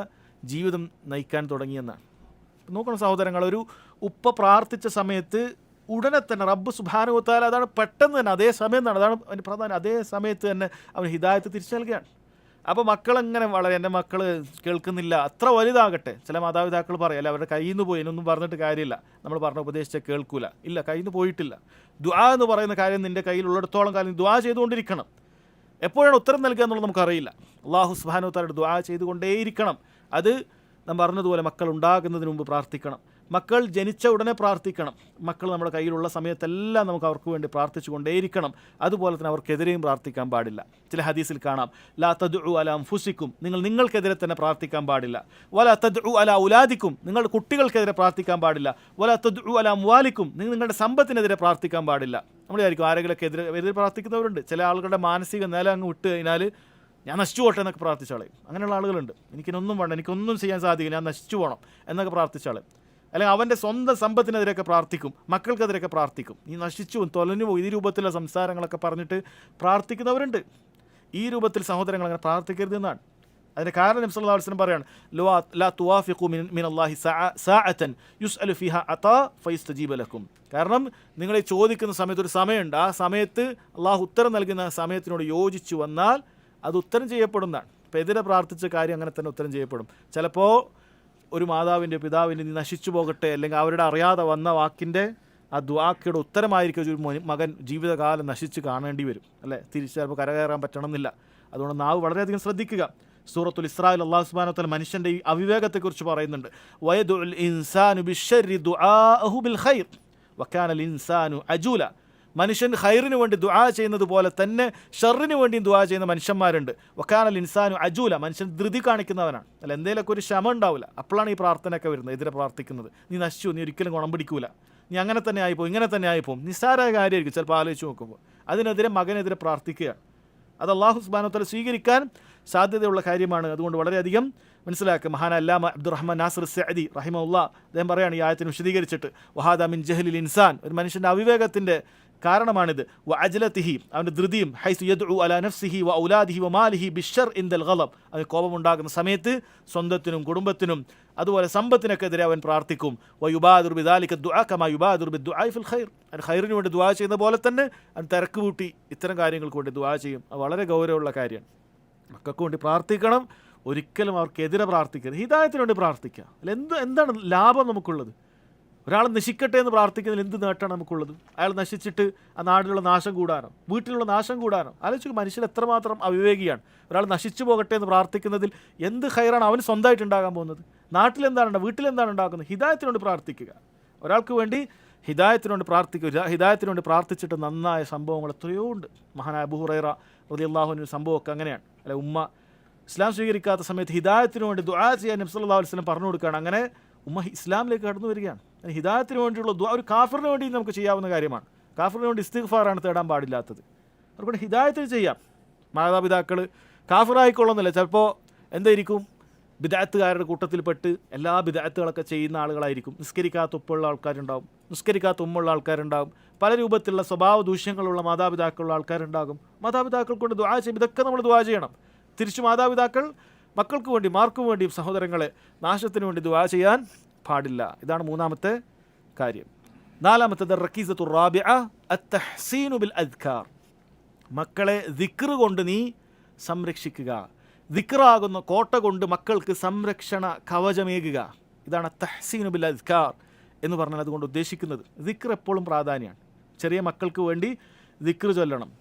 ജീവിതം നയിക്കാൻ തുടങ്ങിയെന്നാണ്. നോക്കണം സഹോദരങ്ങൾ, ഒരു ഉപ്പ പ്രാർത്ഥിച്ച സമയത്ത് ഉടനെ തന്നെ റബ്ബ് സുബ്ഹാനഹു വ തആല അതാണ് പെട്ടെന്ന് തന്നെ അതേ സമയം എന്നാണ്, അതാണ് അതിന് പ്രധാനം, അതേ സമയത്ത് തന്നെ അവൻ ഹിദായത്ത് തിരിച്ചു നൽകുകയാണ്. അപ്പോൾ മക്കളെങ്ങനെ വളരെ എൻ്റെ മക്കൾ കേൾക്കുന്നില്ല, അത്ര വലുതാകട്ടെ. ചില മാതാപിതാക്കൾ പറയും, അല്ല അവരുടെ കയ്യിൽ നിന്ന് പോയി, എന്നൊന്നും പറഞ്ഞിട്ട് കാര്യമില്ല, നമ്മൾ പറഞ്ഞ ഉപദേശിച്ചാൽ കേൾക്കൂല. ഇല്ല, കയ്യിൽ നിന്ന് പോയിട്ടില്ല. ദുആ എന്ന് പറയുന്ന കാര്യം നിൻ്റെ കയ്യിലുള്ളിടത്തോളം കാലം ദുആ ചെയ്തുകൊണ്ടിരിക്കണം. എപ്പോഴാണ് ഉത്തരം നൽകുക എന്നുള്ളത് നമുക്കറിയില്ല. അല്ലാഹു സുബ്ഹാനഹു വ തആലയുടെ ദുആ ചെയ്തുകൊണ്ടേയിരിക്കണം. അത് നാം പറഞ്ഞതുപോലെ മക്കൾ ഉണ്ടാകുന്നതിന് മുമ്പ് പ്രാർത്ഥിക്കണം, മക്കൾ ജനിച്ച ഉടനെ പ്രാർത്ഥിക്കണം, മക്കൾ നമ്മുടെ കയ്യിലുള്ള സമയത്തെല്ലാം നമുക്ക് അവർക്ക് വേണ്ടി പ്രാർത്ഥിച്ചു കൊണ്ടേയിരിക്കണം. അതുപോലെ തന്നെ അവർക്കെതിരെയും പ്രാർത്ഥിക്കാൻ പാടില്ല. ചില ഹദീസിൽ കാണാം, ലാ തദ്ഉ അലാ അൻഫുസിക്കും, നിങ്ങൾക്കെതിരെ തന്നെ പ്രാർത്ഥിക്കാൻ പാടില്ല. വലാ തദ്ഉ അലാ ഔലാദിക്കും, നിങ്ങളുടെ കുട്ടികൾക്കെതിരെ പ്രാർത്ഥിക്കാൻ പാടില്ല. വലാ തദ്ഉ അലാ അംവാലിക്കും, നിങ്ങളുടെ സമ്പത്തിനെതിരെ പ്രാർത്ഥിക്കാൻ പാടില്ല. നമ്മളായിരിക്കും ആരെങ്കിലൊക്കെ എതിരെ പ്രാർത്ഥിക്കുന്നവരുണ്ട്. ചില ആളുകളുടെ മാനസിക നില അങ്ങ് വിട്ട് കഴിഞ്ഞാൽ ഞാൻ നശിച്ചു പോട്ടെ എന്നൊക്കെ പ്രാർത്ഥിച്ചാളെ. അങ്ങനെയുള്ള ആളുകളുണ്ട്. എനിക്കിനൊന്നും വേണ്ട, എനിക്കൊന്നും ചെയ്യാൻ സാധിക്കില്ല, ഞാൻ നശിച്ചു പോകണം എന്നൊക്കെ പ്രാർത്ഥിച്ചാളെ. അല്ലെങ്കിൽ അവൻ്റെ സ്വന്തം സമ്പത്തിനെതിരെയൊക്കെ പ്രാർത്ഥിക്കും, മക്കൾക്കെതിരെയൊക്കെ പ്രാർത്ഥിക്കും. നീ നശിച്ചു തൊലഞ്ഞു പോകും, ഈ രൂപത്തിലുള്ള സംസാരങ്ങളൊക്കെ പറഞ്ഞിട്ട് പ്രാർത്ഥിക്കുന്നവരുണ്ട്. ഈ രൂപത്തിൽ സഹോദരങ്ങൾ അങ്ങനെ പ്രാർത്ഥിക്കരുത് എന്നാണ്. അതിൻ്റെ കാരണം നബി സല്ലല്ലാഹു അലൈഹി വസല്ലം പറയാണ്, ലാ തുവാഫിഖു മിനല്ലാഹി സഅതൻ യുസ്അലു ഫിഹാ അതാ ഫയസ്തജീബ ലക്കും. കാരണം നിങ്ങളെ ചോദിക്കുന്ന സമയത്ത് ഒരു സമയമുണ്ട്, ആ സമയത്ത് അള്ളാഹു ഉത്തരം നൽകുന്ന സമയത്തിനോട് യോജിച്ചു വന്നാൽ അത് ഉത്തരം ചെയ്യപ്പെടുന്നതാണ്. അപ്പോൾ എതിരെ പ്രാർത്ഥിച്ച കാര്യം അങ്ങനെ തന്നെ ഉത്തരം ചെയ്യപ്പെടും. ചിലപ്പോൾ ഒരു മാതാവിൻ്റെ പിതാവിൻ്റെ നീ നശിച്ചു പോകട്ടെ, അല്ലെങ്കിൽ അവരുടെ അറിയാതെ വന്ന വാക്കിൻ്റെ ആ ദുആയുടെ ഉത്തരമായിരിക്കും ഒരു മകൻ ജീവിതകാലം നശിച്ച് കാണേണ്ടി വരും, അല്ലേ? തിരിച്ച് ചിലപ്പോൾ കരകയറാൻ പറ്റണമെന്നില്ല. അതുകൊണ്ട് നാവ് വളരെയധികം ശ്രദ്ധിക്കുക. സൂറത്തുൽ ഇസ്രായിൽ അല്ലാഹു സുബ്ഹാനഹു വ തആല മനുഷ്യൻ്റെ ഈ അവിവേകത്തെക്കുറിച്ച് പറയുന്നുണ്ട്. വയദുൽ ഇൻസാനു ബിശ്ശർരി ദുആഅഹു ബിൽ ഖൈർ വകാനൽ ഇൻസാനു അജൂല. മനുഷ്യൻ ഖൈറിന് വേണ്ടി ദുആ ചെയ്യുന്നത് പോലെ തന്നെ ഷർറിന് വേണ്ടിയും ദുആ ചെയ്യുന്ന മനുഷ്യന്മാരുണ്ട്. വകാനൽ ഇൻസാനു അജൂല. മനുഷ്യൻ ധൃതി കാണിക്കുന്നവനാണ്. അല്ല, എന്തെങ്കിലുമൊക്കെ ഒരു ക്ഷമ ഉണ്ടാവില്ല. അപ്പോഴാണ് ഈ പ്രാർത്ഥനയൊക്കെ വരുന്നത്, എതിരെ പ്രാർത്ഥിക്കുന്നത്. നീ നശിച്ചു, നീ ഒരിക്കലും ഗുണം പിടിക്കൂല, നീ അങ്ങനെ തന്നെ ആയിപ്പോവും, ഇങ്ങനെ തന്നെ ആയിപ്പോവും. നിസ്സാരമായ കാര്യമായിരിക്കും ചിലപ്പോൾ ആലോചിച്ച് നോക്കുമ്പോൾ. അതിനെതിരെ മകനെതിരെ പ്രാർത്ഥിക്കുകയാണ്. അത് അല്ലാഹു സുബ്ഹാനഹു വ തആല സ്വീകരിക്കാൻ സാധ്യതയുള്ള കാര്യമാണ്. അതുകൊണ്ട് വളരെയധികം മനസ്സിലാക്കുക. മഹാന അല്ലാമ അബ്ദുറഹ്മാൻ നാസിർ സഅദി റഹിമഹുല്ലാഹ് അദ്ദേഹം പറയാണ് ഈ ആയത്തിനെ വിശദീകരിച്ചിട്ട്, വഹാദ മിൻ ജഹ്ലിൽ ഇൻസാൻ, ഒരു മനുഷ്യൻ്റെ അവിവേകത്തിൻ്റെ കാരണമാണിത്. വ അജ്ലതിഹി, അവൻ്റെ ധൃതിയും, ഹൈസു യദ്ഉ അലാ നഫ്സിഹി വ ഔലാദിഹി വ മാലിഹി ബിശ്ശർ ഇൻദൽ ഗളബ്, അവന് കോപമുണ്ടാകുന്ന സമയത്ത് സ്വന്തത്തിനും കുടുംബത്തിനും അതുപോലെ സമ്പത്തിനൊക്കെ എതിരെ അവൻ പ്രാർത്ഥിക്കും. വ യുബാദിറു ബിദാലിക ദുആ കമാ യുബാദിറു ബിദ്ദുആഇ ഫിൽ ഖൈർ, അവൻ ഖൈറിന് വേണ്ടി ദുആ ചെയ്യുന്ന പോലെ തന്നെ അവൻ തിരക്ക് കൂട്ടി ഇത്തരം കാര്യങ്ങൾക്ക് വേണ്ടി ദുആ ചെയ്യും. അത് വളരെ ഗൗരവമുള്ള കാര്യമാണ്. മക്കൾക്ക് വേണ്ടി പ്രാർത്ഥിക്കണം, ഒരിക്കലും അവർക്കെതിരെ പ്രാർത്ഥിക്കരുത്. ഹിദായത്തിന് വേണ്ടി പ്രാർത്ഥിക്കുക. എന്താണ് ലാഭം നമുക്കുള്ളത്? ഒരാൾ നശിക്കട്ടെ എന്ന് പ്രാർത്ഥിക്കുന്നതിൽ എന്ത് നേട്ടമാണ് നമുക്കുള്ളത്? അയാൾ നശിച്ചിട്ട് ആ നാടിലുള്ള നാശം കൂടാനോ വീട്ടിലുള്ള നാശം കൂടാനോ? ആലോചിക്കുക, മനുഷ്യൻ എത്രമാത്രം അവിവേകിയാണ്. ഒരാൾ നശിച്ചു പോകട്ടെ എന്ന് പ്രാർത്ഥിക്കുന്നതിൽ എന്ത് ഖൈറാണ് അവന് സ്വന്തമായിട്ട് ഉണ്ടാകാൻ പോകുന്നത്? നാട്ടിലെന്താണ്, വീട്ടിലെന്താണ് ഉണ്ടാക്കുന്നത്? ഹിദായത്തിന് വേണ്ടി പ്രാർത്ഥിക്കുക. ഒരാൾക്ക് വേണ്ടി ഹിദായത്തിന് വേണ്ടി പ്രാർത്ഥിക്കുക. ഹിദായത്തിന് വേണ്ടി പ്രാർത്ഥിച്ചിട്ട് നന്നായ സംഭവങ്ങൾ എത്രയോ ഉണ്ട്. മഹാനായ അബൂ ഹുറൈറ റളിയല്ലാഹു അൻഹു സംഭവമൊക്കെ അങ്ങനെയാണ്. അല്ലെ, ഉമ്മ ഇസ്ലാം സ്വീകരിക്കാത്ത സമയത്ത് ഹിദായത്തിന് വേണ്ടി ദുആ ചെയ്യാൻ നബി സല്ലല്ലാഹു അലൈഹി വസല്ലം പറഞ്ഞു കൊടുക്കുകയാണ്. അങ്ങനെ ഉമ്മ ഇസ്ലാമിലേക്ക് കടന്നു വരികയാണ്. ഹിദായത്തിന് വേണ്ടിയുള്ള ദുആ ഒരു കാഫിറിന് വേണ്ടി നമുക്ക് ചെയ്യാവുന്ന കാര്യമാണ്. കാഫിറിന് വേണ്ടി ഇസ്തിഗ്ഫാറാണ് തേടാൻ പാടില്ലാത്തത്. അതുകൊണ്ട് ഹിദായത്തിന് ചെയ്യാം. മാതാപിതാക്കൾ കാഫിറായിക്കൊള്ളുന്നില്ല, ചിലപ്പോൾ എന്തായിരിക്കും, ബിദഅത്തുകാരുടെ കൂട്ടത്തിൽപ്പെട്ട് എല്ലാ ബിദഅത്തുകളൊക്കെ ചെയ്യുന്ന ആളുകളായിരിക്കും. നിസ്കരിക്കാത്ത ഉപ്പുള്ള ആൾക്കാരുണ്ടാകും, നിസ്കരിക്കാത്ത ഉമ്മുള്ള ആൾക്കാരുണ്ടാകും, പല രൂപത്തിലുള്ള സ്വഭാവ ദൂഷ്യങ്ങളുള്ള മാതാപിതാക്കളുള്ള ആൾക്കാരുണ്ടാകും. മാതാപിതാക്കൾ കൊണ്ട് ദുആ ചെയ്യും. ഇതൊക്കെ നമ്മൾ ദുആ ചെയ്യണം. തിരിച്ചു മാതാപിതാക്കൾ മക്കൾക്ക് വേണ്ടി, മാർക്കും വേണ്ടിയും സഹോദരങ്ങളെ നാശത്തിന് വേണ്ടി ദുആ ചെയ്യാൻ പാടില്ല. ഇതാണ് മൂന്നാമത്തെ കാര്യം. നാലാമത്തേത് റക്കീസത്തു റാബിഅ അത്തഹ്സീനു ബിൽ അദ്കാർ. മക്കളെ ദിക്ർ കൊണ്ട് നീ സംരക്ഷിക്കുക. ദിക്റാകുന്ന കോട്ട കൊണ്ട് മക്കൾക്ക് സംരക്ഷണ കവചമേകുക. ഇതാണ് തഹ്സീനു ബിൽ അദ്കാർ എന്ന് പറഞ്ഞാൽ അതുകൊണ്ട് ഉദ്ദേശിക്കുന്നത്. ദിക്ർ എപ്പോഴും പ്രാധാന്യമാണ്. ചെറിയ മക്കൾക്ക് വേണ്ടി ദിക്ർ ചൊല്ലണം.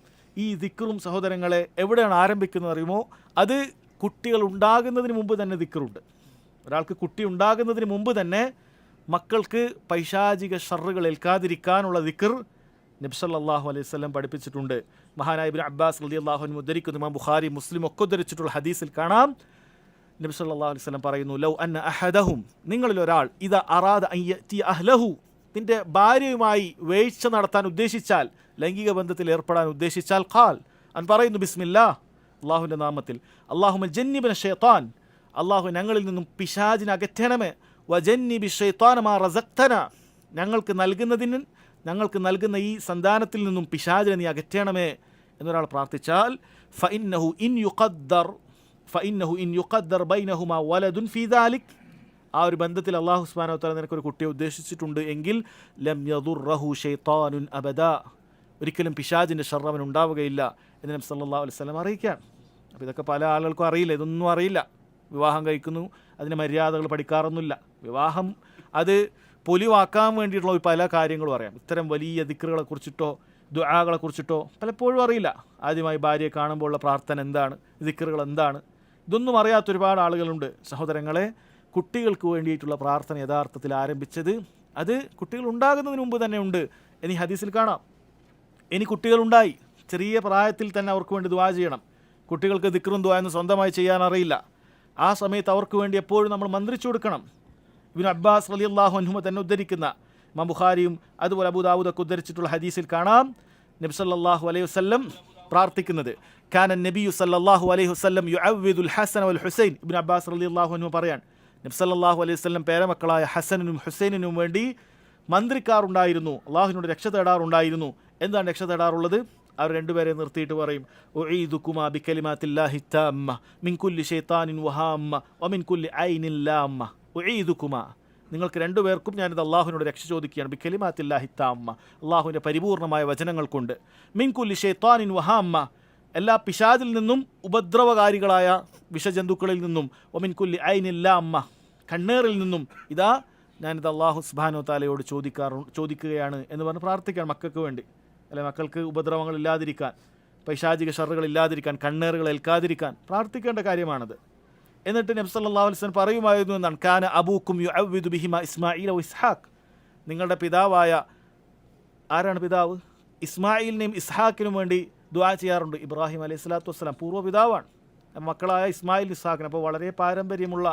ഈ ദിക്റും സഹോദരങ്ങളെ എവിടെയാണ് ആരംഭിക്കുന്നത് അറിയുമോ? അത് കുട്ടികൾ ഉണ്ടാകുന്നതിന് മുമ്പ് തന്നെ ദിക്റുണ്ട്. ഒരാൾക്ക് കുട്ടി ഉണ്ടാകുന്നതിന് മുമ്പ് തന്നെ മക്കൾക്ക് പൈശാചിക ഷർറുകൾ ഏൽക്കാതിരിക്കാനുള്ള ദിക്ർ നബി സല്ലല്ലാഹു അലൈഹി വസല്ലം പഠിപ്പിച്ചിട്ടുണ്ട്. മഹാനായ ഇബ്നു അബ്ബാസ് റളിയല്ലാഹു അൻഹു ഉദ്ധരിക്കുന്ന ഇമാം ബുഖാരി മുസ്ലിം ഒക്കെ ഉദ്ധരിച്ചിട്ടുള്ള ഹദീസിൽ കാണാം, നബി സല്ലല്ലാഹു അലൈഹി വസല്ലം പറയുന്നു, ലൗ അന്ന അഹദഹും, നിങ്ങളിൽ ഒരാൾ, ഇദാ അറാദ അൻ യഅതി അഹ്ലഹു, നിന്റെ ഭാര്യയുമായി വീഴ്ച നടത്താൻ ഉദ്ദേശിച്ചാൽ, ലൈംഗിക ബന്ധത്തിൽ ഏർപ്പെടാൻ ഉദ്ദേശിച്ചാൽ, ഖാൽ, അവൻ പറയുന്നു, ബിസ്മില്ലാഹ്, അള്ളാഹുവിൻ്റെ നാമത്തിൽ, അല്ലാഹുമ്മ ജന്നിബ്ന ശൈത്താൻ, അള്ളാഹു ഞങ്ങളിൽ നിന്നും പിശാചിനെ അകറ്റണമേ, വജന്നിബി ശൈത്താന മാ റസഖ്തന, ഞങ്ങൾക്ക് നൽകുന്ന ഈ സന്താനത്തിൽ നിന്നും പിശാചിനെ നീ അകറ്റണമേ എന്നൊരാൾ പ്രാർത്ഥിച്ചാൽ, ഫഇന്നഹു ഇൻ യുഖദ്ദർ ബൈനഹുമാ വലദുൻ ഫീ ദാലിക്, ആ ഒരു ബന്ധത്തിൽ അല്ലാഹു സുബ്ഹാനഹു വ തആല നിനക്കൊരു കുട്ടിയെ ഉദ്ദേശിച്ചിട്ടുണ്ട് എങ്കിൽ, ലം യദുർറഹു ശൈത്താനുൻ അബദാ, ഒരിക്കലും പിശാചിൻ്റെ ഷർറ് അവൻ ഉണ്ടാവുകയില്ല എന്ന് നബി സല്ലല്ലാഹു അലൈഹി വസല്ലം അറിയിക്കാൻ. അപ്പോൾ ഇതൊക്കെ പല ആളുകൾക്കും അറിയില്ല, ഇതൊന്നും അറിയില്ല. വിവാഹം കഴിക്കുന്നു, അതിന് മര്യാദകൾ പഠിക്കാറൊന്നുമില്ല. വിവാഹം അത് പൊലിവാക്കാൻ വേണ്ടിയിട്ടുള്ള പല കാര്യങ്ങളും അറിയാം. ഇത്തരം വലിയ ദിക്റുകളെ കുറിച്ചിട്ടോ ദുആകളെ കുറിച്ചിട്ടോ പലപ്പോഴും അറിയില്ല. ആദ്യമായി ഭാര്യയെ കാണുമ്പോഴുള്ള പ്രാർത്ഥന എന്താണ്, ദിക്റുകൾ എന്താണ്, ഇതൊന്നും അറിയാത്ത ഒരുപാട് ആളുകളുണ്ട്. സഹോദരങ്ങളെ, കുട്ടികൾക്ക് വേണ്ടിയിട്ടുള്ള പ്രാർത്ഥന യഥാർത്ഥത്തിൽ ആരംഭിച്ചത് അത് കുട്ടികൾ ഉണ്ടാകുന്നതിന് മുമ്പ് തന്നെ ഉണ്ട് എന്ന് ഹദീസിൽ കാണാം. ഇനി കുട്ടികളുണ്ടായി, ചെറിയ പ്രായത്തിൽ തന്നെ അവർക്ക് വേണ്ടി ദുആ ചെയ്യണം. കുട്ടികൾക്ക് ദിക്റും ദുആയൊന്നും സ്വന്തമായി ചെയ്യാൻ അറിയില്ല. ആ സമയത്ത് അവർക്ക് വേണ്ടി എപ്പോഴും നമ്മൾ മന്ത്രിച്ചു കൊടുക്കണം. ഇബ്നു അബ്ബാസ് റളിയല്ലാഹു അൻഹു തന്നെ ഉദ്ധരിക്കുന്ന, ഇമാം ബുഖാരിയും അതുപോലെ അബൂ ദാവൂദൊക്കെ ഉദ്ധരിച്ചിട്ടുള്ള ഹദീസിൽ കാണാം, നബി സല്ലല്ലാഹു അലൈഹി വസല്ലം പ്രാർത്ഥിക്കുന്നത്, കാന നബിയു സല്ലല്ലാഹു അലൈഹി വസല്ലം യുഅവ്വിദുൽ ഹസന വൽ ഹുസൈൻ. ഇബ്നു അബ്ബാസ് റളിയല്ലാഹു അൻഹു പറയാൻ, നബി സല്ലല്ലാഹു അലൈഹി വസല്ലം പേരമക്കളായ ഹസനിനും ഹുസൈനിനും വേണ്ടി മന്ത്രിക്കാറുണ്ടായിരുന്നു, അള്ളാഹുവിനോട് രക്ഷ തേടാറുണ്ടായിരുന്നു. എന്താണ് രക്ഷ തേടാറുള്ളത്? അവർ രണ്ടുപേരെ നിർത്തിയിട്ട് പറയും, ഉഈദുകുമാ ബികലിമാത്തില്ലാഹി താമ്മ മിൻ കുല്ലി ശൈത്താനിൻ വഹാമ്മ വമിൻ കുല്ലി ഐനിൻ ലാമ്മ. ഉഈദുകുമാ, നിങ്ങൾക്ക് രണ്ടുപേർക്കും ഞാനിത് അള്ളാഹുവിനോട് രക്ഷ ചോദിക്കുകയാണ്, ബികലിമാത്തില്ലാഹി താമ്മ, അള്ളാഹുവിൻ്റെ പരിപൂർണമായ വചനങ്ങൾ കൊണ്ട്, മിൻ കുല്ലി ശൈത്താനിൻ വഹാമ്മ, എല്ലാ പിശാചിൽ നിന്നും ഉപദ്രവകാരികളായ വിഷജന്തുക്കളിൽ നിന്നും, വമിൻ കുല്ലി ഐനിൻ ലാമ്മ, കണ്ണേറിൽ നിന്നും, ഇതാ ഞാനിത് അള്ളാഹു സുബ്ഹാനഹു തആലയോട് ചോദിക്കുകയാണ് എന്ന് പറഞ്ഞ് പ്രാർത്ഥിക്കണം മക്കൾക്ക് വേണ്ടി. അല്ലെ, മക്കൾക്ക് ഉപദ്രവങ്ങൾ ഇല്ലാതിരിക്കാൻ, പൈശാചിക ഷർറുകൾ ഇല്ലാതിരിക്കാൻ, കണ്ണേറുകൾ ഏൽക്കാതിരിക്കാൻ പ്രാർത്ഥിക്കേണ്ട കാര്യമാണത്. എന്നിട്ട് നബി സല്ലല്ലാഹു അലൈഹി വസല്ലം പറയുമായിരുന്നു എന്നാണ്, കാന അബൂക്കും യുഅവ്വിദു ബിഹിമ ഇസ്മാഈല വ ഇസ്ഹാഖ്. നിങ്ങളുടെ പിതാവായ, ആരാണ് പിതാവ്? ഇസ്മായിലിനെയും ഇസ്ഹാക്കിനും വേണ്ടി ദുആ ചെയ്യാറുണ്ട്. ഇബ്രാഹിം അലൈഹി സ്വലാത്തു വസ്സലാം പൂർവ്വ പിതാവാണ്, മക്കളായ ഇസ്മായിൽ ഇസ്ഹാഖിന്. അപ്പോൾ വളരെ പാരമ്പര്യമുള്ള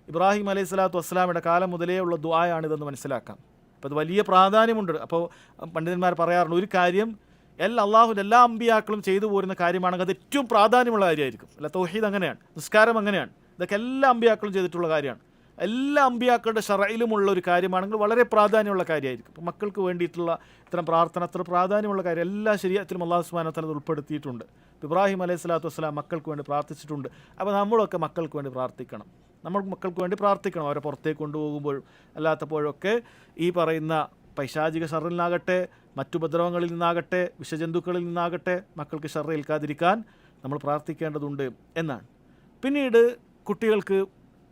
ഇബ്രാഹിം അലൈഹി സ്വലാത്തു വസ്സലാമിൻ്റെ കാലം മുതലേ ഉള്ള ദുആയാണിതെന്ന് മനസ്സിലാക്കാം. അപ്പോൾ അത് വലിയ പ്രാധാന്യമുണ്ട്. അപ്പോൾ പണ്ഡിതന്മാർ പറയാറുണ്ട്, ഒരു കാര്യം അള്ളാഹുവിൻ്റെ എല്ലാ അമ്പിയാക്കളും ചെയ്തു പോരുന്ന കാര്യമാണെങ്കിൽ അത് ഏറ്റവും പ്രാധാന്യമുള്ള കാര്യമായിരിക്കും. അല്ല, തൗഹീദ് അങ്ങനെയാണ്, നിസ്കാരം അങ്ങനെയാണ്, ഇതൊക്കെ എല്ലാ അമ്പിയാക്കളും ചെയ്തിട്ടുള്ള കാര്യമാണ്. എല്ലാ അമ്പിയാക്കളുടെ ശറയിലുമുള്ള ഒരു കാര്യമാണെങ്കിൽ വളരെ പ്രാധാന്യമുള്ള കാര്യമായിരിക്കും. അപ്പോൾ മക്കൾക്ക് വേണ്ടിയിട്ടുള്ള ഇത്തരം പ്രാർത്ഥന അത്ര പ്രാധാന്യമുള്ള കാര്യം എല്ലാ ശരീഅത്തിലും അല്ലാഹു സുബ്ഹാനഹു വ തആല ഉൾപ്പെടുത്തിയിട്ടുണ്ട്. ഇബ്രാഹിം അലൈഹി സ്വലാത്തു വസ്സലാം മക്കൾക്ക് വേണ്ടി പ്രാർത്ഥിച്ചിട്ടുണ്ട്. അപ്പോൾ നമ്മളൊക്കെ മക്കൾക്ക് വേണ്ടി പ്രാർത്ഥിക്കണം. നമ്മൾ മക്കൾക്ക് വേണ്ടി പ്രാർത്ഥിക്കണം. അവരെ പുറത്തേക്ക് കൊണ്ടുപോകുമ്പോഴും അല്ലാത്തപ്പോഴൊക്കെ ഈ പറയുന്ന പൈശാചിക ഷർറിൽ നിന്നാകട്ടെ, മറ്റുപദ്രവങ്ങളിൽ നിന്നാകട്ടെ, വിഷജന്തുക്കളിൽ നിന്നാകട്ടെ മക്കൾക്ക് ഷർറ് ഏൽക്കാതിരിക്കാൻ നമ്മൾ പ്രാർത്ഥിക്കേണ്ടതുണ്ട് എന്നാണ്. പിന്നീട് കുട്ടികൾക്ക്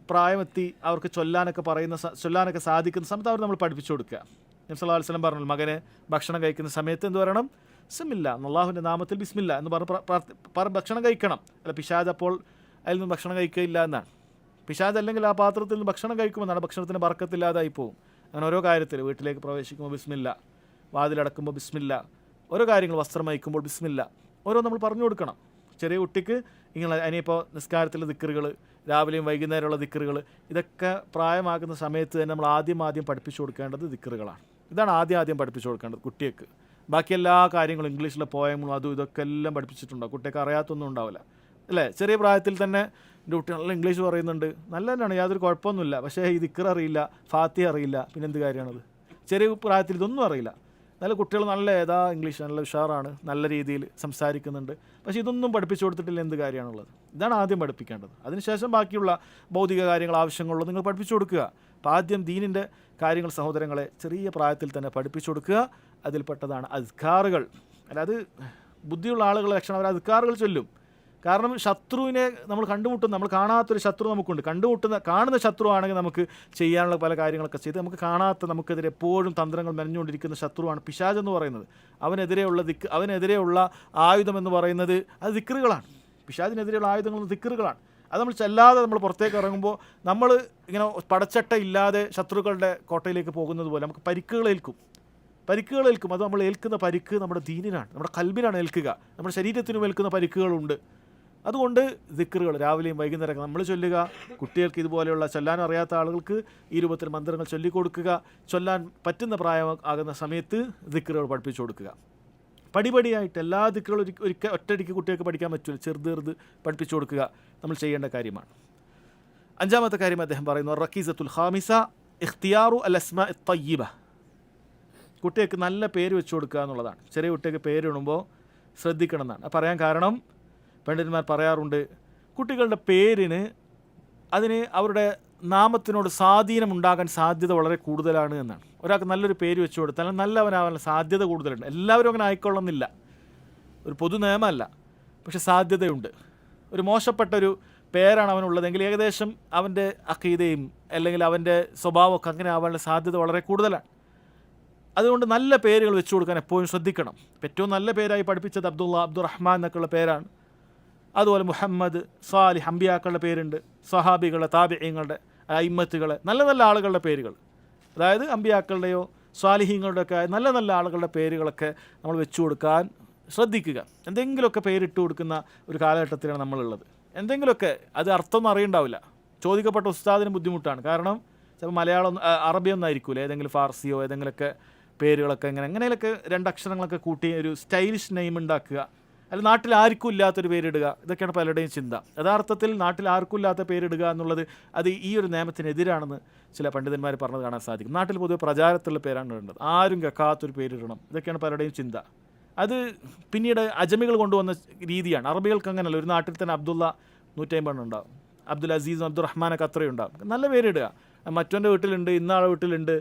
പ്രായമെത്തി അവർക്ക് ചൊല്ലാനൊക്കെ സാധിക്കുന്ന സമയത്ത് അവർ നമ്മൾ പഠിപ്പിച്ചു കൊടുക്കുക. നബി സല്ലല്ലാഹു അലൈഹി വസല്ലം പറഞ്ഞു, മകനെ ഭക്ഷണം കഴിക്കുന്ന സമയത്ത് എന്ത് പറയണം? ബിസ്മില്ല, അല്ലാഹുവിൻ്റെ നാമത്തിൽ ബിസ്മില്ല എന്ന് പറഞ്ഞ് ഭക്ഷണം കഴിക്കണം. അല്ല, പിശാച് അപ്പോൾ അതിൽ നിന്ന് ഭക്ഷണം കഴിക്കുകയില്ല എന്നാണ്. പിശാച് അല്ലെങ്കിൽ ആ പാത്രത്തിൽ നിന്ന് ഭക്ഷണം കഴിക്കുമെന്നാണ്, ഭക്ഷണത്തിന് ബർക്കത്തില്ലാതായി പോകും. അങ്ങനെ ഓരോ കാര്യത്തിൽ വീട്ടിലേക്ക് പ്രവേശിക്കുമ്പോൾ ബിസ്മില്ല, വാതിലടക്കുമ്പോൾ ബിസ്മില്ല, ഓരോ കാര്യങ്ങൾ വസ്ത്രം അയക്കുമ്പോൾ ബിസ്മില്ല, ഓരോ നമ്മൾ പറഞ്ഞു കൊടുക്കണം. ചെറിയ കുട്ടിക്ക് ഇങ്ങനെ ഇനിയിപ്പോൾ നിസ്കാരത്തിലെ ദിക്റുകൾ, രാവിലെയും വൈകുന്നേരമുള്ള ദിക്റുകൾ, ഇതൊക്കെ പ്രായമാകുന്ന സമയത്ത് തന്നെ നമ്മൾ ആദ്യം പഠിപ്പിച്ചു കൊടുക്കേണ്ടത് ദിക്റുകളാണ്. ഇതാണ് ആദ്യം പഠിപ്പിച്ചു കൊടുക്കേണ്ടത് കുട്ടിക്ക്. ബാക്കി എല്ലാ കാര്യങ്ങളും ഇംഗ്ലീഷിലെ പോയങ്ങളും അതും ഇതൊക്കെ എല്ലാം പഠിപ്പിച്ചിട്ടുണ്ടാവും. കുട്ടിക്ക് അറിയാത്തൊന്നും ഉണ്ടാവില്ല, അല്ലേ? ചെറിയ പ്രായത്തിൽ തന്നെ എൻ്റെ കുട്ടി നല്ല ഇംഗ്ലീഷ് പറയുന്നുണ്ട്, നല്ല തന്നെയാണ്, യാതൊരു കുഴപ്പമൊന്നുമില്ല. പക്ഷേ ഈ ദിക്ർ അറിയില്ല, ഫാത്തിഹ അറിയില്ല, പിന്നെ എന്ത് കാര്യമാണത്? ചെറിയ പ്രായത്തിൽ ഇതൊന്നും അറിയില്ല. നല്ല കുട്ടികൾ നല്ല ഇംഗ്ലീഷ് നല്ല ഉഷാറാണ്, നല്ല രീതിയിൽ സംസാരിക്കുന്നുണ്ട്, പക്ഷേ ഇതൊന്നും പഠിപ്പിച്ചു കൊടുത്തിട്ടില്ല, എന്ത് കാര്യമാണുള്ളത്? ഇതാണ് ആദ്യം പഠിപ്പിക്കേണ്ടത്. അതിനുശേഷം ബാക്കിയുള്ള ഭൗതിക കാര്യങ്ങൾ, ആവശ്യങ്ങളുള്ളത് നിങ്ങൾ പഠിപ്പിച്ചു കൊടുക്കുക. അപ്പോൾ ആദ്യം ദീനിൻ്റെ കാര്യങ്ങൾ സഹോദരങ്ങളെ ചെറിയ പ്രായത്തിൽ തന്നെ പഠിപ്പിച്ചു കൊടുക്കുക. അതിൽപ്പെട്ടതാണ് അദ്കാറുകൾ. അല്ലാതെ ബുദ്ധിയുള്ള ആളുകളുടെ ലക്ഷണം, അവർ അദ്കാറുകൾ ചൊല്ലും. കാരണം ശത്രുവിനെ നമ്മൾ കണ്ടുമുട്ടുന്ന, നമ്മൾ കാണാത്തൊരു ശത്രു നമുക്കുണ്ട്. കാണുന്ന ശത്രു ആണെങ്കിൽ നമുക്ക് ചെയ്യാനുള്ള പല കാര്യങ്ങളൊക്കെ ചെയ്ത്, നമുക്ക് കാണാത്ത, നമുക്കെതിരെ എപ്പോഴും തന്ത്രങ്ങൾ മെനഞ്ഞുകൊണ്ടിരിക്കുന്ന ശത്രുവാണ് പിശാച് എന്ന് പറയുന്നത്. അവനെതിരെയുള്ള ആയുധം എന്ന് പറയുന്നത് അത് ദിക്റുകളാണ്. പിശാചിനെതിരെയുള്ള ആയുധങ്ങൾ ദിക്റുകളാണ്. അത് നമ്മൾ ചെല്ലാതെ നമ്മൾ പുറത്തേക്ക് ഇറങ്ങുമ്പോൾ നമ്മൾ ഇങ്ങനെ പടച്ചട്ട ഇല്ലാതെ ശത്രുക്കളുടെ കോട്ടയിലേക്ക് പോകുന്നത് പോലെ നമുക്ക് പരിക്കുകൾ ഏൽക്കും. അത് നമ്മൾ ഏൽക്കുന്ന പരിക്ക് നമ്മുടെ ദീനിനാണ്, നമ്മുടെ കൽബിനാണ് ഏൽക്കുക. നമ്മുടെ ശരീരത്തിനും ഏൽക്കുന്ന പരിക്കുകളുണ്ട്. അതുകൊണ്ട് ദിക്റുകൾ രാവിലെയും വൈകുന്നേരം നമ്മൾ ചൊല്ലുക. കുട്ടികൾക്ക് ഇതുപോലെയുള്ള ചൊല്ലാൻ അറിയാത്ത ആളുകൾക്ക് ഈ രൂപത്തിൽ മന്ത്രങ്ങൾ ചൊല്ലിക്കൊടുക്കുക. ചൊല്ലാൻ പറ്റുന്ന പ്രായമാകുന്ന സമയത്ത് ദിക്റുകൾ പഠിപ്പിച്ചു കൊടുക്കുക. പടിപടിയായിട്ട് എല്ലാ ദിക്റുകളും ഒറ്റയടിക്ക് കുട്ടികൾക്ക് പഠിക്കാൻ പറ്റില്ല. ചെറുത് പഠിപ്പിച്ചു കൊടുക്കുക നമ്മൾ ചെയ്യേണ്ട കാര്യമാണ്. അഞ്ചാമത്തെ കാര്യം അദ്ദേഹം പറയുന്നു, റക്കീസത്തുൽ ഖാമിസ ഇഖ്തിയാറു അൽ അസ്മാ അത്തയ്യിബ. കുട്ടികൾക്ക് നല്ല പേര് വെച്ച് കൊടുക്കുക എന്നുള്ളതാണ്. ചെറിയ കുട്ടികൾക്ക് പേരിടുമ്പോൾ ശ്രദ്ധിക്കണം എന്നാണ് പറയാൻ കാരണം. പണ്ഡിതന്മാർ പറയാറുണ്ട്, കുട്ടികളുടെ പേരിന് അതിന് അവരുടെ നാമത്തിനോട് സ്വാധീനമുണ്ടാകാൻ സാധ്യത വളരെ കൂടുതലാണ് എന്നാണ്. ഒരാൾക്ക് നല്ലൊരു പേര് വെച്ച് കൊടുത്താൽ നല്ലവനാവാൻ സാധ്യത കൂടുതലുണ്ട്. എല്ലാവരും അങ്ങനെ ആയിക്കൊള്ളുന്നില്ല, ഒരു പൊതു നിയമമല്ല, പക്ഷെ സാധ്യതയുണ്ട്. ഒരു മോശപ്പെട്ടൊരു പേരാണ് അവനുള്ളതെങ്കിൽ ഏകദേശം അവൻ്റെ അഖീദയും അല്ലെങ്കിൽ അവൻ്റെ സ്വഭാവമൊക്കെ അങ്ങനെ ആവാനുള്ള സാധ്യത വളരെ കൂടുതലാണ്. അതുകൊണ്ട് നല്ല പേരുകൾ വെച്ച് കൊടുക്കാൻ എപ്പോഴും ശ്രദ്ധിക്കണം. ഏറ്റവും നല്ല പേരായി പഠിപ്പിച്ചത് അബ്ദുറഹ്മാൻ എന്നൊക്കെയുള്ള പേരാണ്. അതുപോലെ മുഹമ്മദ്, സാലിഹ്, അമ്പിയാക്കളുടെ പേരുണ്ട്, സഹാബികളുടെ, താബിഈങ്ങളുടെ, അയിമ്മത്തുകളെ, നല്ല നല്ല ആളുകളുടെ പേരുകൾ, അതായത് അമ്പിയാക്കളുടെയോ സ്വാലിഹീങ്ങളുടെയൊക്കെ നല്ല നല്ല ആളുകളുടെ പേരുകളൊക്കെ നമ്മൾ വെച്ചു കൊടുക്കാൻ ശ്രദ്ധിക്കുക. എന്തെങ്കിലുമൊക്കെ പേരിട്ട് കൊടുക്കുന്ന ഒരു കാലഘട്ടത്തിലാണ് നമ്മളുള്ളത്. എന്തെങ്കിലുമൊക്കെ അത് അർത്ഥമൊന്നും അറിയണ്ടാവില്ല. ചോദിക്കപ്പെട്ട ഉസ്താദിന് ബുദ്ധിമുട്ടാണ്. കാരണം ചിലപ്പോൾ മലയാളം അറബിയൊന്നും ആയിരിക്കില്ല, ഏതെങ്കിലും ഫാർസിയോ ഏതെങ്കിലുമൊക്കെ പേരുകളൊക്കെ എങ്ങനെയൊക്കെ രണ്ടക്ഷരങ്ങളൊക്കെ കൂട്ടി ഒരു സ്റ്റൈലിഷ് നെയിം ഉണ്ടാക്കുക. അല്ല, നാട്ടിൽ ആർക്കും ഇല്ലാത്തൊരു പേരിടുക. ഇതൊക്കെയാണ് പലരുടെയും ചിന്ത. യഥാർത്ഥത്തിൽ നാട്ടിൽ ആർക്കും ഇല്ലാത്ത പേരിടുക എന്നുള്ളത് അത് ഈ ഒരു നിയമത്തിനെതിരാണെന്ന് ചില പണ്ഡിതന്മാർ പറഞ്ഞത് കാണാൻ സാധിക്കും. നാട്ടിൽ പൊതുവെ പ്രചാരത്തിലുള്ള പേരാണ് ഇടേണ്ടത്. ആരും കേൾക്കാത്തൊരു പേരിടണം. ഇതൊക്കെയാണ് പലരുടെയും ചിന്ത. അത് പിന്നീട് അജമികൾ കൊണ്ടുവന്ന രീതിയാണ്. അറബികൾക്ക് അങ്ങനെയല്ല. ഒരു നാട്ടിൽ തന്നെ അബ്ദുള്ള 150 ഉണ്ടാവും, അബ്ദുൽ അസീസും അബ്ദുറഹ്മാനൊക്കെ അത്രയും ഉണ്ടാവും. നല്ല പേരിടുക. മറ്റവൻ്റെ വീട്ടിലുണ്ട്, ഇന്നാളെ വീട്ടിലുണ്ട്,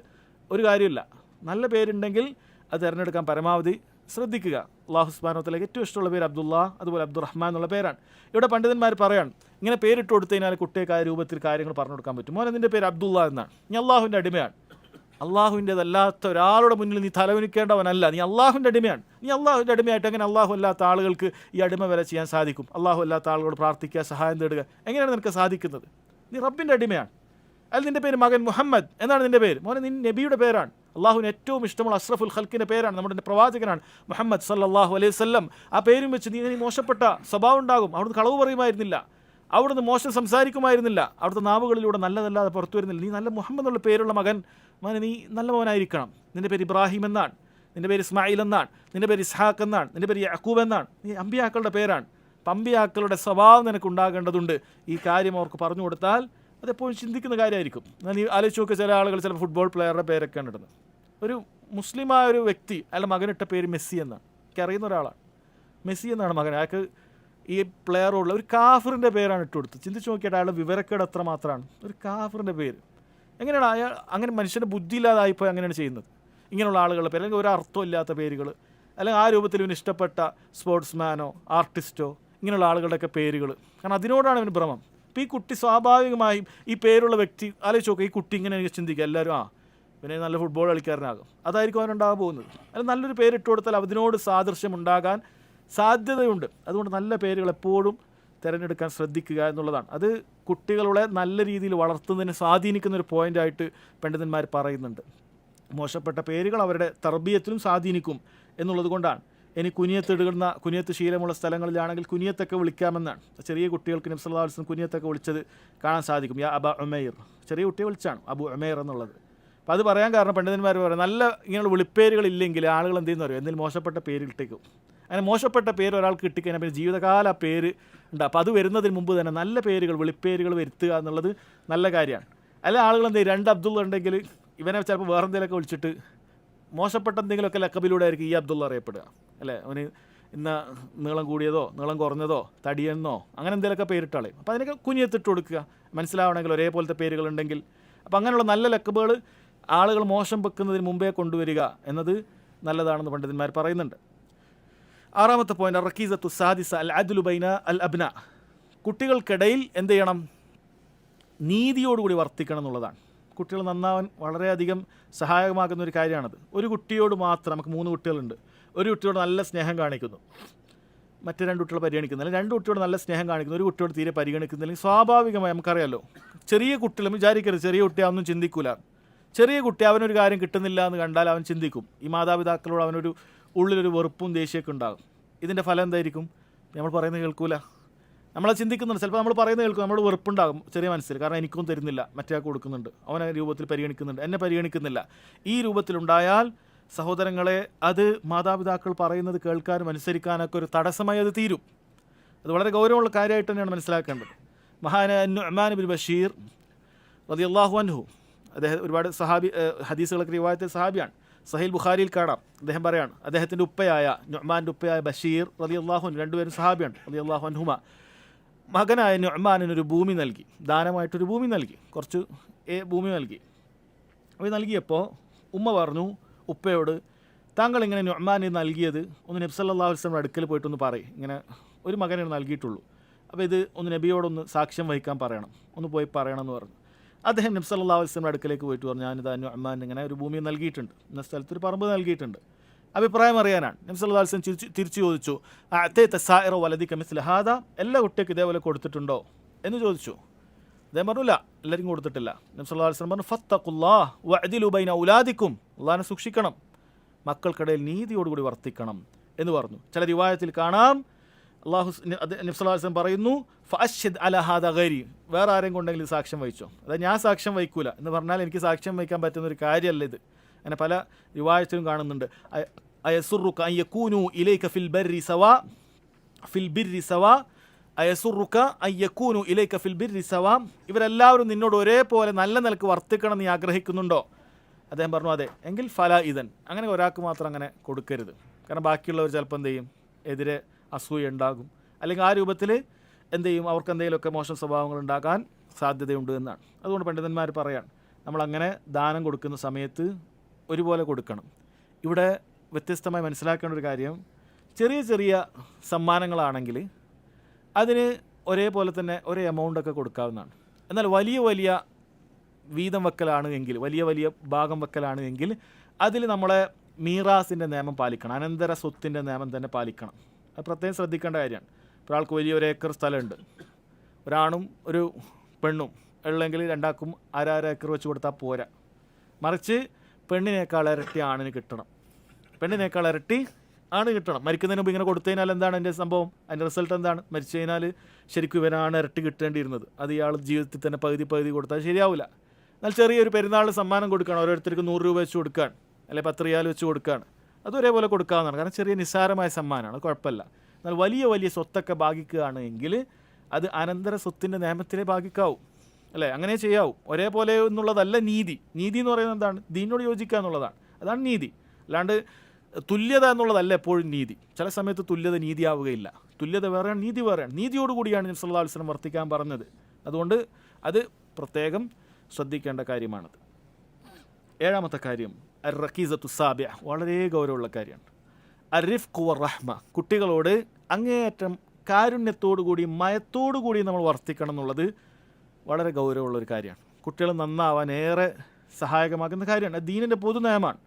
ഒരു കാര്യമില്ല. നല്ല പേരുണ്ടെങ്കിൽ അത് തിരഞ്ഞെടുക്കാൻ പരമാവധി ശ്രദ്ധിക്കുക. അല്ലാഹു സുബ്ഹാനഹു വ തആലയ്ക്ക് ഏറ്റവും ഇഷ്ടമുള്ള പേര് അബ്ദുള്ള, അതുപോലെ അബ്ദുറഹ്മാൻ എന്നുള്ള പേരാണ്. ഇവിടെ പണ്ഡിതന്മാർ പറയാണ്, ഇങ്ങനെ പേരിട്ട് കൊടുത്തു കഴിഞ്ഞാൽ കുട്ടികൾക്ക് ആ രൂപത്തിൽ കാര്യങ്ങൾ പറഞ്ഞു കൊടുക്കാൻ പറ്റും. മോനെ നിൻ്റെ പേര് അബ്ദുള്ള എന്നാണ്, ഞാൻ അള്ളാഹുവിൻ്റെ അടിമയാണ്, അള്ളാഹുവിൻ്റെതല്ലാത്ത ഒരാളുടെ മുന്നിൽ നീ തലവനിക്കേണ്ടവനല്ല. നീ അള്ളാഹുവിൻ്റെ അടിമയാണ്. നീ അള്ളാഹുവിൻ്റെ അടിമയായിട്ട് എങ്ങനെ അള്ളാഹു അല്ലാത്ത ആളുകൾക്ക് ഈ അടിമ വരെ ചെയ്യാൻ സാധിക്കും? അള്ളാഹു അല്ലാത്ത ആളുകളോട് പ്രാർത്ഥിക്കുക, സഹായം തേടുക, എങ്ങനെയാണ് നിനക്ക് സാധിക്കുന്നത്? നീ റബ്ബിൻ്റെ അടിമയാണ്. അതിൽ നിൻ്റെ പേര് മകൻ മുഹമ്മദ് എന്നാണ് നിൻ്റെ പേര്. മോനെ, നീ നബിയുടെ പേരാണ്. അള്ളാഹുവിന് ഏറ്റവും ഇഷ്ടമുള്ള അഷ്റഫുൽ ഖൽക്കിൻ്റെ പേരാണ്, നമ്മുടെ പ്രവാചകനാണ് മുഹമ്മദ് സല്ലല്ലാഹു അലൈഹി വസല്ലം. ആ പേരും വെച്ച് നീ മോശപ്പെട്ട സ്വഭാവം ഉണ്ടാകും. അവിടുന്ന് കളവ് പറയുമായിരുന്നില്ല, അവിടുന്ന് മോശം സംസാരിക്കുമായിരുന്നില്ല, അവിടുത്തെ നാവുകളിലൂടെ നല്ലതല്ലാതെ പുറത്തു വരുന്നില്ല. നീ നല്ല മുഹമ്മദ് എന്നുള്ള പേരുള്ള മകൻ, മോനെ നീ നല്ല മോനായിരിക്കണം. നിൻ്റെ പേര് ഇബ്രാഹിം എന്നാണ്, നിൻ്റെ പേര് ഇസ്മായിൽ എന്നാണ്, നിൻ്റെ പേര് ഇസ്ഹാഖ് എന്നാണ്, നിൻ്റെ പേര് യഅ്കൂബ് എന്നാണ്. നീ അമ്പിയാക്കളുടെ പേരാണ്. അമ്പിയാക്കളുടെ സ്വഭാവം നിനക്ക് ഉണ്ടാകേണ്ടതുണ്ട്. ഈ കാര്യം അവർക്ക് പറഞ്ഞു കൊടുത്താൽ അതെപ്പോഴും ചിന്തിക്കുന്ന കാര്യമായിരിക്കും. നീ ആലോചിച്ച് നോക്കുക, ചില ആളുകൾ ചില ഫുട്ബോൾ പ്ലെയറുടെ പേരൊക്കെയാണ് ഇടുന്നത്. ഒരു മുസ്ലിമായ ഒരു വ്യക്തി അയാളുടെ മകനിട്ട പേര് മെസ്സി എന്നാണ്. എനിക്ക് അറിയുന്ന ഒരാളാണ്, മെസ്സി എന്നാണ് മകൻ. അയാൾക്ക് ഈ പ്ലെയറുള്ള ഒരു കാഫറിൻ്റെ പേരാണ് ഇട്ട് കൊടുത്തത്. ചിന്തിച്ച് നോക്കിയിട്ട് അയാളുടെ വിവരക്കേട് എത്ര മാത്രമാണ്. ഒരു കാഫറിൻ്റെ പേര് എങ്ങനെയാണ് അയാൾ അങ്ങനെ മനുഷ്യൻ്റെ ബുദ്ധിയില്ലാതായിപ്പോൾ അങ്ങനെയാണ് ചെയ്യുന്നത്? ഇങ്ങനെയുള്ള ആളുകളുടെ പേര്, അല്ലെങ്കിൽ ഒരു അർത്ഥമില്ലാത്ത പേരുകൾ, അല്ലെങ്കിൽ ആ രൂപത്തിൽ ഇവന് ഇഷ്ടപ്പെട്ട സ്പോർട്സ്മാനോ ആർട്ടിസ്റ്റോ ഇങ്ങനെയുള്ള ആളുകളുടെയൊക്കെ പേരുകൾ. കാരണം അതിനോടാണ് ഇവന് ഭ്രമം. ഇപ്പോൾ ഈ കുട്ടി സ്വാഭാവികമായും ഈ പേരുള്ള വ്യക്തി ആലോചിച്ച് നോക്കുക, ഈ കുട്ടി ഇങ്ങനെ ചിന്തിക്കുക, എല്ലാവരും പിന്നെ നല്ല ഫുട്ബോൾ കളിക്കാരനാകും, അതായിരിക്കും അവനുണ്ടാകാൻ പോകുന്നത്. അല്ലെങ്കിൽ നല്ലൊരു പേരിട്ട് കൊടുത്താൽ അതിനോട് സാദൃശ്യം ഉണ്ടാകാൻ സാധ്യതയുണ്ട്. അതുകൊണ്ട് നല്ല പേരുകൾ എപ്പോഴും തിരഞ്ഞെടുക്കാൻ ശ്രദ്ധിക്കുക എന്നുള്ളതാണ്. അത് കുട്ടികളെ നല്ല രീതിയിൽ വളർത്തുന്നതിന് സ്വാധീനിക്കുന്ന ഒരു പോയിൻ്റായിട്ട് പണ്ഡിതന്മാർ പറയുന്നുണ്ട്. മോശപ്പെട്ട പേരുകൾ അവരുടെ തർബീയത്തിലും സ്വാധീനിക്കും എന്നുള്ളത് കൊണ്ടാണ്. ഇനി കുനിയത്തിടുന്ന കുനിയത്ത് ശീലമുള്ള സ്ഥലങ്ങളിലാണെങ്കിൽ കുനിയത്തൊക്കെ വിളിക്കാമെന്നാണ്. ചെറിയ കുട്ടികൾക്ക് നബി സല്ലല്ലാഹു അലൈഹി വസല്ലം കുനിയത്തൊക്കെ വിളിച്ചത് കാണാൻ സാധിക്കും. യാ അബ ഉമൈർ, ചെറിയ കുട്ടിയെ വിളിച്ചാണ് അബു ഉമൈർ എന്നുള്ളത്. അപ്പോൾ അത് പറയാൻ കാരണം പണ്ഡിതന്മാർ പറയും, നല്ല ഇങ്ങനെയുള്ള വിളിപ്പേരുകളില്ലെങ്കിൽ ആളുകൾ എന്ത് ചെയ്യുന്ന അറിയും, എന്തെങ്കിലും മോശപ്പെട്ട പേര് കിട്ടിക്കും. അങ്ങനെ മോശപ്പെട്ട പേര് ഒരാൾക്ക് കിട്ടിക്കഴിഞ്ഞാൽ പിന്നെ ജീവിതകാല ആ പേര് ഉണ്ട്. അപ്പോൾ അത് വരുന്നതിന് മുമ്പ് തന്നെ നല്ല പേരുകൾ, വിളിപ്പേരുകൾ വരുത്തുക എന്നുള്ളത് നല്ല കാര്യമാണ്. അല്ല ആളുകൾ എന്ത് ചെയ്യും, രണ്ട് അബ്ദുള്ള ഉണ്ടെങ്കിൽ ഇവനെ ചിലപ്പോൾ വേറെ എന്തെങ്കിലുമൊക്കെ വിളിച്ചിട്ട് മോശപ്പെട്ട എന്തെങ്കിലുമൊക്കെ ലക്കബിലൂടെ ആയിരിക്കും ഈ അബ്ദുള്ള അറിയപ്പെടുക, അല്ലേ? അവന് ഇന്ന നീളം കൂടിയതോ നീളം കുറഞ്ഞതോ തടിയെന്നോ അങ്ങനെ എന്തെങ്കിലുമൊക്കെ പേരിട്ടാളെ. അപ്പോൾ അതിനൊക്കെ കുനിയത്തിട്ട് കൊടുക്കുക, മനസ്സിലാവണമെങ്കിൽ ഒരേപോലത്തെ പേരുകളുണ്ടെങ്കിൽ. അപ്പോൾ അങ്ങനെയുള്ള നല്ല ലക്കബുകൾ ആളുകൾ മോശം വെക്കുന്നതിന് മുമ്പേ കൊണ്ടുവരിക എന്നത് നല്ലതാണെന്ന് പണ്ഡിതന്മാർ പറയുന്നുണ്ട്. ആറാമത്തെ പോയിന്റ്, റക്കീസത്തു സാദിസ അൽ അദ്ലു ബൈന അൽ അബ്ന. കുട്ടികൾക്കിടയിൽ എന്ത് ചെയ്യണം? നീതിയോടുകൂടി വർത്തിക്കണം എന്നുള്ളതാണ്. കുട്ടികൾ നന്നാവാൻ വളരെയധികം സഹായകമാകുന്ന ഒരു കാര്യമാണത്. ഒരു കുട്ടിയോട് മാത്രം, നമുക്ക് 3 കുട്ടികളുണ്ട്, ഒരു കുട്ടിയോട് നല്ല സ്നേഹം കാണിക്കുന്നു, മറ്റേ 2 കുട്ടികളെ പരിഗണിക്കുന്നില്ല, 2 കുട്ടിയോട് നല്ല സ്നേഹം കാണിക്കുന്നു, ഒരു കുട്ടിയോട് തീരെ പരിഗണിക്കുന്നില്ലെങ്കിൽ സ്വാഭാവികമായി നമുക്കറിയാമല്ലോ, ചെറിയ കുട്ടികളും വിചാരിക്കരുത് ചെറിയ കുട്ടി അതൊന്നും ചിന്തിക്കൂല. ചെറിയ കുട്ടി അവനൊരു കാര്യം കിട്ടുന്നില്ല എന്ന് കണ്ടാൽ അവൻ ചിന്തിക്കും. ഈ മാതാപിതാക്കളോട് അവനൊരു ഉള്ളിലൊരു വെറുപ്പും ദേഷ്യമൊക്കെ ഉണ്ടാകും. ഇതിൻ്റെ ഫലം എന്തായിരിക്കും? നമ്മൾ പറയുന്നത് കേൾക്കൂല, നമ്മളെ ചിന്തിക്കുന്നുണ്ട്. ചിലപ്പോൾ നമ്മൾ പറയുന്നത് കേൾക്കും, നമ്മൾ വെറുപ്പുണ്ടാകും ചെറിയ മനസ്സിൽ. കാരണം എനിക്കൊന്നും തരുന്നില്ല, മറ്റേ കൊടുക്കുന്നുണ്ട്, അവനെ രൂപത്തിൽ പരിഗണിക്കുന്നുണ്ട്, എന്നെ പരിഗണിക്കുന്നില്ല. ഈ രൂപത്തിലുണ്ടായാൽ സഹോദരങ്ങളെ, അത് മാതാപിതാക്കൾ പറയുന്നത് കേൾക്കാനും അനുസരിക്കാനൊക്കെ ഒരു തടസ്സമായി അത് തീരും. അത് വളരെ ഗൗരവമുള്ള കാര്യമായിട്ട് തന്നെയാണ് മനസ്സിലാക്കേണ്ടത്. മഹാനായ നുഅ്മാൻ ഇബ്നു ബഷീർ റളിയല്ലാഹു അൻഹു, അദ്ദേഹം ഒരുപാട് ഹദീസുകളൊക്കെ റിവായത്തിൽ സഹാബിയാണ്. സഹീൽ ബുഖാരിയിൽ കാണാം, അദ്ദേഹം പറയാണ്, അദ്ദേഹത്തിൻ്റെ ഉപ്പയായ നുഅ്മാൻ്റെ ഉപ്പയായ ബഷീർ റളിയല്ലാഹു അൻഹു, രണ്ടുപേരും സഹാബിയാണ് റളിയല്ലാഹു അൻഹുമ, മകനായ നുഅ്മാനിനൊരു ഭൂമി നൽകി, ദാനമായിട്ടൊരു ഭൂമി നൽകി, കുറച്ച് ഭൂമി നൽകി. അപ്പോൾ നൽകിയപ്പോൾ ഉമ്മ പറഞ്ഞു ഉപ്പയോട്, താങ്കൾ ഇങ്ങനെ നുഅ്മാന് നൽകിയത് ഒന്ന് നബി സല്ലല്ലാഹു അലൈഹി വസല്ലം അടുക്കൽ പോയിട്ടൊന്ന് പറയും, ഇങ്ങനെ ഒരു മകനെ നൽകിയിട്ടുള്ളൂ, അപ്പോൾ ഇത് ഒന്ന് നബിയോടൊന്ന് സാക്ഷ്യം വഹിക്കാൻ പറയണം, ഒന്ന് പോയി പറയണം എന്ന് പറഞ്ഞു. അദ്ദേഹം നബി സല്ലല്ലാഹു അലൈഹി വസല്ലം അടുക്കലേക്ക് പോയിട്ട് പറഞ്ഞു, ഞാനിത് നുഅ്മാൻ ഇങ്ങനെ ഒരു ഭൂമി നൽകിയിട്ടുണ്ട്, ഇന്ന സ്ഥലത്തൊരു പറമ്പ് നൽകിയിട്ടുണ്ട്, അഭിപ്രായം അറിയാനാണ്. നബി സല്ലല്ലാഹു അലൈഹി വസല്ലം തിരിച്ചു ചോദിച്ചു, അഅതൈത സായിറ വലദിക മിസ്ല ഹാദാ, എല്ലാ കുട്ടികൾക്ക് ഇതേപോലെ കൊടുത്തിട്ടുണ്ടോ എന്ന് ചോദിച്ചു. അദ്ദേഹം പറഞ്ഞില്ല, എല്ലാവരും കൊടുത്തിട്ടില്ല. നബി സല്ലല്ലാഹു അലൈഹി വസല്ലം പറഞ്ഞു, ഫത്തഖുല്ലാഹ് വഅദിലു ബൈന ഔലാദിക്കും, അല്ലാഹുവിനെ സൂക്ഷിക്കണം, മക്കൾക്കിടയിൽ നീതിയോടുകൂടി വർത്തിക്കണം എന്ന് പറഞ്ഞു. ചില റിവായത്തിൽ കാണാം, നബി സല്ലല്ലാഹു അലൈഹി വസല്ലം പറയുന്നു, ഫഅശ്ഹിദ് അലാ ഹാദാ ഗൈരി, വേറെ ആരെയും കൊണ്ടെങ്കിലും സാക്ഷ്യം വഹിച്ചോ. അതായത് ഞാൻ സാക്ഷ്യം വഹിക്കൂല എന്ന് പറഞ്ഞാൽ എനിക്ക് സാക്ഷ്യം വഹിക്കാൻ പറ്റുന്ന ഒരു കാര്യമല്ല ഇത്. അങ്ങനെ പല റിവായത്തിലും കാണുന്നുണ്ട്. അയസുറുക അൻ യകൂനു ഇലൈക ഫിൽ ബർരി സവാ ഫിൽ ബിർരി സവാ, അയസുറുക അൻ യകൂനു ഇലൈക ഫിൽ ബിർരി സവാ, ഇവരെല്ലാവരും നിന്നോട് ഒരേപോലെ നല്ല നിലക്ക് വർത്തിക്കണം നീ ആഗ്രഹിക്കുന്നുണ്ടോ? അദ്ദേഹം പറഞ്ഞു അതെ. എങ്കിൽ ഫലാ ഇദൻ, അങ്ങനെ ഒരാൾക്ക് മാത്രം അങ്ങനെ കൊടുക്കരുത്. കാരണം ബാക്കിയുള്ളവർ ചിലപ്പോൾ എന്ത് ചെയ്യും, എതിരെ അസൂയ ഉണ്ടാകും, അല്ലെങ്കിൽ ആ രൂപത്തിൽ എന്ത് ചെയ്യും, അവർക്ക് എന്തെങ്കിലുമൊക്കെ മോശം സ്വഭാവങ്ങൾ ഉണ്ടാകാൻ സാധ്യതയുണ്ട് എന്നാണ്. അതുകൊണ്ട് പണ്ഡിതന്മാർ പറയാണ്, നമ്മളങ്ങനെ ദാനം കൊടുക്കുന്ന സമയത്ത് ഒരുപോലെ കൊടുക്കണം. ഇവിടെ വ്യത്യസ്തമായി മനസ്സിലാക്കേണ്ട ഒരു കാര്യം, ചെറിയ ചെറിയ സമ്മാനങ്ങളാണെങ്കിൽ അതിന് ഒരേപോലെ തന്നെ ഒരേ എമൗണ്ടൊക്കെ കൊടുക്കാവുന്നതാണ്. എന്നാൽ വലിയ വലിയ വീതം വെക്കലാണ് എങ്കിൽ, വലിയ വലിയ ഭാഗം വെക്കലാണ് എങ്കിൽ അതിൽ നമ്മളെ മീറാസിൻ്റെ നിയമം പാലിക്കണം, അനന്തര സ്വത്തിൻ്റെ നിയമം തന്നെ പാലിക്കണം. അത് പ്രത്യേകം ശ്രദ്ധിക്കേണ്ട കാര്യമാണ്. ഒരാൾക്ക് വലിയൊരു ഏക്കർ സ്ഥലമുണ്ട്, ഒരാണും ഒരു പെണ്ണും ഉള്ളെങ്കിൽ രണ്ടാൾക്കും അര ഏക്കർ വെച്ച് കൊടുത്താൽ പോരാ. മറിച്ച് പെണ്ണിനേക്കാൾ ഇരട്ടി ആണിന് കിട്ടണം, പെണ്ണിനേക്കാൾ ഇരട്ടി ആണ് കിട്ടണം. മരിക്കുന്നതിന് മുമ്പ് ഇങ്ങനെ കൊടുത്തു കഴിഞ്ഞാൽ എന്താണ് അതിൻ്റെ സംഭവം? അതിൻ്റെ റിസൾട്ട് എന്താണ്? മരിച്ചു കഴിഞ്ഞാൽ ശരിക്കും ഇവനാണ് ഇരട്ടി കിട്ടേണ്ടിയിരുന്നത്. അത് ഇയാൾ ജീവിതത്തിൽ തന്നെ പകുതി കൊടുത്താൽ ശരിയാവില്ല. എന്നാൽ ചെറിയൊരു പെരുന്നാളിന് സമ്മാനം കൊടുക്കുകയാണ്, ഓരോരുത്തർക്ക് 100 രൂപ വെച്ച് കൊടുക്കുകയാണ്, അല്ലെങ്കിൽ 10 റിയാൽ വെച്ച് കൊടുക്കുകയാണ്, അത് ഒരേപോലെ കൊടുക്കാവുന്നതാണ്. കാരണം ചെറിയ നിസ്സാരമായ സമ്മാനമാണ്, കുഴപ്പമില്ല. എന്നാൽ വലിയ വലിയ സ്വത്തൊക്കെ ഭാഗിക്കുകയാണ് എങ്കിൽ അത് അനന്തര സ്വത്തിൻ്റെ നിയമത്തിലേ ഭാഗിക്കാവൂ, അല്ലേ? അങ്ങനെ ചെയ്യാവൂ. ഒരേപോലെ എന്നുള്ളതല്ല നീതി. നീതി എന്ന് പറയുന്നത് എന്താണ്? ദീനോട് യോജിക്കുക എന്നുള്ളതാണ്, അതാണ് നീതി. അല്ലാണ്ട് തുല്യത എന്നുള്ളതല്ല എപ്പോഴും നീതി. ചില സമയത്ത് തുല്യത നീതിയാവുകയില്ല. തുല്യത വേറെയാണ്, നീതി വേറെയാണ്. നീതിയോടുകൂടിയാണ് നബി സല്ലല്ലാഹു അലൈഹി വസല്ലം വർത്തിക്കാൻ പറഞ്ഞത്. അതുകൊണ്ട് അത് പ്രത്യേകം ശ്രദ്ധിക്കേണ്ട കാര്യമാണത്. 7ാമത്തെ കാര്യം അർ-റഖീസത്തു സാബിഅ, വളരെ ഗൗരവമുള്ള കാര്യമാണ്. അർ-റിഫ്ഖു വർ-റഹ്മ, കുട്ടികളോട് അങ്ങേയറ്റം കാരുണ്യത്തോടുകൂടി മയത്തോടുകൂടി നമ്മൾ വർത്തിക്കണം എന്നുള്ളത് വളരെ ഗൗരവമുള്ളൊരു കാര്യമാണ്. കുട്ടികൾ നന്നാവാൻ ഏറെ സഹായകമാകുന്ന കാര്യമാണ്. അത് ദീനിൻ്റെ പൊതു നയമാണ്.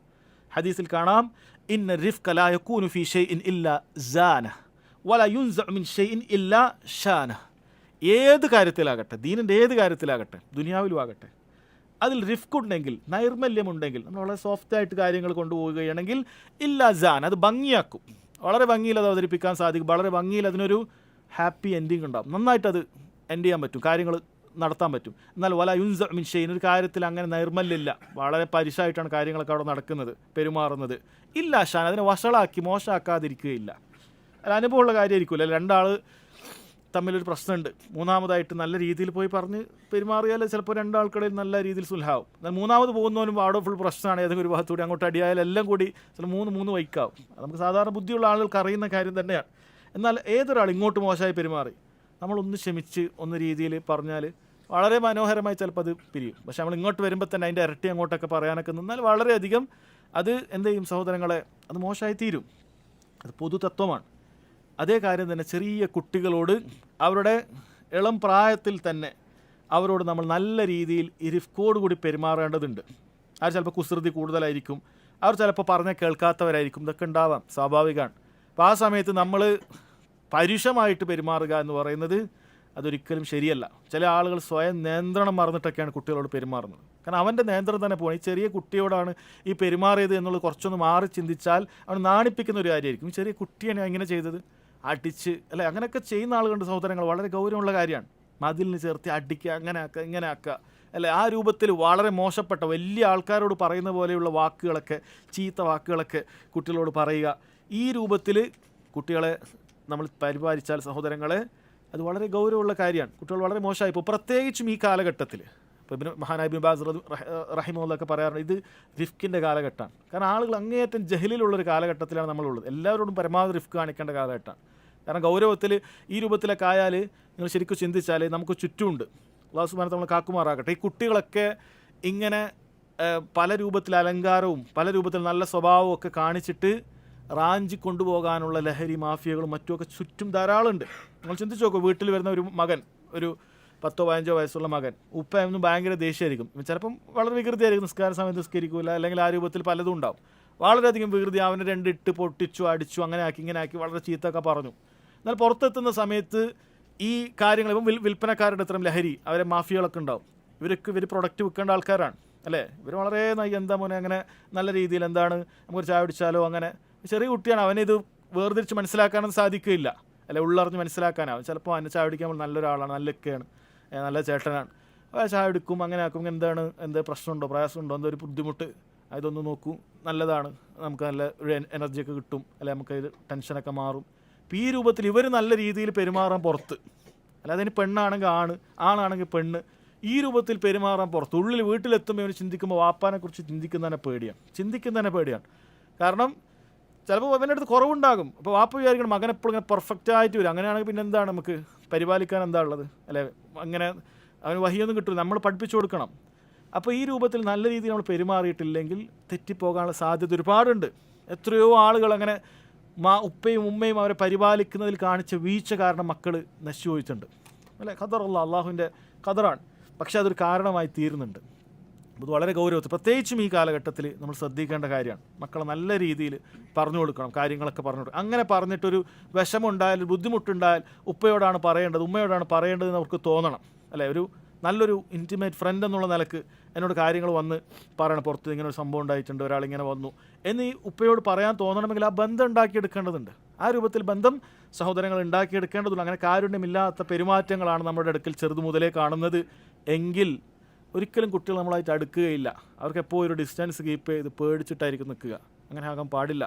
ഹദീസിൽ കാണാം, ഇന്ന റിഫ്ക ലാ യകൂനു ഫീ ഷൈഇൻ ഇല്ലാ സാന വലാ യുൻസഉ മിൻ ഷൈഇൻ ഇല്ലാ ഷാന. ഏത് കാര്യത്തിലാകട്ടെ, ദീനിൻ്റെ ഏത് കാര്യത്തിലാകട്ടെ, ദുനിയാവിലും ആകട്ടെ, അതിൽ റിഫ്ക് ഉണ്ടെങ്കിൽ, നൈർമല്യമുണ്ടെങ്കിൽ, നമ്മൾ വളരെ സോഫ്റ്റായിട്ട് കാര്യങ്ങൾ കൊണ്ടുപോവുകയാണെങ്കിൽ ഇല്ലാ സാൻ, അത് ഭംഗിയാക്കും. വളരെ ഭംഗിയിൽ അത് അവതരിപ്പിക്കാൻ സാധിക്കും, വളരെ ഭംഗിയിൽ അതിനൊരു ഹാപ്പി എൻഡിങ് ഉണ്ടാകും, നന്നായിട്ടത് എൻഡ് ചെയ്യാൻ പറ്റും, കാര്യങ്ങൾ നടത്താൻ പറ്റും. എന്നാൽ വല യുൻസ മിൻ ഷൈഇൻ, ഒരു കാര്യത്തിൽ അങ്ങനെ നൈർമല്യമില്ല, വളരെ പരിശായിട്ടാണ് കാര്യങ്ങളൊക്കെ അവിടെ നടക്കുന്നത്, പെരുമാറുന്നത്. ഇല്ല ഷാൻ, അതിനെ വഷളാക്കി മോശമാക്കാതിരിക്കുകയില്ല. അത് അനുഭവമുള്ള കാര്യമായിരിക്കില്ല. രണ്ടാൾ തമ്മിലൊരു പ്രശ്നമുണ്ട്, മൂന്നാമതായിട്ട് നല്ല രീതിയിൽ പോയി പറഞ്ഞ് പെരുമാറിയാൽ ചിലപ്പോൾ രണ്ടാൾക്കിടയിൽ നല്ല രീതിയിൽ സുൽഹാവും. എന്നാൽ മൂന്നാമത് പോകുന്നവനും അവിടെ ഫുൾ പ്രശ്നമാണ്, ഏതെങ്കിലും ഒരു ഭാഗത്തൂടെ അങ്ങോട്ട് അടിയായാലും എല്ലാം കൂടി ചില മൂന്ന് വൈക്കാവും. അത് നമുക്ക് സാധാരണ ബുദ്ധിയുള്ള ആളുകൾക്ക് അറിയുന്ന കാര്യം തന്നെയാണ്. എന്നാൽ ഏതൊരാൾ ഇങ്ങോട്ട് മോശമായി പെരുമാറി നമ്മളൊന്ന് ക്ഷമിച്ച് ഒന്ന് രീതിയിൽ പറഞ്ഞാൽ വളരെ മനോഹരമായി ചിലപ്പോൾ അത് പിരിയും. പക്ഷെ നമ്മൾ ഇങ്ങോട്ട് വരുമ്പോൾ തന്നെ അതിൻ്റെ ഇരട്ടി അങ്ങോട്ടൊക്കെ പറയാനൊക്കെ നിന്നാൽ വളരെയധികം അത് എന്ത് ചെയ്യും സഹോദരങ്ങളെ, അത് മോശമായി തീരും. അത് പൊതുതത്വമാണ്. അതേ കാര്യം തന്നെ ചെറിയ കുട്ടികളോട് അവരുടെ ഇളം പ്രായത്തിൽ തന്നെ അവരോട് നമ്മൾ നല്ല രീതിയിൽ ഇരിഫ്കോടുകൂടി പെരുമാറേണ്ടതുണ്ട്. അവർ ചിലപ്പോൾ കുസൃതി കൂടുതലായിരിക്കും, അവർ ചിലപ്പോൾ പറഞ്ഞാൽ കേൾക്കാത്തവരായിരിക്കും, ഇതൊക്കെ ഉണ്ടാവാം, സ്വാഭാവികമാണ്. അപ്പോൾ ആ സമയത്ത് നമ്മൾ പരുഷമായിട്ട് പെരുമാറുക എന്ന് പറയുന്നത് അതൊരിക്കലും ശരിയല്ല. ചില ആളുകൾ സ്വയം നിയന്ത്രണം മറന്നിട്ടൊക്കെയാണ് കുട്ടികളോട് പെരുമാറുന്നത്. കാരണം അവൻ്റെ നിയന്ത്രണം തന്നെ പോകണം. ഈ ചെറിയ കുട്ടിയോടാണ് ഈ പെരുമാറിയത് എന്നുള്ളത് കുറച്ചൊന്ന് മാറി ചിന്തിച്ചാൽ അവൻ നാണിപ്പിക്കുന്ന ഒരു കാര്യമായിരിക്കും. ചെറിയ കുട്ടിയാണ് എങ്ങനെ ചെയ്തത്, അടിച്ച് അല്ലെ, അങ്ങനെയൊക്കെ ചെയ്യുന്ന ആളുകളുണ്ട് സഹോദരങ്ങൾ, വളരെ ഗൗരവമുള്ള കാര്യമാണ്. മതിലിന് ചേർത്ത് അടിക്കുക, അങ്ങനെ ആക്കുക, ഇങ്ങനെ ആക്കുക, അല്ലെ, ആ രൂപത്തിൽ വളരെ മോശപ്പെട്ട വലിയ ആൾക്കാരോട് പറയുന്ന പോലെയുള്ള വാക്കുകളൊക്കെ, ചീത്ത വാക്കുകളൊക്കെ കുട്ടികളോട് പറയുക. ഈ രൂപത്തിൽ കുട്ടികളെ നമ്മൾ പരിപാലിച്ചാൽ സഹോദരങ്ങളെ അത് വളരെ ഗൗരവമുള്ള കാര്യമാണ്. കുട്ടികൾ വളരെ മോശമായി. ഇപ്പോൾ പ്രത്യേകിച്ചും ഈ കാലഘട്ടത്തിൽ, ഇപ്പോൾ മഹാനായ ഇബ്നു ബാസ് റഹിമഹുള്ളയൊക്കെ പറയാറുണ്ട്, ഇത് റിഫ്കിൻ്റെ കാലഘട്ടമാണ്. കാരണം ആളുകൾ അങ്ങേയറ്റം ജഹലിലുള്ളൊരു കാലഘട്ടത്തിലാണ് നമ്മളുള്ളത്. എല്ലാവരോടും പരമാവധി റിഫ്ക് കാണിക്കേണ്ട കാലഘട്ടമാണ്. കാരണം ഗൗരവത്തിൽ ഈ രൂപത്തിലൊക്കെ ആയാൽ നിങ്ങൾ ശരിക്കും ചിന്തിച്ചാൽ നമുക്ക് ചുറ്റുമുണ്ട്, അല്ലാഹു സുബ്ഹാനഹു നമ്മൾ കാക്കുമാറാകട്ടെ, ഈ കുട്ടികളൊക്കെ ഇങ്ങനെ പല രൂപത്തിൽ അലങ്കാരവും പല രൂപത്തിൽ നല്ല സ്വഭാവവും ഒക്കെ കാണിച്ചിട്ട് റാഞ്ചി കൊണ്ടുപോകാനുള്ള ലഹരി മാഫിയകളും മറ്റുമൊക്കെ ചുറ്റും ധാരാളമുണ്ട്. നിങ്ങൾ ചിന്തിച്ച് നോക്കൂ, വീട്ടിൽ വരുന്ന ഒരു മകൻ, ഒരു 10-15 വയസ്സുള്ള മകൻ, ഉപ്പയൊന്നും ഭയങ്കര ദേഷ്യമായിരിക്കും, ചിലപ്പം വളരെ വികൃതിയായിരിക്കും, നിസ്കാര സമയത്ത് നിസ്കരിക്കില്ല, അല്ലെങ്കിൽ ആ രൂപത്തിൽ പലതും ഉണ്ടാവും, വളരെയധികം വികൃതി, അവനെ 2 ഇട്ട് പൊട്ടിച്ചു, അടിച്ചു, അങ്ങനെ ആക്കി ഇങ്ങനെ ആക്കി വളരെ ചീത്തൊക്കെ പറഞ്ഞു. എന്നാൽ പുറത്തെത്തുന്ന സമയത്ത് ഈ കാര്യങ്ങൾ ഇപ്പം വിൽപ്പനക്കാരുടെ ഇത്തരം ലഹരി, അവരെ മാഫിയകളൊക്കെ ഉണ്ടാവും, ഇവർ പ്രൊഡക്റ്റ് വിൽക്കേണ്ട ആൾക്കാരാണ്, അല്ലേ, ഇവർ വളരെ എന്താ മോനെ അങ്ങനെ നല്ല രീതിയിൽ എന്താണ് നമുക്കൊരു ചായ പിടിച്ചാലോ, അങ്ങനെ ചെറിയ കുട്ടിയാണ്, അവനിത് വേർതിരിച്ച് മനസ്സിലാക്കാനൊന്നും സാധിക്കില്ല, അല്ലെ, ഉള്ളറിഞ്ഞ് മനസ്സിലാക്കാനാവും. ചിലപ്പോൾ അവനെ ചായ പിടിക്കാൻ നല്ലൊരാളാണ്, നല്ലൊക്കെയാണ്, നല്ല ചേട്ടനാണ്, ചായ എടുക്കും, അങ്ങനെ ആക്കും, എന്ത് പ്രശ്നമുണ്ടോ, പ്രയാസമുണ്ടോ, എന്തോ ഒരു ബുദ്ധിമുട്ട്, അതൊന്ന് നോക്കൂ, നല്ലതാണ്, നമുക്ക് നല്ല ഒരു എനർജിയൊക്കെ കിട്ടും, അല്ലെ, നമുക്ക് ടെൻഷനൊക്കെ മാറും. അപ്പോൾ ഈ രൂപത്തിൽ ഇവർ നല്ല രീതിയിൽ പെരുമാറാൻ പുറത്ത്, അല്ല അതിന് പെണ്ണാണെങ്കിൽ ആണാണെങ്കിൽ പെണ്ണ്, ഈ രൂപത്തിൽ പെരുമാറാൻ പുറത്ത്, ഉള്ളിൽ വീട്ടിലെത്തുമ്പോൾ ഇവർ ചിന്തിക്കുമ്പോൾ വാപ്പാനെക്കുറിച്ച് ചിന്തിക്കുന്നതന്നെ പേടിയാണ്. കാരണം ചിലപ്പോൾ അവൻ്റെ അടുത്ത് കുറവുണ്ടാകും. അപ്പോൾ വാപ്പ വിചാരിക്കണം മകൻ എപ്പോഴും ഇങ്ങനെ പെർഫെക്റ്റ് ആയിട്ട് വരും, അങ്ങനെയാണെങ്കിൽ പിന്നെ എന്താണ് നമുക്ക് പരിപാലിക്കാൻ എന്താ ഉള്ളത്, അല്ലെ, അങ്ങനെ അവന് വഹിയൊന്നും കിട്ടില്ല, നമ്മൾ പഠിപ്പിച്ചു കൊടുക്കണം. അപ്പോൾ ഈ രൂപത്തിൽ നല്ല രീതിയിൽ നമ്മൾ പെരുമാറിയിട്ടില്ലെങ്കിൽ തെറ്റിപ്പോകാനുള്ള സാധ്യത ഒരുപാടുണ്ട്. എത്രയോ ആളുകൾ അങ്ങനെ ഉപ്പയും ഉമ്മയും അവരെ പരിപാലിക്കുന്നതിൽ കാണിച്ച വീഴ്ച കാരണം മക്കൾ നശിച്ചു പോയിട്ടുണ്ട്, അല്ലേ, ഖദറുള്ള അള്ളാഹുവിൻ്റെ ഖദറാണ്. പക്ഷേ അതൊരു കാരണമായി തീരുന്നുണ്ട്. ഇത് വളരെ ഗൗരവത്തിൽ, പ്രത്യേകിച്ചും ഈ കാലഘട്ടത്തിൽ നമ്മൾ ശ്രദ്ധിക്കേണ്ട കാര്യമാണ്. മക്കളെ നല്ല രീതിയിൽ പറഞ്ഞു കൊടുക്കണം, കാര്യങ്ങളൊക്കെ പറഞ്ഞു കൊടുക്കണം. അങ്ങനെ പറഞ്ഞിട്ടൊരു വിഷമമുണ്ടായാൽ, ബുദ്ധിമുട്ടുണ്ടായാൽ ഉപ്പയോടാണ് പറയേണ്ടത്, ഉമ്മയോടാണ് പറയേണ്ടതെന്ന് അവർക്ക് തോന്നണം, അല്ലേ? ഒരു നല്ലൊരു ഇൻറ്റിമേറ്റ് ഫ്രണ്ട് എന്നുള്ള നിലക്ക് എന്നോട് കാര്യങ്ങൾ വന്ന് പറയണം, പുറത്ത് ഇങ്ങനെ ഒരു സംഭവം ഉണ്ടായിട്ടുണ്ട്, ഒരാളിങ്ങനെ വന്നു എന്ന് ഈ ഉപ്പയോട് പറയാൻ തോന്നണമെങ്കിൽ ആ ബന്ധം ഉണ്ടാക്കിയെടുക്കേണ്ടതുണ്ട്. ആ രൂപത്തിൽ ബന്ധം സഹോദരങ്ങൾ ഉണ്ടാക്കിയെടുക്കേണ്ടതുണ്ട്. അങ്ങനെ കാരുണ്യമില്ലാത്ത പെരുമാറ്റങ്ങളാണ് നമ്മുടെ അടുക്കൽ ചെറുതു മുതലേ കാണുന്നത് എങ്കിൽ ഒരിക്കലും കുട്ടികൾ നമ്മളായിട്ട് അടുക്കുകയില്ല. അവർക്ക് എപ്പോഴും ഒരു ഡിസ്റ്റൻസ് കീപ്പ് ചെയ്ത് പേടിച്ചിട്ടായിരിക്കും നിൽക്കുക. അങ്ങനെ ആകാൻ പാടില്ല.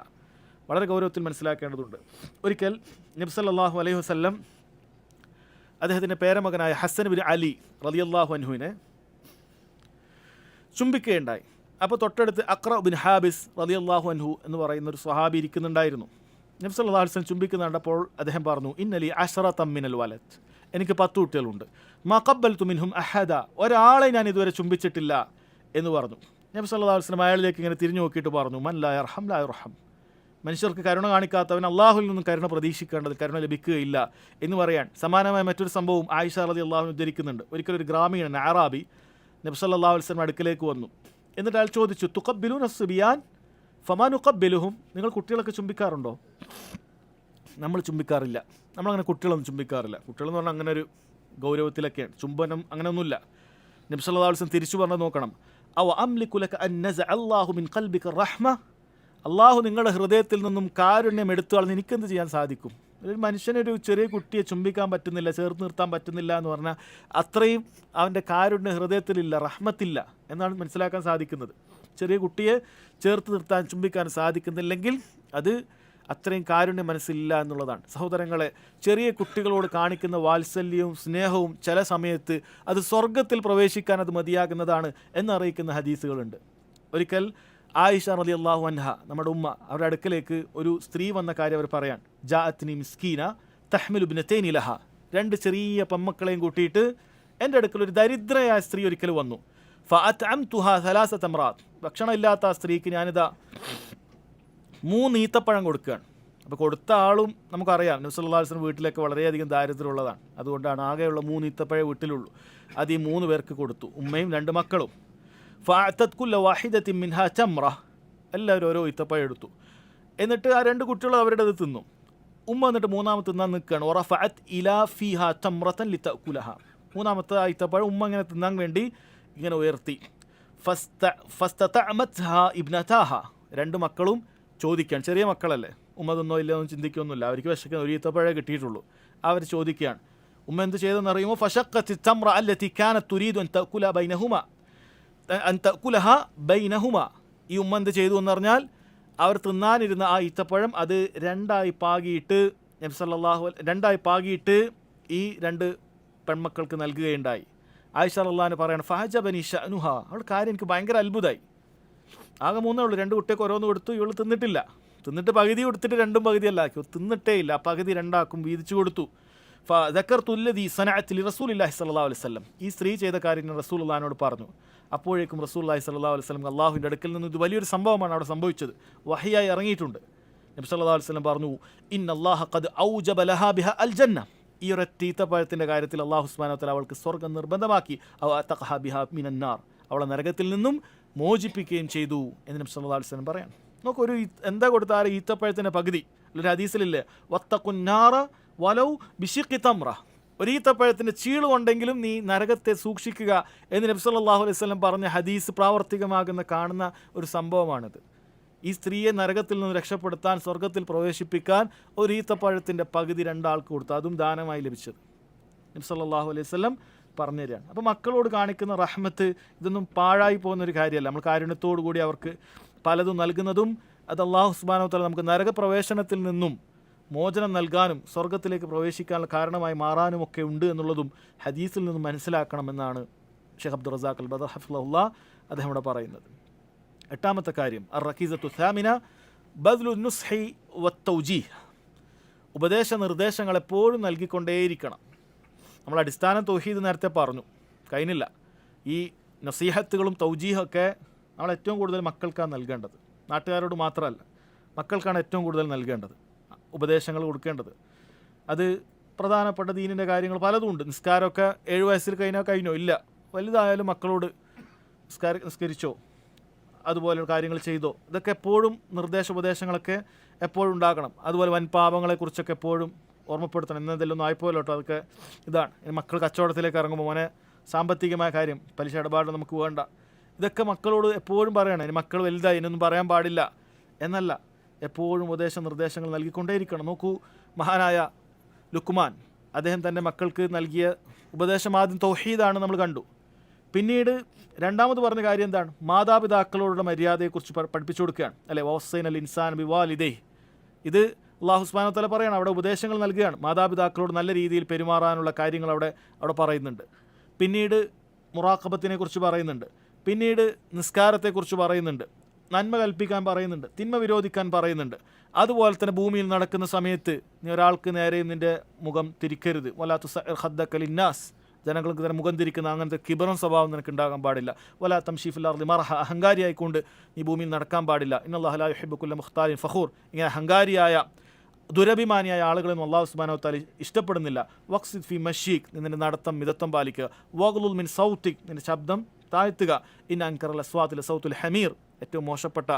വളരെ ഗൗരവത്തിൽ മനസ്സിലാക്കേണ്ടതുണ്ട്. ഒരിക്കൽ നബി സല്ലല്ലാഹു അലൈഹി വസല്ലം അദ്ദേഹത്തിൻ്റെ പേരമകനായ ഹസ്സൻ ബിൻ അലി റളിയല്ലാഹു അൻഹുവിനെ ചുംബിക്കുകയുണ്ടായി. അപ്പോൾ തൊട്ടടുത്ത് അഖ്റ ബിൻ ഹാബിസ് റളിയല്ലാഹു അൻഹു എന്ന് പറയുന്ന ഒരു സ്വഹാബി ഇരിക്കുന്നുണ്ടായിരുന്നു. നബി സല്ലല്ലാഹു അലൈഹി വസല്ലം ചുംബിക്കുന്ന കണ്ടപ്പോൾ അദ്ദേഹം പറഞ്ഞു, ഇന്നലി അശ്റത മിനൽ വലദ്, എനിക്ക് 10 കുട്ടികളുണ്ട്. മാ ഖബ്ബൽതു മിൻഹും അഹദ, ഒരാളെ ഞാൻ ഇതുവരെ ചുംബിച്ചിട്ടില്ല എന്ന് പറഞ്ഞു. നബി സല്ലല്ലാഹു അലൈഹി വസല്ലം അയാളിലേക്ക് ഇങ്ങനെ തിരിഞ്ഞു നോക്കിയിട്ട് പറഞ്ഞു, മൻ ലാ യർഹം ലാ യുർഹം, മനുഷ്യർക്ക് കരുണ കാണിക്കാത്തവൻ അള്ളാഹുവിൽ നിന്നും കരുണ പ്രതീക്ഷിക്കേണ്ടത്, കരുണ ലഭിക്കുകയില്ല എന്ന് പറയാൻ. സമാനമായ മറ്റൊരു സംഭവം ആയിഷ റളിയല്ലാഹു അൻഹ ഉദ്ധരിക്കുന്നുണ്ട്. ഒരിക്കലും ഒരു ഗ്രാമീണൻ അറാബി നബി സല്ലല്ലാഹു അലൈഹി വസല്ലം അടുക്കലേക്ക് വന്നു. എന്നിട്ട് അയാൾ ചോദിച്ചു, തുഖബ്ബിലൂന അസ്ബിയാൻ ഫമാ നുഖബ്ബിലുഹും, നിങ്ങൾ കുട്ടികളൊക്കെ ചുംബിക്കാറുണ്ടോ? നമ്മൾ ചുംബിക്കാറില്ല. നമ്മളങ്ങനെ കുട്ടികളൊന്നും ചുംബിക്കാറില്ല. കുട്ടികളെന്ന് പറഞ്ഞാൽ അങ്ങനെ ഒരു ഗൗരവത്തിലൊക്കെയാണ്, ചുംബനം അങ്ങനെയൊന്നുമില്ല. നബി സല്ലല്ലാഹു അലൈഹി വസല്ലം തിരിച്ചു പറഞ്ഞത് നോക്കണം. അവ അംലികു ലക അൻ നസഅ അല്ലാഹു മിൻ ഖൽബിക റഹ്മ, അള്ളാഹു നിങ്ങളുടെ ഹൃദയത്തിൽ നിന്നും കാരുണ്യം എടുത്തു കളഞ്ഞ് എനിക്കെന്ത് ചെയ്യാൻ സാധിക്കും? ഒരു മനുഷ്യനൊരു ചെറിയ കുട്ടിയെ ചുംബിക്കാൻ പറ്റുന്നില്ല, ചേർത്ത് നിർത്താൻ പറ്റുന്നില്ല എന്ന് പറഞ്ഞാൽ അത്രയും അവൻ്റെ കാരുണ്യ ഹൃദയത്തിലില്ല, റഹ്മത്തില്ല എന്നാണ് മനസ്സിലാക്കാൻ സാധിക്കുന്നത്. ചെറിയ കുട്ടിയെ ചേർത്ത് നിർത്താൻ, ചുംബിക്കാൻ സാധിക്കുന്നില്ലെങ്കിൽ അത് അത്രയും കാരുണ്യം മനസ്സിലില്ല എന്നുള്ളതാണ്. സഹോദരങ്ങളെ, ചെറിയ കുട്ടികളോട് കാണിക്കുന്ന വാത്സല്യവും സ്നേഹവും ചില സമയത്ത് അത് സ്വർഗത്തിൽ പ്രവേശിക്കാൻ അത് മതിയാകുന്നതാണ് എന്നറിയിക്കുന്ന ഹദീസുകളുണ്ട്. ഒരിക്കൽ ആയിഷ റളിയല്ലാഹു അൻഹ, നമ്മുടെ ഉമ്മ, അവരുടെ അടുക്കലേക്ക് ഒരു സ്ത്രീ വന്ന കാര്യം അവർ പറയാൻ, ജാഅത്നി മിസ്കീന തഹ്മിലു ഇബ്നതൈനി ലഹ, 2 ചെറിയ പെമ്മക്കളെയും കൂട്ടിയിട്ട് എൻ്റെ അടുക്കൽ ഒരു ദരിദ്രയായ സ്ത്രീ ഒരിക്കൽ വന്നു. ഫഅത്അംതുഹാ 3 തംറാത്ത്, ഭക്ഷണം ഇല്ലാത്ത ആ സ്ത്രീക്ക് ഞാനിതാ 3 ഈത്തപ്പഴം കൊടുക്കുകയാണ്. അപ്പോൾ കൊടുത്ത ആളും നമുക്കറിയാം, നബി സല്ലല്ലാഹു അലൈഹി വസല്ലം വീട്ടിലൊക്കെ വളരെയധികം ദാരിദ്ര്യമുള്ളതാണ്. അതുകൊണ്ടാണ് ആകെയുള്ള 3 ഈത്തപ്പഴം വീട്ടിലുള്ളൂ. അത് ഈ 3 പേർക്ക് കൊടുത്തു, ഉമ്മയും 2 മക്കളും. ഫഅതത് കുല്ല വാഹിദത്തിൻ മിൻഹാ തംറ, എല്ലാവരും ഓരോ ഈത്തപ്പഴം എടുത്തു. എന്നിട്ട് ആ 2 കുട്ടികൾ അവരുടെ അത് തിന്നു. ഉമ്മ എന്നിട്ട് 3ാമത്തെ തിന്നാൻ നിൽക്കുകയാണ്. വറഫഅത് ഇലാ ഫീഹാ തംറതൻ ലിതഅകുലഹ, 3ാമത്തെ ആ ഈത്തപ്പഴം ഉമ്മ ഇങ്ങനെ തിന്നാൻ വേണ്ടി ഇങ്ങനെ ഉയർത്തി. ഫസ്തതഅമത്ഹാ ഇബ്നതാഹ, 2 മക്കളും ചോദിക്കുകയാണ്, ചെറിയ മക്കളല്ലേ, ഉമ്മ തിന്നോ ഇല്ലയോ ഒന്നും ചിന്തിക്കൊന്നുമില്ല, അവർക്ക് വിശക്കുന്ന ഒരു ഈത്തപ്പഴേ കിട്ടിയിട്ടുള്ളൂ. അവർ ചോദിക്കുകയാണ്. ഉമ്മ എന്ത് ചെയ്തെന്നറിയുമോ? ഫശഖത്തി തംറ അല്ലതി കാനത് തുരീദു അൻ തഅകുല ബൈനഹുമ അൻ തഅകുലഹ ബൈനഹുമ, ഈ ഉമ്മ എന്ത് ചെയ്തു എന്ന് പറഞ്ഞാൽ അവർ തിന്നാനിരുന്ന ആ ഈത്തപ്പഴം അത് 2ആയി പാകിയിട്ട് നബി സല്ലല്ലാഹു അലൈഹി 2ആയി പാകിയിട്ട് ഈ 2 പെൺമക്കൾക്ക് നൽകുകയുണ്ടായി. ആയിഷ റളിയല്ലാഹു അൻഹ പറയാണ്, ഫഅജബനി ശഅനുഹ, അവളുടെ കാര്യം എനിക്ക് ഭയങ്കര അത്ഭുതമായി. ആകെ 3 ഉള്ളൂ, 2 കുട്ടിയൊക്കെ ഓരോന്ന് കൊടുത്തു, ഇവൾ തിന്നിട്ടില്ല. തിന്നിട്ട് പകുതി കൊടുത്തിട്ട് 2 പകുതിയല്ല ആക്കി, തിന്നിട്ടേ ഇല്ല, ആ പകുതി 2ആക്കും വീതിച്ചു കൊടുത്തു. ഫദക്കർതുല്ലദീ സനഅത് ലിറസൂലില്ലാഹി സ്വല്ലല്ലാഹു അലൈഹി വസല്ലം, ഈ സ്ത്രീ ചെയ്ത കാര്യം റസൂലുള്ളാഹിനോട് പറഞ്ഞു. അപ്പോഴേക്കും റസൂലുള്ളാഹി സ്വല്ലല്ലാഹു അലൈഹി വസല്ലം അള്ളാഹുവിൻ്റെ അടുക്കൽ നിന്ന് ഇത് വലിയൊരു സംഭവമാണ് അവിടെ സംഭവിച്ചത്, വഹിയായി ഇറങ്ങിയിട്ടുണ്ട്. നബി സല്ലല്ലാഹു അലൈഹി വസല്ലം പറഞ്ഞു, ഇന്നല്ലാഹ ഖദ് ഔജബ ലഹാ ബിഹാ അൽ ജന്ന, ഈ ഒരൊറ്റ ഈത്തപ്പഴത്തിൻ്റെ കാര്യത്തിൽ അള്ളാഹു സുബ്ഹാനഹു വ തആല അവൾക്ക് സ്വർഗ്ഗം നിർബന്ധമാക്കി. ഔ അതഖഹ ബിഹാ മിനൻ നാർ, അവളെ നരകത്തിൽ നിന്നും മോചിപ്പിക്കുകയും ചെയ്തു എന്ന് നബി സല്ലല്ലാഹു അലൈഹി വസല്ലം പറയാം. നമുക്കൊരു എന്താ കൊടുത്താൽ ഈത്തപ്പഴത്തിൻ്റെ പകുതി, ഒരു ഹദീസിലില്ലേ, വത്തഖുന്നാറ വലൗ ബിശിഖി തംറ, ഒരു ഈത്തപ്പഴത്തിൻ്റെ ചീളുകൊണ്ടെങ്കിലും നീ നരകത്തെ സൂക്ഷിക്കുക എന്ന് നബി സല്ലല്ലാഹു അലൈഹി വസല്ലം പറഞ്ഞ ഹദീസ് പ്രാവർത്തികമാകുന്ന കാണുന്ന ഒരു സംഭവമാണിത്. ഈ സ്ത്രീയെ നരകത്തിൽ നിന്ന് രക്ഷപ്പെടുത്താൻ, സ്വർഗത്തിൽ പ്രവേശിപ്പിക്കാൻ ഒരു ഈത്തപ്പഴത്തിൻ്റെ പകുതി 2 ആൾക്ക് കൊടുത്തു, അതും ദാനമായി ലഭിച്ചത് നബി സല്ലല്ലാഹു അലൈഹി വസല്ലം പറഞ്ഞു തരികയാണ്. അപ്പോൾ മക്കളോട് കാണിക്കുന്ന റഹ്മത്ത് ഇതൊന്നും പാഴായി പോകുന്നൊരു കാര്യമല്ല. നമ്മൾ കാരുണ്യത്തോടു കൂടി അവർക്ക് പലതും നൽകുന്നതും അത് അല്ലാഹു സുബ്ഹാനഹു വ തആല നമുക്ക് നരകപ്രവേശനത്തിൽ നിന്നും മോചനം നൽകാനും സ്വർഗത്തിലേക്ക് പ്രവേശിക്കാനുള്ള കാരണമായി മാറാനുമൊക്കെ ഉണ്ട് എന്നുള്ളതും ഹദീസിൽ നിന്നും മനസ്സിലാക്കണമെന്നാണ് ഷെയ്ഖ് അബ്ദുർ റസാഖ് അൽ ബദർ ഹഫിളഹുല്ലാ അദ്ദേഹം ഇവിടെ പറയുന്നത്. 8ാമത്തെ കാര്യം, അർ റക്കീസത്തു സാമിന ബദ്ലു നുസ്ഹി വത്തൗജീഹ്, ഉപദേശ നിർദ്ദേശങ്ങൾ എപ്പോഴും നൽകിക്കൊണ്ടേയിരിക്കണം. നമ്മൾ അടിസ്ഥാന തൗഹീദ് നേരത്തെ പറഞ്ഞു, കഴിഞ്ഞില്ല. ഈ നസീഹത്തുകളും തൗജീഹൊക്കെ നമ്മൾ ഏറ്റവും കൂടുതൽ മക്കൾക്കാണ് നൽകേണ്ടത്, നാട്ടുകാരോട് മാത്രമല്ല, മക്കൾക്കാണ് ഏറ്റവും കൂടുതൽ നൽകേണ്ടത്, ഉപദേശങ്ങൾ കൊടുക്കേണ്ടത്. അത് പ്രധാനപ്പെട്ട ദീനിൻ്റെ കാര്യങ്ങൾ പലതും ഉണ്ട്. നിസ്കാരമൊക്കെ 7 വയസ്സിൽ കഴിഞ്ഞോ ഇല്ല, വലുതായാലും മക്കളോട് നിസ്കരിച്ചോ, അതുപോലെ കാര്യങ്ങൾ ചെയ്തോ, ഇതൊക്കെ എപ്പോഴും ഉപദേശങ്ങളൊക്കെ എപ്പോഴും ഉണ്ടാകണം. അതുപോലെ വൻപാപങ്ങളെക്കുറിച്ചൊക്കെ എപ്പോഴും ഓർമ്മപ്പെടുത്തണം. ഇന്നെന്തെല്ലാം ഒന്നും ആയിപ്പോയല്ലോ കേട്ടോ, അതൊക്കെ ഇതാണ്. ഇനി മക്കൾ കച്ചവടത്തിലേക്ക് ഇറങ്ങുമ്പോൾ മോനെ സാമ്പത്തികമായ കാര്യം, പലിശ ഇടപാട് നമുക്ക് വേണ്ട, ഇതൊക്കെ മക്കളോട് എപ്പോഴും പറയണം. ഇനി മക്കൾ വലുതായി ഇനൊന്നും പറയാൻ പാടില്ല എന്നല്ല, എപ്പോഴും നിർദ്ദേശങ്ങൾ നൽകിക്കൊണ്ടേയിരിക്കണം. നോക്കൂ, മഹാനായ ലുക്മാൻ അദ്ദേഹം തൻ്റെ മക്കൾക്ക് നൽകിയ ഉപദേശം ആദ്യം തൗഹീദാണ് നമ്മൾ കണ്ടു. പിന്നീട് രണ്ടാമത് പറഞ്ഞ കാര്യം എന്താണ്? മാതാപിതാക്കളോടുള്ള മര്യാദയെക്കുറിച്ച് പഠിപ്പിച്ചു കൊടുക്കുകയാണ്, അല്ലേ? വസ്സൈന അൽ ഇൻസാൻ ബിവാലിദൈഹി. ഇത് അല്ലാഹു സുബ്ഹാനഹു വ തആല പറയാണ്, അവിടെ ഉപദേശങ്ങൾ നൽകുകയാണ്. മാതാപിതാക്കളോട് നല്ല രീതിയിൽ പെരുമാറാനുള്ള കാര്യങ്ങൾ അവിടെ പറയുന്നുണ്ട്. പിന്നീട് മുറാഖബത്തിനെ കുറിച്ച് പറയുന്നുണ്ട്. പിന്നീട് നിസ്കാരത്തെക്കുറിച്ച് പറയുന്നുണ്ട്. നന്മ കൽപ്പിക്കാൻ പറയുന്നുണ്ട്, തിന്മ വിരോധിക്കാൻ പറയുന്നുണ്ട്. അതുപോലെ തന്നെ ഭൂമിയിൽ നടക്കുന്ന സമയത്ത് നീ ഒരാൾക്ക് നേരെയും നിൻ്റെ മുഖം തിരിക്കരുത്. വലാ തുസഇർ ഖദ്ദക ലിന്നാസ്, ജനങ്ങൾക്ക് തന്നെ മുഖം തിരിക്കുന്ന അങ്ങനത്തെ കിബറൻ സ്വഭാവം നിനക്ക് ഉണ്ടാകാൻ പാടില്ല. വലാ തംശി ഫിൽ അർളി മർഹ, അഹങ്കാരിയായിക്കൊണ്ട് നീ ഭൂമിയിൽ നടക്കാൻ പാടില്ല. ഇന്നല്ലാഹു ലാ യുഹിബ്ബു കുല്ല മുഖ്താലിൻ ഫഖൂർ, ഇങ്ങനെ അഹങ്കാരിയായ ദുരഭിമാനിയായ ആളുകളെന്നും അല്ലാഹു സുബ്ഹാനഹു വ തആല ഇഷ്ടപ്പെടുന്നില്ല. വഖ്സിദ് ഫി മഷീഖ്, നിന്റെ നടത്തം മിതത്വം പാലിക്കുക. വഗ്ളുൽ മിൻ സൗതിക്, നിന്റെ ശബ്ദം താഴ്ത്തുക. ഇന്ന അൻകറൽ അസ്വാതി ലസൗത്തുൽ ഹമീർ, ഏറ്റവും മോശപ്പെട്ട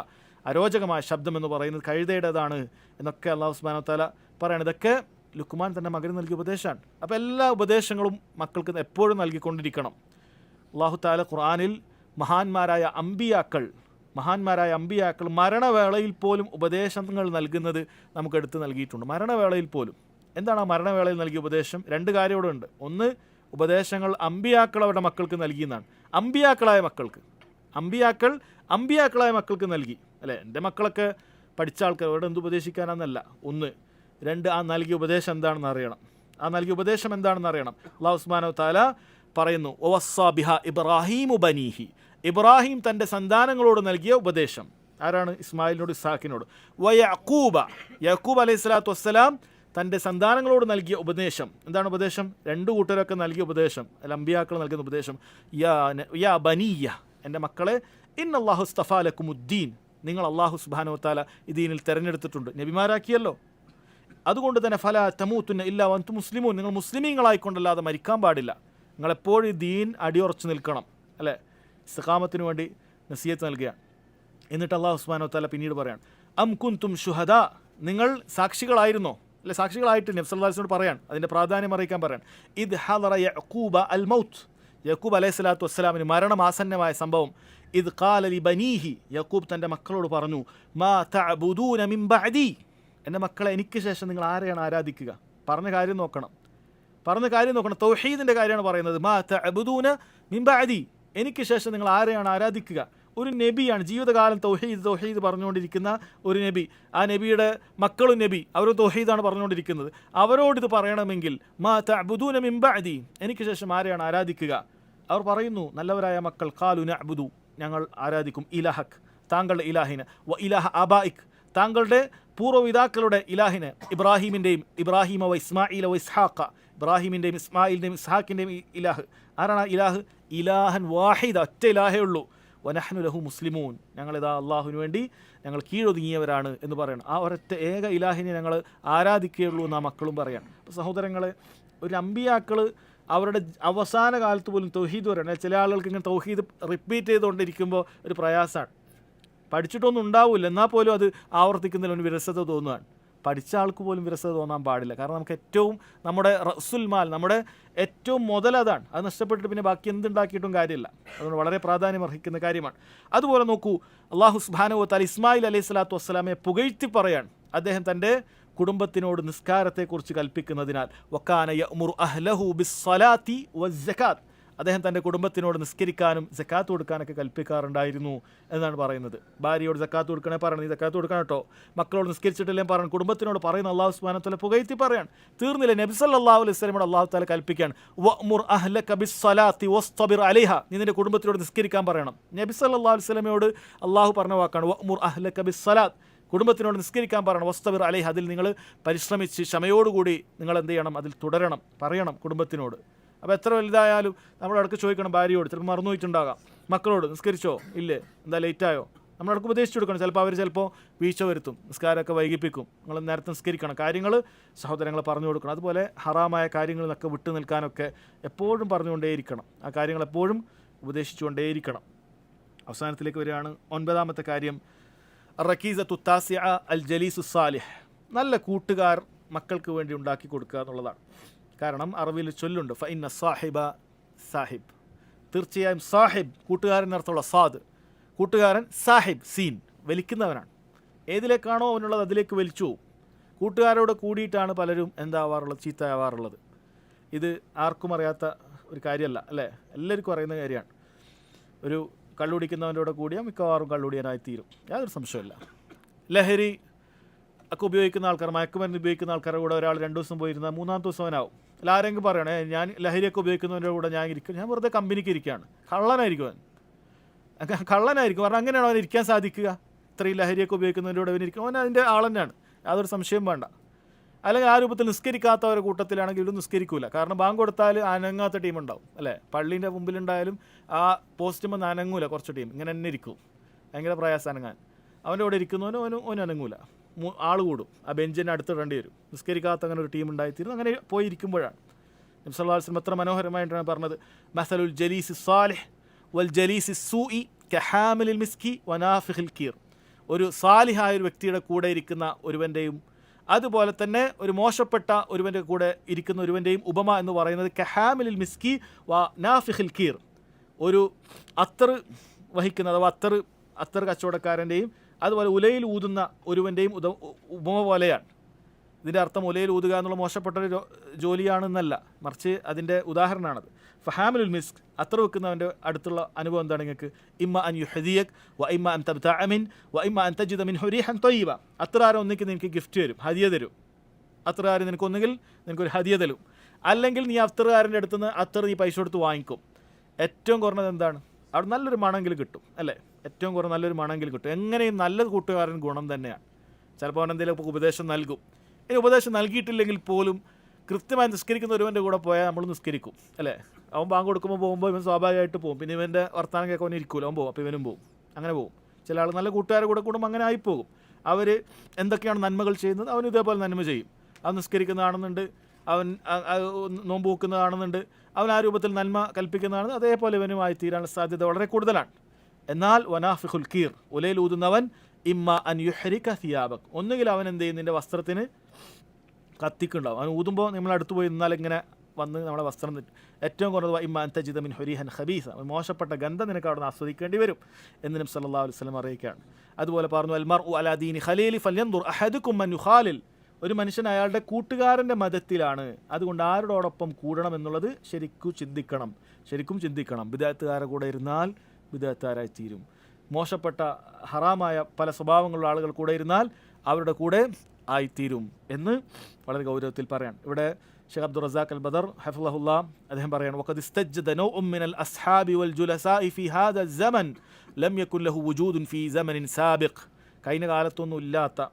അരോചകമായ ശബ്ദം എന്ന് പറയുന്നത് കഴുതയുടേതാണ് എന്നൊക്കെ അല്ലാഹു സുബ്ഹാനഹു വ തആല പറയണം. ഇതൊക്കെ ലുക്മാൻ തൻ്റെ മകന് നൽകിയ ഉപദേശമാണ്. അപ്പോൾ എല്ലാ ഉപദേശങ്ങളും മക്കൾക്ക് എപ്പോഴും നൽകിക്കൊണ്ടിരിക്കണം. അല്ലാഹു തആല ഖുർആനിൽ മഹാന്മാരായ അമ്പിയാക്കൾ മരണവേളയിൽ പോലും ഉപദേശങ്ങൾ നൽകുന്നത് നമുക്ക് എടുത്ത് നൽകിയിട്ടുണ്ട്. മരണവേളയിൽ പോലും. എന്താണ് ആ മരണവേളയിൽ നൽകിയ ഉപദേശം? രണ്ട് കാര്യം ഇവിടെ ഉണ്ട്. ഒന്ന്, ഉപദേശങ്ങൾ അമ്പിയാക്കൾ അവരുടെ മക്കൾക്ക് നൽകിയെന്നാണ്. അമ്പിയാക്കളായ മക്കൾക്ക് നൽകി, അല്ലേ? എൻ്റെ മക്കളൊക്കെ പഠിച്ച ആൾക്കാർ, അവരുടെ എന്ത് ഉപദേശിക്കാനാണെന്നല്ല. ഒന്ന്. രണ്ട്, ആ നൽകിയ ഉപദേശം എന്താണെന്ന് അറിയണം. അല്ലാഹു സുബ്ഹാനഹു വ തആല പറയുന്നു, വവസ്സാ ബിഹാ ഇബ്രാഹീമു ബനീഹി, ഇബ്രാഹിം തൻ്റെ സന്താനങ്ങളോട് നൽകിയ ഉപദേശം. ആരാണ്? ഇസ്മായിലിനോട്, ഇസ്ഹാക്കിനോട്. യാക്കൂബ് അലൈഹി സ്വലാത്തു വസ്സലാം തൻ്റെ സന്താനങ്ങളോട് നൽകിയ ഉപദേശം എന്താണ്? ഉപദേശം രണ്ട് കൂട്ടരൊക്കെ നൽകിയ ഉപദേശം, അല്ല അമ്പിയാക്കൾ നൽകുന്ന ഉപദേശം. യാ ബനിയ്യ, എൻ്റെ മക്കളെ, ഇന്നല്ലാഹു ഇസ്തഫാ ലക്കുമുദ്ദീൻ, നിങ്ങൾ അല്ലാഹു സുബ്ഹാനഹു വ തആല ഈ ദീനിൽ തിരഞ്ഞെടുത്തിട്ടുണ്ട്, നബിമാരാക്കിയല്ലോ. അതുകൊണ്ട് തന്നെ ഫലാ തമൂതുന്ന ഇല്ലാ വഅൻതും മുസ്ലിമൂൻ, നിങ്ങൾ മുസ്ലിമീങ്ങളായിക്കൊണ്ടല്ലാതെ മരിക്കാൻ പാടില്ല. നിങ്ങളെപ്പോഴും ദീൻ അടിയുറച്ച് നിൽക്കണം, അല്ലേ? ഇസ്തിഖാമത്തിന് വേണ്ടി നസീഹത്ത് നൽകുകയാണ്. എന്നിട്ട് അല്ലാഹു സുബ്ഹാനഹു വ തആല പിന്നീട് പറയാണ്, അം കുൻതും ശുഹദാ, നിങ്ങൾ സാക്ഷികളായിരുന്നോ? അല്ലെ, സാക്ഷികളായിട്ട് നബി സല്ലല്ലാഹു അലൈഹി വസല്ലം പറയാൻ, അതിൻ്റെ പ്രാധാന്യം അറിയിക്കാൻ പറയാൻ. ഇദ് ഹദറ യഅഖൂബ അൽ മൗത്ത്, യാക്കൂബ് അലൈഹി സ്വലാത്തു വസ്സലാമിന് മരണം ആസന്നമായ സംഭവം. ഇദ് ഖാല ലി ബനീഹി, യാക്കൂബ് തൻ്റെ മക്കളോട് പറഞ്ഞു, മാ തഅബുദൂന മിൻ ബഅദി, എൻ്റെ മക്കളെ, എനിക്ക് ശേഷം നിങ്ങൾ ആരെയാണ് ആരാധിക്കുക? പറഞ്ഞ കാര്യം നോക്കണം. തൗഹീദിൻ്റെ കാര്യമാണ് പറയുന്നത്. മാ തഅബുദൂന മിൻ ബഅദി, എനിക്ക് ശേഷം നിങ്ങൾ ആരെയാണ് ആരാധിക്കുക? ഒരു നബിയാണ്, ജീവിതകാലം തൗഹീദ് പറഞ്ഞുകൊണ്ടിരിക്കുന്ന ഒരു നബി. ആ നബിയുടെ മക്കളും നബി, അവർ തൗഹീദാണ് പറഞ്ഞുകൊണ്ടിരിക്കുന്നത്. അവരോടിത് പറയണമെങ്കിൽ മാ തഅബുദൂന മിൻ ബഅദി, എനിക്ക് ശേഷം ആരെയാണ് ആരാധിക്കുക? അവർ പറയുന്നു, നല്ലവരായ മക്കൾ, ഖാലു നഅബുദു, ഞങ്ങൾ ആരാധിക്കും ഇലാഹക്, താങ്കളുടെ ഇലാഹിനെ, വ ഇലാഹ ആബായിക്, താങ്കളുടെ പൂർവ്വപിതാക്കളുടെ ഇലാഹിനെ, ഇബ്രാഹിമ വ ഇസ്മാഈല വ ഇസ്ഹാഖ, ഇബ്രാഹിമിൻ്റെയും ഇസ്മായിലിൻ്റെയും ഇസ്ഹാഖിൻ്റെയും ഇലാഹ്. ആരാണ് ഇലാഹ്? ഇലാഹൻ വാഹിദ, ഒറ്റ ഇലാഹേ ഉള്ളൂ. വനഹ്നു ലഹു മുസ്ലിമൂൻ, ഞങ്ങളിതാ അള്ളാഹുവിന് വേണ്ടി ഞങ്ങൾ കീഴൊതുങ്ങിയവരാണ് എന്ന് പറയണം. ആ ഒരൊറ്റ ഏക ഇലാഹിനെ ഞങ്ങൾ ആരാധിക്കുകയുള്ളൂ എന്ന് ആ മക്കളും പറയാം. അപ്പോൾ സഹോദരങ്ങളെ, ഒരു അമ്പിയാക്കൾ അവരുടെ അവസാന കാലത്ത് പോലും തൗഹീദ് പറയണം. ചില ആളുകൾക്ക് ഇങ്ങനെ തൗഹീദ് റിപ്പീറ്റ് ചെയ്തുകൊണ്ടിരിക്കുമ്പോൾ ഒരു പ്രയാസമാണ്. പഠിച്ചിട്ടൊന്നും ഉണ്ടാവില്ല, എന്നാൽ പോലും അത് ആവർത്തിക്കുന്നതിൽ ഒരു വിരസത തോന്നുകയാണ്. പഠിച്ച ആൾക്ക് പോലും വിരസത തോന്നാൻ പാടില്ല. കാരണം നമുക്ക് ഏറ്റവും, നമ്മുടെ റസുൽമാൽ, നമ്മുടെ ഏറ്റവും മുതലതാണ്. അത് നഷ്ടപ്പെട്ടിട്ട് പിന്നെ ബാക്കി എന്തുണ്ടാക്കിയിട്ടും കാര്യമില്ല. അതുകൊണ്ട് വളരെ പ്രാധാന്യം അർഹിക്കുന്ന കാര്യമാണ്. അതുപോലെ നോക്കൂ, അല്ലാഹു സുബ്ഹാനഹു വ തആല ഇസ്മായിൽ അലൈഹി സ്വലാത്തു വസ്സലാമെ പുകഴ്ത്തി പറയാൻ. അദ്ദേഹം തൻ്റെ കുടുംബത്തിനോട് നിസ്കാരത്തെക്കുറിച്ച് കൽപ്പിക്കുന്നതിനാൽ, വക്കാന യഅ്മുറു അഹ്ലഹു ബിസ്സലാത്തി വസ്സകാത്ത്, അദ്ദേഹം തൻ്റെ കുടുംബത്തിനോട് നിസ്കരിക്കാനും സക്കാത്ത് കൊടുക്കാനൊക്കെ കൽപ്പിക്കാറുണ്ടായിരുന്നു എന്നാണ് പറയുന്നത്. ഭാര്യയോട് സക്കാത്ത് കൊടുക്കണേ പറയണം, നീ സക്കാത്ത് കൊടുക്കണം കേട്ടോ. മക്കളോട് നിസ്കരിച്ചിട്ടില്ലേ പറയണം. കുടുംബത്തിനോട് പറയുന്ന അല്ലാഹു സുബ്ഹാനഹു വ തആല പുകഴ്ത്തി പറയാൻ തീർന്നില്ല. നബി സല്ലല്ലാഹു അലൈഹി വസല്ലമയോട് അല്ലാഹു തആല കൽപ്പിക്കാൻ, വഅ്മുർ അഹ്ലക ബിസ്സലാത്തി വസ്തബിർ അലൈഹ, നീ നിന്റെ കുടുംബത്തിനോട് നിസ്കരിക്കാൻ പറയണം. നബി സല്ലല്ലാഹു അലൈഹി വസല്ലമയോട് അല്ലാഹു പറഞ്ഞ വാക്കാണ് വഅ്മുർ അഹ്ലക ബിസ്സലാത്ത്, കുടുംബത്തിനോട് നിസ്കരിക്കാൻ പറയണം. വസ്തബിർ അലൈഹ, അതിൽ നിങ്ങൾ പരിശ്രമിച്ച് ക്ഷമയോടുകൂടി നിങ്ങൾ എന്ത് ചെയ്യണം? അതിൽ തുടരണം, പറയണം കുടുംബത്തിനോട്. അപ്പോൾ എത്ര വലുതായാലും നമ്മളടക്ക് ചോദിക്കണം ഭാര്യയോട്, ചിലപ്പോൾ മറന്നുപോയിട്ടുണ്ടാകാം. മക്കളോട് നിസ്കരിച്ചോ ഇല്ലേ, എന്താ ലേറ്റായോ, നമ്മളടക്ക് ഉപദേശിച്ചു കൊടുക്കണം. ചിലപ്പോൾ വീഴ്ച വരുത്തും, നിസ്കാരമൊക്കെ വൈകിപ്പിക്കും. നിങ്ങൾ നേരത്തെ നിസ്കരിക്കണം. കാര്യങ്ങൾ സഹോദരങ്ങൾ പറഞ്ഞു കൊടുക്കണം. അതുപോലെ ഹറാമായ കാര്യങ്ങളിൽ നിന്നൊക്കെ വിട്ടു നിൽക്കാനൊക്കെ എപ്പോഴും പറഞ്ഞുകൊണ്ടേയിരിക്കണം. ആ കാര്യങ്ങൾ എപ്പോഴും ഉപദേശിച്ചുകൊണ്ടേയിരിക്കണം. അവസാനത്തിലേക്ക് വരികയാണ്. 9ാമത്തെ കാര്യം റക്കീസത്തു താസിഅ അൽ ജലീസു സാലിഹ്, നല്ല കൂട്ടുകാർ മക്കൾക്ക് വേണ്ടി ഉണ്ടാക്കി കൊടുക്കുക എന്നുള്ളതാണ്. കാരണം അറബിയിൽ ചൊല്ലുണ്ട്, ഫഇന്ന സാഹിബ സാഹിബ്, തീർച്ചയായും സാഹിബ് കൂട്ടുകാരൻ അർത്ഥമുള്ള സാദ്, കൂട്ടുകാരൻ സാഹിബ് സീൻ വലിക്കുന്നവനാണ്. ഏതിലേക്കാണോ അവനുള്ളത് അതിലേക്ക് വലിച്ചു പോകും. കൂട്ടുകാരോട് കൂടിയിട്ടാണ് പലരും എന്താവാറുള്ളത്, ചീത്തയാവാറുള്ളത്. ഇത് ആർക്കും അറിയാത്ത ഒരു കാര്യമല്ല അല്ലേ, എല്ലാവർക്കും അറിയുന്ന കാര്യമാണ്. ഒരു കള്ളുടിക്കുന്നവൻ്റെ കൂടെ കൂടിയാൽ മിക്കവാറും കള്ളുടിയാനായിത്തീരും, യാതൊരു സംശയമില്ല. ലഹരി ഒക്കെ ഉപയോഗിക്കുന്ന ആൾക്കാർ, മയക്കുമരുന്ന് ഉപയോഗിക്കുന്ന ആൾക്കാരുടെ കൂടെ ഒരാൾ 2 ദിവസം പോയിരുന്നാൽ 3-ാമത്തെ ദിവസം അവനാവും. അല്ല ആരെങ്കിലും പറയണേ ഞാൻ ലഹരിയൊക്കെ ഉപയോഗിക്കുന്നവൻ്റെ കൂടെ ഞാൻ ഇരിക്കും, ഞാൻ വെറുതെ കമ്പനിക്ക് ഇരിക്കുകയാണ്, കള്ളനായിരിക്കും അവൻ, കള്ളനായിരിക്കും. കാരണം അങ്ങനെയാണോ അവൻ ഇരിക്കാൻ സാധിക്കുക? ഇത്രയും ലഹരിയൊക്കെ ഉപയോഗിക്കുന്നവൻ്റെ കൂടെ അവൻ ഇരിക്കും, അവൻ അതിൻ്റെ ആൾ തന്നെയാണ്, യാതൊരു സംശയം വേണ്ട. അല്ലെങ്കിൽ ആ രൂപത്തിൽ നിസ്കരിക്കാത്തവരുടെ കൂട്ടത്തിലാണെങ്കിൽ ഇവരും നിസ്കരിക്കൂല. കാരണം ബാങ്ക് കൊടുത്താൽ അനങ്ങാത്ത ടീമുണ്ടാവും അല്ലേ, പള്ളീൻ്റെ മുമ്പിലുണ്ടായാലും ആ പോസ്റ്റുമ്പോൾ അനങ്ങൂല, കുറച്ച് ടീം ഇങ്ങനെ തന്നെ ഇരിക്കും, ഭയങ്കര പ്രയാസം അനങ്ങാൻ. അവൻ്റെ കൂടെ ഇരിക്കുന്നവനും അവനും അനങ്ങൂല, ആൾ കൂടും, ആ ബെഞ്ചിന് അടുത്തിടേണ്ടി വരും. നിസ്കരിക്കാത്ത അങ്ങനെ ഒരു ടീം ഉണ്ടായിത്തീരുന്നു. അങ്ങനെ പോയി ഇരിക്കുമ്പോഴാണ് നബി സല്ലല്ലാഹു അലൈഹി വസല്ലം എത്ര മനോഹരമായിട്ടാണ് പറഞ്ഞത്, മസലുൽ ജലീസി സാലിഹ് വൽ ജലീസി സൂഇ കഹാമിലിൽ മിസ്കി വനാഫിഖിൽ കീർ. ഒരു സാലിഹായ ഒരു വ്യക്തിയുടെ കൂടെ ഇരിക്കുന്ന ഒരുവൻ്റെയും അതുപോലെ തന്നെ ഒരു മോശപ്പെട്ട ഒരുവൻ്റെ കൂടെ ഇരിക്കുന്ന ഒരുവൻ്റെയും ഉപമ എന്ന് പറയുന്നത് കഹാമിലിൽ മിസ്കി വ നാഫിഖിൽ കീർ, ഒരു അത്തർ വഹിക്കുന്ന അഥവാ അത്തർ കച്ചവടക്കാരൻ്റെയും അതുപോലെ ഉലയിൽ ഊതുന്ന ഒരുവൻ്റെയും ഉപമ പോലെയാണ്. ഇതിൻ്റെ അർത്ഥം ഉലയിൽ ഊതുക എന്നുള്ള മോശപ്പെട്ടൊരു ജോലിയാണെന്നല്ല, മറിച്ച് അതിൻ്റെ ഉദാഹരണമാണത്. ഫഹാമിലുൽ മിസ്ക്, അത്തർ വെക്കുന്നവൻ്റെ അടുത്തുള്ള അനുഭവം എന്താണ് നിങ്ങൾക്ക്? ഇമ്മ അൻ യുഹദിയക് വ ഇമ്മ അൻ തബ്തഅ മിൻ വ ഇമ്മ അൻ തജിദ മിൻഹു റീഹൻ ത്വയ്യിബ. അത്തറാരം ഒന്നിക്ക് നിനക്ക് ഗിഫ്റ്റ് തരും, ഹദിയ തരും. അത്തറാരം നിനക്കൊന്നുകിൽ നിനക്കൊരു ഹദിയ തരും, അല്ലെങ്കിൽ നീ അത്തറുകാരൻ്റെ അടുത്ത് നിന്ന് അത്തർ നീ പൈസ കൊടുത്ത് വാങ്ങിക്കും. ഏറ്റവും കുറഞ്ഞത് എന്താണ്? അവിടെ നല്ലൊരു മണമെങ്കിലും കിട്ടും അല്ലേ, ഏറ്റവും കുറഞ്ഞ നല്ലൊരു മണമെങ്കിലും കിട്ടും. എങ്ങനെയും നല്ല കൂട്ടുകാരൻ ഗുണം തന്നെയാണ്. ചിലപ്പോൾ അവൻ എന്തെങ്കിലും ഉപദേശം നൽകും. ഇനി ഉപദേശം നൽകിയിട്ടില്ലെങ്കിൽ പോലും കൃത്യമായി നിസ്കരിക്കുന്ന ഒരുവൻ്റെ കൂടെ പോയാൽ നമ്മൾ നിസ്കരിക്കും അല്ലേ. അവൻ ബാങ്ക് കൊടുക്കുമ്പോൾ പോകുമ്പോൾ ഇവൻ സ്വാഭാവികമായിട്ട് പോകും, പിന്നെ ഇവൻ്റെ വർത്തമാനം കേൾക്കാൻ അവൻ ഇരിക്കൂല, അവൻ പോകും, അപ്പോൾ ഇവനും പോകും, അങ്ങനെ പോകും. ചില ആൾ നല്ല കൂട്ടുകാരെ കൂടെ കൂടുമ്പോൾ അങ്ങനെ ആയിപ്പോകും. അവർ എന്തൊക്കെയാണ് നന്മകൾ ചെയ്യുന്നത് അവൻ ഇതേപോലെ നന്മ ചെയ്യും. അവൻ നിസ്കരിക്കുന്നതാണെന്നുണ്ട്, അവൻ നോമ്പ് വെക്കുന്നതാണെന്നുണ്ട്, അവൻ ആ രൂപത്തിൽ നന്മ കൽപ്പിക്കുന്നതാണ്, അതേപോലെ ഇവനുമായി തീരാനുള്ള സാധ്യത വളരെ കൂടുതലാണ്. എന്നാൽ വനാഫിഖുൽ കീർ, ഉലയിൽ ഊതുന്നവൻ ഇമ്മ അൻ യുഹരിക സിയാബക്, ഒന്നുകിൽ അവൻ എന്ത് ചെയ്യും, നിൻ്റെ വസ്ത്രത്തിന് കത്തിക്കുണ്ടാവും. അവൻ ഊതുമ്പോൾ നമ്മൾ അടുത്ത് പോയി നിന്നാൽ ഇങ്ങനെ വന്ന് നമ്മുടെ വസ്ത്രം ഏറ്റവും കുറഞ്ഞത് ഇമ്മ അൻ തജിദ മിൻ ഹുരീഹൻ ഖബീസ, മോശപ്പെട്ട ഗന്ധം നിനക്ക് അവിടെ നിന്ന് ആസ്വദിക്കേണ്ടി വരും എന്ന് നബി സല്ലല്ലാഹു അലൈഹി വസല്ലം അറിയിക്കുകയാണ്. അതുപോലെ പറഞ്ഞു അൽ മർഉ അലാ ദീനി ഖലീലി ഫൽയൻദുർ അഹദുകും മൻ യുഖാലിൽ, ഒരു മനുഷ്യൻ അയാളുടെ കൂട്ടുകാരൻ്റെ മതത്തിലാണ്, അതുകൊണ്ട് ആരോടൊപ്പം കൂടണം എന്നുള്ളത് ശരിക്കും ചിന്തിക്കണം. ബിദഅത്തുകാരുടെ കൂടെ ഇരുന്നാൽ ബിദഅത്തുകാരായി തീരും. മോശപ്പെട്ട ഹറാമായ പല സ്വഭാവങ്ങളുള്ള ആളുകൾ കൂടെ ഇരുന്നാൽ അവരുടെ കൂടെ ആയിത്തീരും എന്ന് വളരെ ഗൗരവത്തിൽ പറയാൻ. ഇവിടെ ഷെയ്ഖ് അബ്ദുർ റസാഖ് അൽ ബദർ ഹഫിളഹുല്ലാ അദ്ദേഹം പറയാണ്, വഖദ് ഇസ്തജ്ദ നൗഉം മിനൽ അസ്ഹാബി വൽ ജുലസാഇ ഫി ഹാദ الزമൻ ലം യകുൻ ലഹു വുജൂദുൻ ഫി സമനിൻ സാബിഖ്. കഴിഞ്ഞ കാലത്തൊന്നും ഇല്ലാത്ത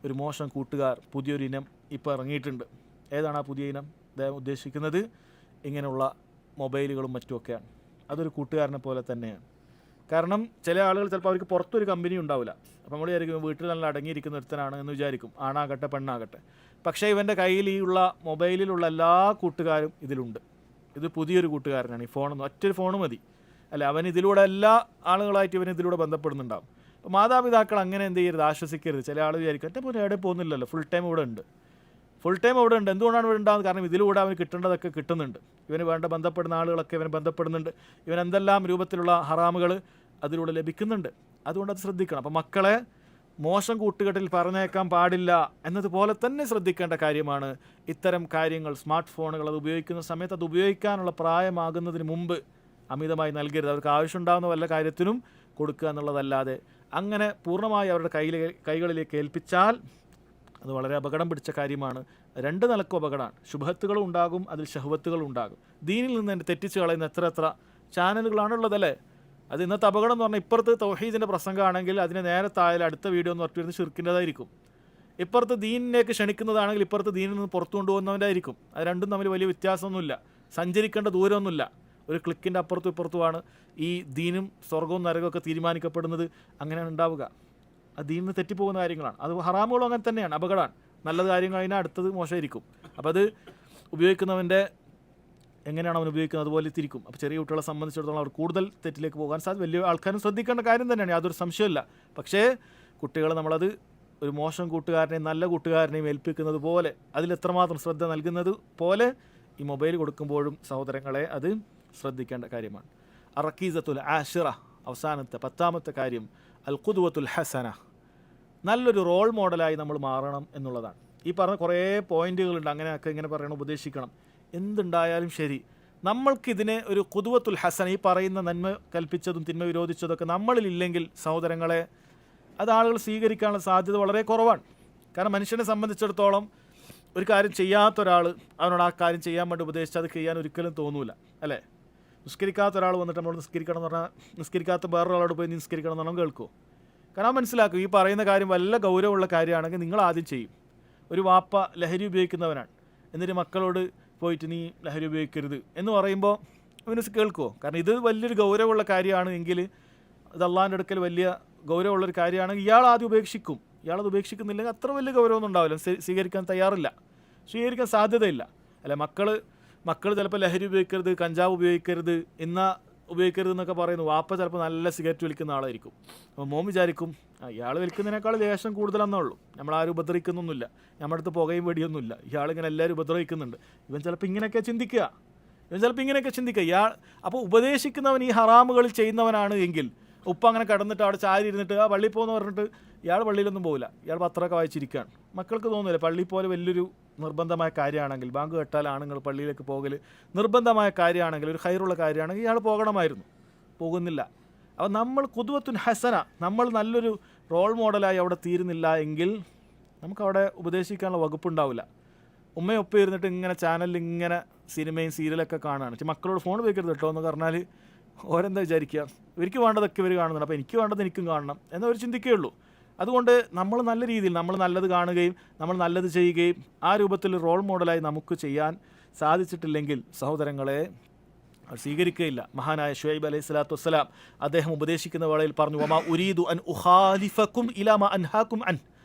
ഒരു മോശം കൂട്ടുകാർ, പുതിയൊരു ഇനം ഇപ്പോൾ ഇറങ്ങിയിട്ടുണ്ട്. ഏതാണ് ആ പുതിയ ഇനം? അദ്ദേഹം ഉദ്ദേശിക്കുന്നത് ഇങ്ങനെയുള്ള മൊബൈലുകളും മറ്റുമൊക്കെയാണ്. അതൊരു കൂട്ടുകാരനെ പോലെ തന്നെയാണ്. കാരണം ചില ആളുകൾ ചിലപ്പോൾ അവർക്ക് പുറത്തൊരു കമ്പനി ഉണ്ടാവില്ല, അപ്പോൾ നമ്മൾ വിചാരിക്കും വീട്ടിൽ നല്ല അടങ്ങിയിരിക്കുന്ന ഒരുത്തനാണ് എന്ന് വിചാരിക്കും, ആണാകട്ടെ പെണ്ണാകട്ടെ. പക്ഷേ ഇവൻ്റെ കയ്യിൽ ഈ ഉള്ള മൊബൈലിലുള്ള എല്ലാ കൂട്ടുകാരും ഇതിലുണ്ട്. ഇത് പുതിയൊരു കൂട്ടുകാരനാണ്. ഈ ഫോണൊന്നും ഒറ്റൊരു ഫോൺ മതി അല്ലേ, അവൻ ഇതിലൂടെ എല്ലാ ആളുകളായിട്ട് ഇവൻ ഇതിലൂടെ ബന്ധപ്പെടുന്നുണ്ടാവും. അപ്പോൾ മാതാപിതാക്കൾ അങ്ങനെ എന്ത് ചെയ്യരുത്, ആശ്വസിക്കരുത്. ചില ആൾ വിചാരിക്കും എൻ്റെ പോലെ എവിടെ പോകുന്നില്ലല്ലോ, ഫുൾ ടൈം ഇവിടെ ഉണ്ട്. എന്തുകൊണ്ടാണ് ഇവിടെ ഉണ്ടാകുന്നത്? കാരണം ഇതിലൂടെ അവന് കിട്ടേണ്ടതൊക്കെ കിട്ടുന്നുണ്ട്, ഇവന് വേണ്ട ബന്ധപ്പെടുന്ന ആളുകളൊക്കെ ഇവന് ബന്ധപ്പെടുന്നുണ്ട്, ഇവൻ എന്തെല്ലാം രൂപത്തിലുള്ള ഹറാമുകൾ അതിലൂടെ ലഭിക്കുന്നുണ്ട്. അതുകൊണ്ട് അത് ശ്രദ്ധിക്കണം. അപ്പോൾ മക്കളെ മോശം കൂട്ടുകെട്ടിൽ പറഞ്ഞേക്കാൻ പാടില്ല എന്നതുപോലെ തന്നെ ശ്രദ്ധിക്കേണ്ട കാര്യമാണ് ഇത്തരം കാര്യങ്ങൾ. സ്മാർട്ട് ഫോണുകൾ അത് ഉപയോഗിക്കുന്ന സമയത്ത് അത് ഉപയോഗിക്കാനുള്ള പ്രായമാകുന്നതിന് മുമ്പ് അമിതമായി നൽകരുത്. അവർക്ക് ആവശ്യമുണ്ടാകുന്ന വല്ല കാര്യത്തിനും കൊടുക്കുക എന്നുള്ളതല്ലാതെ അങ്ങനെ പൂർണ്ണമായി അവരുടെ കൈകളിലേക്ക് ഏൽപ്പിച്ചാൽ അത് വളരെ അപകടം പിടിച്ച കാര്യമാണ്. 2 നിലക്കും അപകടമാണ്. ശുഭത്തുകളും ഉണ്ടാകും, അതിൽ ഷഹ്വത്തുകളും ഉണ്ടാകും. ദീനിൽ നിന്ന് തന്നെ തെറ്റിച്ച് കളയുന്ന എത്ര ചാനലുകളാണുള്ളതല്ലേ. അത് ഇന്നത്തെ അപകടം എന്ന് പറഞ്ഞാൽ ഇപ്പുറത്ത് തൗഹീദിൻ്റെ പ്രസംഗമാണെങ്കിൽ അതിന് നേരെ താഴെ അടുത്ത വീഡിയോ എന്ന് പറഞ്ഞിരുന്ന് ഷിർക്കിൻ്റെതായിരിക്കും. ഇപ്പുറത്ത് ദീനിലേക്ക് ക്ഷണിക്കുന്നതാണെങ്കിൽ ഇപ്പുറത്ത് ദീനിൽ നിന്ന് പുറത്തു കൊണ്ടുപോകുന്നവൻ്റെ ആയിരിക്കും. അത് രണ്ടും തമ്മിൽ വലിയ വ്യത്യാസമൊന്നുമില്ല, സഞ്ചരിക്കേണ്ട ദൂരമൊന്നുമില്ല. ഒരു ക്ലിക്കിൻ്റെ അപ്പുറത്തും ഇപ്പുറത്തുമാണ് ഈ ദീനും സ്വർഗവും നരകമൊക്കെ തീരുമാനിക്കപ്പെടുന്നത്. അങ്ങനെയാണ് ഉണ്ടാവുക. അത് ദീനിൽ നിന്ന് തെറ്റിപ്പോകുന്ന കാര്യങ്ങളാണ്. അത് ഹറാമുകളും അങ്ങനെ തന്നെയാണ്, അപകടമാണ്. നല്ലത് കാര്യങ്ങൾ കഴിഞ്ഞാൽ അടുത്തത് മോശമായിരിക്കും. അപ്പോൾ അത് ഉപയോഗിക്കുന്നവൻ്റെ എങ്ങനെയാണ് അവൻ ഉപയോഗിക്കുന്നത് അതുപോലെ തിരിക്കും. അപ്പോൾ ചെറിയ കുട്ടികളെ സംബന്ധിച്ചിടത്തോളം അവർ കൂടുതൽ തെറ്റിലേക്ക് പോകാൻ സാധ്യത, വലിയ ആൾക്കാരും ശ്രദ്ധിക്കേണ്ട കാര്യം തന്നെയാണ്, യാതൊരു സംശയമില്ല. പക്ഷേ കുട്ടികളെ നമ്മളത് ഒരു മോശം കൂട്ടുകാരനെയും നല്ല കൂട്ടുകാരനെയും ഏൽപ്പിക്കുന്നത് പോലെ, അതിലെത്രമാത്രം ശ്രദ്ധ നൽകുന്നത് പോലെ ഈ മൊബൈൽ കൊടുക്കുമ്പോഴും സഹോദരങ്ങളെ അത് ശ്രദ്ധിക്കേണ്ട കാര്യമാണ്. അറക്കീസത്തുൽ ആഷിറ, അവസാനത്തെ 10ാമത്തെ കാര്യം അൽ ഖുദ്വത്തുൽ ഹസന, നല്ലൊരു റോൾ മോഡലായി നമ്മൾ മാറണം എന്നുള്ളതാണ്. ഈ പറഞ്ഞ കുറേ പോയിന്റുകളുണ്ട്, അങ്ങനെയൊക്കെ ഇങ്ങനെ പറയണം, ഉപദേശിക്കണം. എന്തുണ്ടായാലും ശരി, നമ്മൾക്കിതിനെ ഒരു ഖുദ്വത്തുൽ ഹസന, ഈ പറയുന്ന നന്മ കൽപ്പിച്ചതും തിന്മ വിരോധിച്ചതൊക്കെ നമ്മളിലില്ലെങ്കിൽ സഹോദരങ്ങളെ, അത് ആളുകൾ സ്വീകരിക്കാനുള്ള സാധ്യത വളരെ കുറവാണ്. കാരണം മനുഷ്യനെ സംബന്ധിച്ചിടത്തോളം ഒരു കാര്യം ചെയ്യാത്ത ഒരാൾ അവനോട് ആ കാര്യം ചെയ്യാൻ വേണ്ടി ഉപദേശിച്ച് അത് ചെയ്യാൻ ഒരിക്കലും തോന്നൂല, അല്ലേ? നിസ്കരിക്കാത്ത ഒരാൾ വന്നിട്ട് നമ്മളോട് നിസ്കരിക്കണം എന്ന് പറഞ്ഞാൽ, നിസ്കരിക്കാത്ത വേറൊരാളോട് പോയി നിസ്കരിക്കണം എന്ന് പറഞ്ഞാൽ കേൾക്കുമോ? കാരണം മനസ്സിലാക്കും ഈ പറയുന്ന കാര്യം വല്ല ഗൗരവമുള്ള കാര്യമാണെങ്കിൽ നിങ്ങൾ ആദ്യം ചെയ്യും. ഒരു വാപ്പ ലഹരി ഉപയോഗിക്കുന്നവനാണ്, എന്നിട്ട് മക്കളോട് പോയിട്ട് നീ ലഹരി ഉപയോഗിക്കരുത് എന്ന് പറയുമ്പോൾ അവന് കേൾക്കുമോ? കാരണം ഇത് വലിയൊരു ഗൗരവമുള്ള കാര്യമാണ് എങ്കിൽ, ഇത് അള്ളാഹിൻ്റെ അടുക്കൽ വലിയ ഗൗരവമുള്ളൊരു കാര്യമാണെങ്കിൽ ഇയാൾ ആദ്യം ഉപേക്ഷിക്കും. ഇയാളത് ഉപേക്ഷിക്കുന്നില്ലെങ്കിൽ അത്ര വലിയ ഗൗരവമൊന്നും ഉണ്ടാവില്ല, സ്വീകരിക്കാൻ തയ്യാറില്ല, സ്വീകരിക്കാൻ സാധ്യതയില്ല, അല്ലെ? മക്കൾ ചിലപ്പോൾ ലഹരി ഉപയോഗിക്കരുത്, കഞ്ചാവ് ഉപയോഗിക്കരുത്, ഉപയോഗിക്കരുത് എന്നൊക്കെ പറയുന്നു. വാപ്പ ചിലപ്പോൾ നല്ല സിഗരറ്റ് വലിക്കുന്ന ആളായിരിക്കും. അപ്പോൾ മോൻ വിചാരിക്കും ഇയാൾ വലിക്കുന്നതിനേക്കാൾ ലേശം കൂടുതലെന്നുള്ളൂ, നമ്മളാരും ഉപദ്രവിക്കുന്നൊന്നുമില്ല, നമ്മുടെ അടുത്ത് പുകയും വെടിയൊന്നുമില്ല, ഇയാളിങ്ങനെ എല്ലാവരും ഉപദ്രവിക്കുന്നുണ്ട്. ഇവൻ ചിലപ്പോൾ ഇങ്ങനെയൊക്കെ ചിന്തിക്കുക. അപ്പോൾ ഉപദേശിക്കുന്നവൻ ഈ ഹറാമുകളിൽ ചെയ്യുന്നവനാണ് എങ്കിൽ, ഉപ്പ അങ്ങനെ കടന്നിട്ട് അവിടെ ചാരി ഇരുന്നിട്ട് ആ പള്ളിയിൽ പോകുമെന്ന് പറഞ്ഞിട്ട് ഇയാൾ പള്ളിയിലൊന്നും പോകില്ല, ഇയാൾ പത്രമൊക്കെ വായിച്ചിരിക്കുകയാണ്. മക്കൾക്ക് തോന്നുന്നില്ല പള്ളി പോലെ വലിയൊരു നിർബന്ധമായ കാര്യമാണെങ്കിൽ, ബാങ്ക് കേട്ടാൽ ആണുങ്ങൾ പള്ളിയിലേക്ക് പോകൽ നിർബന്ധമായ കാര്യമാണെങ്കിൽ, ഒരു ഖൈറുള്ള കാര്യമാണെങ്കിൽ ഇയാൾ പോകണമായിരുന്നു, പോകുന്നില്ല. അപ്പോൾ നമ്മൾ ഖുദ്വത്തുൻ ഹസന, നമ്മൾ നല്ലൊരു റോൾ മോഡലായി അവിടെ തീരുന്നില്ല എങ്കിൽ നമുക്കവിടെ ഉപദേശിക്കാനുള്ള വകുപ്പുണ്ടാവില്ല. ഉമ്മയും ഒപ്പം ഇരുന്നിട്ട് ഇങ്ങനെ ചാനലിൽ ഇങ്ങനെ സിനിമയും സീരിയലൊക്കെ കാണുകയാണ്. മക്കളോട് ഫോൺ ഉപയോഗിക്കരുത് കേട്ടോ എന്ന് പറഞ്ഞാൽ ഓരെന്താ വിചാരിക്കുക? ഇവർക്ക് വേണ്ടതൊക്കെ ഇവർ കാണുന്നുണ്ട്, അപ്പോൾ എനിക്ക് വേണ്ടത് എനിക്കും കാണണം എന്നവർ ചിന്തിക്കുകയുള്ളൂ. അതുകൊണ്ട് നമ്മൾ നല്ല രീതിയിൽ നമ്മൾ നല്ലത് കാണുകയും നമ്മൾ നല്ലത് ചെയ്യുകയും ആ രൂപത്തിൽ റോൾ മോഡലായി നമുക്ക് ചെയ്യാൻ സാധിച്ചിട്ടില്ലെങ്കിൽ സഹോദരങ്ങളെ സ്വീകരിക്കുകയില്ല. മഹാനായ ഷുഐബ് അലൈഹി സ്വലാത്തു വസ്സലാം അദ്ദേഹം ഉപദേശിക്കുന്ന വേളയിൽ പറഞ്ഞു, വമാ ഉരീദു അൻ ഉഖാലിഫക്കും ഇലാ മാ അൻഹാക്കും അൻ,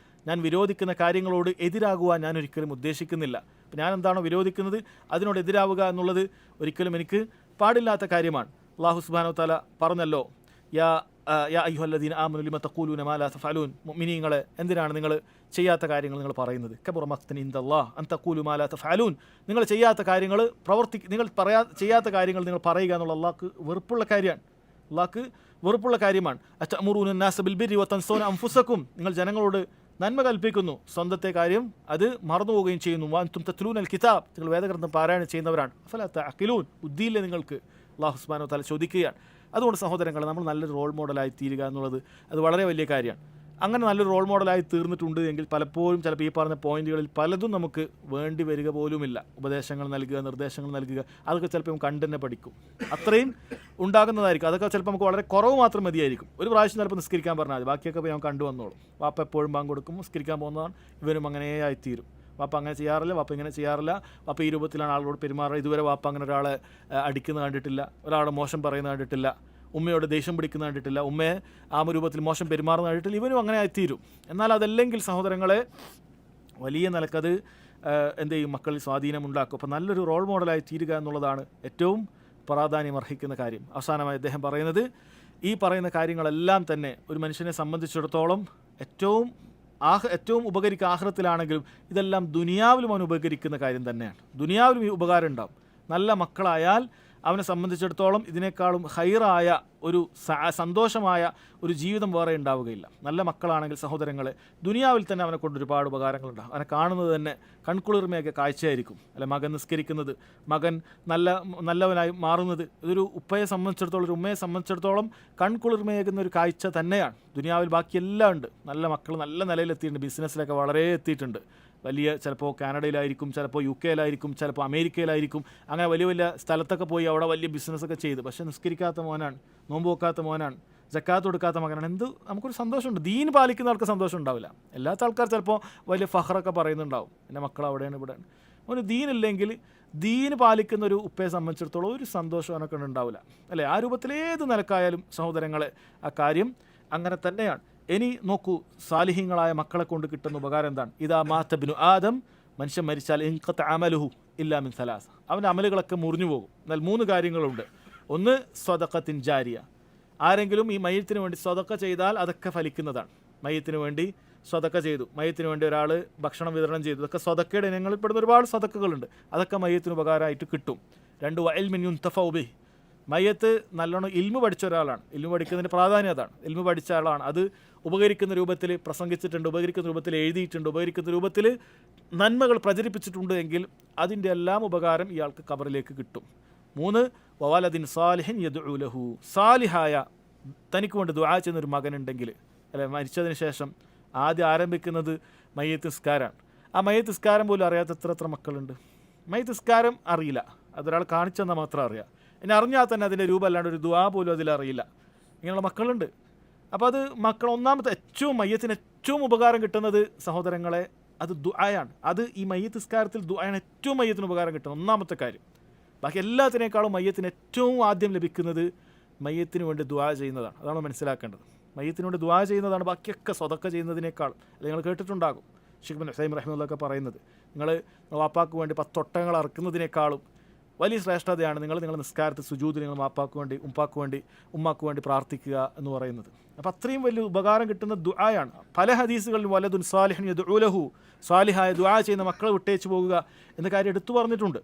ഞാൻ വിരോധിക്കുന്ന കാര്യങ്ങളോട് എതിരാകുവാൻ ഞാൻ ഒരിക്കലും ഉദ്ദേശിക്കുന്നില്ല. അപ്പം ഞാൻ എന്താണോ വിരോധിക്കുന്നത് അതിനോട് എതിരാവുക എന്നുള്ളത് ഒരിക്കലും എനിക്ക് പാടില്ലാത്ത കാര്യമാണ്. അല്ലാഹു സുബ്ഹാനഹു വ തആല പറഞ്ഞല്ലോ, യാ അയ്യുഹല്ലദീന ആമനു ലിമ തഖൂലൂന മാ ലാ തഫഅലൂൻ, മുഅ്മിനീങ്ങളെ എന്തിനാണ് നിങ്ങൾ ചെയ്യാത്ത കാര്യങ്ങൾ നിങ്ങൾ പറയുന്നത്? കബറ മഖ്തൻ ഇൻദല്ലാഹ് അൻ തഖൂലു മാ ലാ തഫഅലൂൻ, നിങ്ങൾ ചെയ്യാത്ത കാര്യങ്ങൾ ചെയ്യാത്ത കാര്യങ്ങൾ നിങ്ങൾ പറയുക എന്നുള്ള അല്ലാഹ്ക്ക് വെറുപ്പുള്ള കാര്യമാണ്. അതഅമുറൂന അന്നാസ ബിൽ ബിർരി വതൻസൂന അൻഫുസകും, നിങ്ങൾ ജനങ്ങളോട് നന്മ കൽപ്പിക്കുന്നു, സ്വന്തത്തെ കാര്യം അത് മറന്നുപോവുകയും ചെയ്യുന്നു. വഅൻതും തത്ലൂനൽ കിതാബ്, നിങ്ങൾ വേദഗ്രന്ഥം പാരായണം ചെയ്യുന്നവരാണ്. അഫലാ തഅഖിലൂൻ, ബുദ്ധിയില്ലേ നിങ്ങൾക്ക്? അല്ലാഹു സുബ്ഹാനഹു വ തആല ചോദിക്കുകയാണ്. അതുകൊണ്ട് സഹോദരങ്ങളെ, നമ്മൾ നല്ലൊരു റോൾ മോഡലായി തീരുക എന്നുള്ളത് അത് വളരെ വലിയ കാര്യമാണ്. അങ്ങനെ നല്ലൊരു റോൾ മോഡലായി തീർന്നിട്ടുണ്ട് എങ്കിൽ പലപ്പോഴും ചിലപ്പോൾ ഈ പറഞ്ഞ പോയിന്റുകളിൽ പലതും നമുക്ക് വേണ്ടി വരിക പോലുമില്ല. ഉപദേശങ്ങൾ നൽകുക, നിർദ്ദേശങ്ങൾ നൽകുക, അതൊക്കെ ചിലപ്പോൾ കണ്ടു തന്നെ പഠിക്കും, അത്രയും ഉണ്ടാകുന്നതായിരിക്കും. അതൊക്കെ ചിലപ്പോൾ നമുക്ക് വളരെ കുറവ് മാത്രം മതിയായിരിക്കും. ഒരു പ്രാവശ്യം ചിലപ്പോൾ നിസ്കരിക്കാൻ പറഞ്ഞാൽ മതി, ബാക്കിയൊക്കെ ഞാൻ കണ്ടുവന്നോളും. വാപ്പ എപ്പോഴും ബാങ്ക് കൊടുക്കും, നിസ്കരിക്കാൻ പോകുന്നതാണ്, ഇവരും അങ്ങനെ ആയിത്തീരും. വാപ്പ അങ്ങനെ ചെയ്യാറില്ല, വാപ്പ ഇങ്ങനെ ചെയ്യാറില്ല, വാപ്പ ഈ രൂപത്തിലാണ് ആളോട് പെരുമാറുക. ഇതുവരെ വാപ്പ അങ്ങനെ ഒരാളെ അടിക്കുന്നത് കണ്ടിട്ടില്ല, ഒരാളെ മോശം പറയുന്നത് കണ്ടിട്ടില്ല, ഉമ്മയോട് ദേഷ്യം പിടിക്കുന്നത് കണ്ടിട്ടില്ല, ഉമ്മയെ ആ രൂപത്തിൽ മോശം പെരുമാറുന്നത് കണ്ടിട്ടില്ല. ഇവനും അങ്ങനെ ആയിത്തീരും. എന്നാൽ അതല്ലെങ്കിൽ സഹോദരങ്ങളെ, വലിയ നിലക്കത് എന്ത് ചെയ്യും? മക്കളിൽ സ്വാധീനമുണ്ടാക്കും. അപ്പോൾ നല്ലൊരു റോൾ മോഡലായി തീരുക എന്നുള്ളതാണ് ഏറ്റവും പ്രാധാന്യം അർഹിക്കുന്ന കാര്യം. അവസാനമായി അദ്ദേഹം പറയുന്നത്, ഈ പറയുന്ന കാര്യങ്ങളെല്ലാം തന്നെ ഒരു മനുഷ്യനെ സംബന്ധിച്ചിടത്തോളം ഏറ്റവും ഉപകരിക്കുക ആഖിറത്തിലാണെങ്കിലും ഇതെല്ലാം ദുനിയാവിലും അവൻ ഉപകരിക്കുന്ന കാര്യം തന്നെയാണ്. ദുനിയാവിലും ഈ ഉപകാരം ഉണ്ടാവും. നല്ല മക്കളായാൽ അവനെ സംബന്ധിച്ചിടത്തോളം ഇതിനേക്കാളും ഹൈറായ ഒരു സന്തോഷമായ ഒരു ജീവിതം വേറെ ഉണ്ടാവുകയില്ല. നല്ല മക്കളാണെങ്കിൽ സഹോദരങ്ങളെ, ദുനിയാവിൽ തന്നെ അവനെ കൊണ്ട് ഒരുപാട് ഉപകാരങ്ങളുണ്ടാകും. അവനെ കാണുന്നത് തന്നെ കൺകുളിർമയൊക്കെ കാഴ്ചയായിരിക്കും. അല്ലെ, മകൻ നിസ്കരിക്കുന്നത്, മകൻ നല്ലവനായി മാറുന്നത്, ഇതൊരു ഉപ്പയെ സംബന്ധിച്ചിടത്തോളം, ഒരു ഉമ്മയെ സംബന്ധിച്ചിടത്തോളം കൺകുളിർമയേകുന്ന ഒരു കാഴ്ച തന്നെയാണ്. ദുനിയാവിൽ ബാക്കിയെല്ലാം ഉണ്ട്. നല്ല മക്കൾ നല്ല നിലയിലെത്തിയിട്ടുണ്ട്, ബിസിനസ്സിലൊക്കെ വളരെ എത്തിയിട്ടുണ്ട്. വലിയ ചിലപ്പോൾ കാനഡയിലായിരിക്കും, ചിലപ്പോൾ UK-യിലായിരിക്കും, ചിലപ്പോൾ അമേരിക്കയിലായിരിക്കും. അങ്ങനെ വലിയ വലിയ സ്ഥലത്തൊക്കെ പോയി അവിടെ വലിയ ബിസിനസ്സൊക്കെ ചെയ്ത്, പക്ഷേ നിസ്കരിക്കാത്ത മോനാണ്, നോമ്പ് വെക്കാത്ത മോനാണ്, സക്കാത്ത് കൊടുക്കാത്ത മകനാണ്. നമുക്കൊരു സന്തോഷമുണ്ട്. ദീൻ പാലിക്കുന്ന ആൾക്ക് സന്തോഷം ഉണ്ടാവില്ല. എല്ലാത്ത ആൾക്കാർ ചിലപ്പോൾ വലിയ ഫഹറൊക്കെ പറയുന്നുണ്ടാവും, എൻ്റെ മക്കൾ അവിടെയാണ് ഇവിടെയാണ്. ഒരു ദീനില്ലെങ്കിൽ, ദീന് പാലിക്കുന്ന ഒരു ഉപ്പയെ സംബന്ധിച്ചിടത്തോളം ഒരു സന്തോഷം അവനൊക്കെ ഉണ്ടാവില്ല, അല്ലേ? ആ രൂപത്തിലേത് നിലക്കായാലും സഹോദരങ്ങളെ ആ കാര്യം അങ്ങനെ തന്നെയാണ്. ഇനി നോക്കൂ, സാലിഹ്യങ്ങളായ മക്കളെ കൊണ്ട് കിട്ടുന്ന ഉപകാരം എന്താണ്? ഇദാ മാത ഇബ്നു ആദം മനുഷ്യൻ മരിച്ചാൽ ഇൻഖത്ത അമലുഹു ഇല്ലാ മിൻ സലാസ, അവൻ്റെ അമലുകളൊക്കെ മുറിഞ്ഞു പോകും. എന്നാൽ 3 കാര്യങ്ങളുണ്ട്. ഒന്ന് സ്വദഖത്തിൻ ജാരിയ, ആരെങ്കിലും ഈ മയ്യത്തിന് വേണ്ടി സ്വദഖ ചെയ്താൽ അതൊക്കെ ഫലിക്കുന്നതാണ്. മയ്യത്തിന് വേണ്ടി സ്വദഖ ചെയ്തു, മയ്യത്തിന് വേണ്ടി ഒരാൾ ഭക്ഷണം വിതരണം ചെയ്തു, ഇതൊക്കെ സ്വദഖയുടെ ഇനങ്ങളിൽ പെടുന്ന ഒരുപാട് സ്വദഖകളുണ്ട്, അതൊക്കെ മയ്യത്തിന് ഉപകാരമായിട്ട് കിട്ടും. 2 വഇൽമിൻ യുൻതഫഉ ബിഹി, മയ്യത്ത് നല്ലോണം ഇൽമു പഠിച്ച ഒരാളാണ്, ഇൽമു പഠിക്കുന്നതിന് പ്രാധാന്യം അതാണ്. ഇൽമു പഠിച്ച ആളാണ്, അത് ഉപകരിക്കുന്ന രൂപത്തിൽ പ്രസംഗിച്ചിട്ടുണ്ട്, ഉപകരിക്കുന്ന രൂപത്തിൽ എഴുതിയിട്ടുണ്ട്, ഉപകരിക്കുന്ന രൂപത്തിൽ നന്മകൾ പ്രചരിപ്പിച്ചിട്ടുണ്ട് എങ്കിൽ അതിൻ്റെ എല്ലാം ഉപകാരം ഇയാൾക്ക് ഖബറിലേക്ക് കിട്ടും. 3 വവലദിൻ സാലിഹിൻ യദ്ഉ ലഹു, സാലിഹായ തനിക്ക് വേണ്ടി ദുആ ചെയ്യുന്നൊരു മകനുണ്ടെങ്കിൽ, അല്ലെ മരിച്ചതിന് ശേഷം ആദ്യം ആരംഭിക്കുന്നത് മയ്യത്ത് നിസ്കാരമാണ്. ആ മയ്യത്ത് നിസ്കാരം പോലും അറിയാത്ത എത്ര മക്കളുണ്ട്. മയ്യത്ത് നിസ്കാരം അറിയില്ല, അതൊരാൾ കാണിച്ചെന്നാൽ മാത്രം അറിയാം. ഇനി അറിഞ്ഞാൽ തന്നെ അതിൻ്റെ രൂപം അല്ലാണ്ട് ഒരു ദുആ പോലും അതിലറിയില്ല. ഇങ്ങനെയുള്ള മക്കളുണ്ട്. അപ്പോൾ അത് മക്കൾ ഒന്നാമത്തെ മയ്യത്തിന് ഏറ്റവും ഉപകാരം കിട്ടുന്നത് സഹോദരങ്ങളെ അത് ദുആയാണ്. അത് ഈ മയ്യത്ത് നിസ്കാരത്തിൽ ദുആയാണ് ഏറ്റവും മയ്യത്തിന് ഉപകാരം കിട്ടുന്നത്, ഒന്നാമത്തെ കാര്യം. ബാക്കി എല്ലാത്തിനേക്കാളും മയ്യത്തിന് ഏറ്റവും ആദ്യം ലഭിക്കുന്നത് മയ്യത്തിന് വേണ്ടി ദുആ ചെയ്യുന്നതാണ്. അതാണ് മനസ്സിലാക്കേണ്ടത്. മയ്യത്തിന് വേണ്ടി ദുആ ചെയ്യുന്നതാണ് ബാക്കിയൊക്കെ സ്വതക്ക ചെയ്യുന്നതിനേക്കാൾ. അത് നിങ്ങൾ കേട്ടിട്ടുണ്ടാകും ഷെയ്ഖ് ബിൻ ഹുസൈം റഹിമഹുള്ളാഹ് പറയുന്നത്, നിങ്ങൾ വാപ്പാക്ക് വേണ്ടി 10 ഒട്ടകങ്ങൾ അറക്കുന്നതിനേക്കാളും വലിയ ശ്രേഷ്ഠതയാണ് നിങ്ങളുടെ നിസ്കാരത്തിൽ സുജൂദിൽ നിങ്ങൾ വാപ്പാക്ക് വേണ്ടി ഉമ്മാക്ക് വേണ്ടി പ്രാർത്ഥിക്കുക എന്ന് പറയുന്നത്. അപ്പോൾ അത്രയും വലിയ ഉപകാരം കിട്ടുന്ന ദുആയാണ്. പല ഹദീസുകളിലും വലദുൻ സാലിഹിൻ യദ്ഉ ലഹു, സാലിഹായ ദുആ ചെയ്യുന്ന മക്കളെ വിട്ടേച്ച് പോകുക എന്ന കാര്യം എടുത്തു പറഞ്ഞിട്ടുണ്ട്.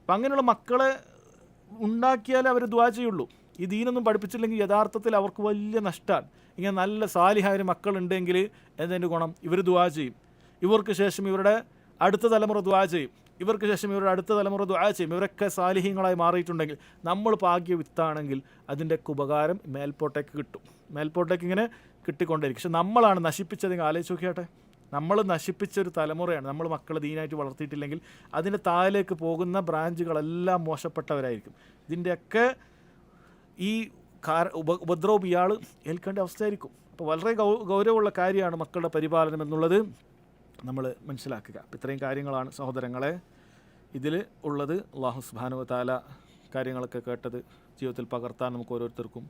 അപ്പം അങ്ങനെയുള്ള മക്കളെ ഉണ്ടാക്കിയാലേ അവർ ദുആ ചെയ്യുള്ളൂ. ഈ ദീനൊന്നും പഠിപ്പിച്ചില്ലെങ്കിൽ യഥാർത്ഥത്തിൽ അവർക്ക് വലിയ നഷ്ടമാണ്. ഇങ്ങനെ നല്ല സാലിഹായ മക്കളുണ്ടെങ്കിൽ എന്നതിൻ്റെ ഗുണം, ഇവർ ദുആ ചെയ്യും, ഇവർക്ക് ശേഷം ഇവരുടെ അടുത്ത തലമുറ ദുആ ചെയ്യും, ഇവർക്ക് ശേഷം ഇവരുടെ അടുത്ത തലമുറ ദുആ ചെയ്യും. ഇവരൊക്കെ സാലിഹീങ്ങളായി മാറിയിട്ടുണ്ടെങ്കിൽ, നമ്മൾ ഭാഗ്യ വിത്താണെങ്കിൽ അതിൻ്റെയൊക്കെ ഉപകാരം മേൽപോട്ടേക്ക് കിട്ടും. മേൽപോട്ടേക്ക് ഇങ്ങനെ കിട്ടിക്കൊണ്ടിരിക്കും. പക്ഷെ നമ്മളാണ് നശിപ്പിച്ചതെങ്കിൽ ആലോചിച്ച് നോക്കിയാട്ടെ, നമ്മൾ നശിപ്പിച്ചൊരു തലമുറയാണ്. നമ്മൾ മക്കളെ ദീനായിട്ട് വളർത്തിയിട്ടില്ലെങ്കിൽ അതിൻ്റെ താഴേക്ക് പോകുന്ന ബ്രാഞ്ചുകളെല്ലാം മോശപ്പെട്ടവരായിരിക്കും. ഇതിൻ്റെയൊക്കെ ഈ ഉപദ്രവം ഇയാൾ ഏൽക്കേണ്ട അവസ്ഥയായിരിക്കും. അപ്പോൾ വളരെ ഗൗരവമുള്ള കാര്യമാണ് മക്കളുടെ പരിപാലനം എന്നുള്ളത് നമ്മൾ മനസ്സിലാക്കുക. അപ്പോൾ ഇത്രയും കാര്യങ്ങളാണ് സഹോദരങ്ങളെ ഇതിൽ ഉള്ളത്. അല്ലാഹു സുബ്ഹാനഹു വ തആല കാര്യങ്ങളൊക്കെ കേട്ടത് ജീവിതത്തിൽ പകർത്താൻ നമുക്ക് ഓരോരുത്തർക്കും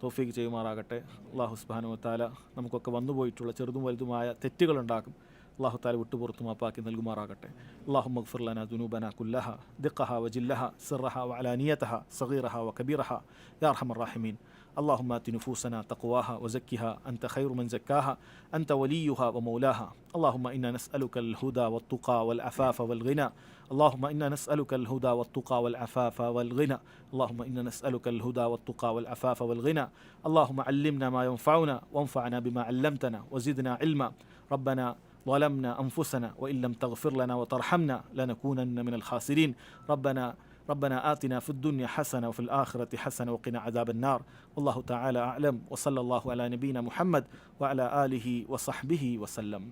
തൗഫീഖ് ചെയ്യുമാറാകട്ടെ. അല്ലാഹു സുബ്ഹാനഹു വ തആല നമുക്കൊക്കെ വന്നുപോയിട്ടുള്ള ചെറുതും വലുതുമായ തെറ്റുകളുണ്ടാകും, അല്ലാഹു തആല വിട്ടുപുറത്തു മാപ്പാക്കി നൽകുമാറാകട്ടെ. അല്ലാഹുമ്മ ഗ്ഫിർ ലനാ ദുനൂബനാ കുല്ലഹാ ദിഖഹാ വജില്ലഹാ സിർറഹാ വഅലാനിയതഹാ സഗീറഹാ വകബീറഹാ യാ അർഹമർ റഹീമീൻ. اللهم آت نفوسنا تقواها وزكها أنت خير من زكاها أنت وليها ومولاها. اللهم إنا نسألك الهدى والتقى والعفاف والغنى. اللهم إنا نسألك الهدى والتقى والعفاف والغنى. اللهم إنا نسألك الهدى والتقى والعفاف والغنى. اللهم علمنا ما ينفعنا وانفعنا بما علمتنا وزدنا علما. ربنا ظلمنا أنفسنا وإن لم تغفر لنا وترحمنا لنكونن من الخاسرين. ربنا آتنا في الدنيا حسنة وفي الآخرة حسنة وقنا عذاب النار. والله تعالى أعلم، وصلى الله على نبينا محمد وعلى آله وصحبه وسلم.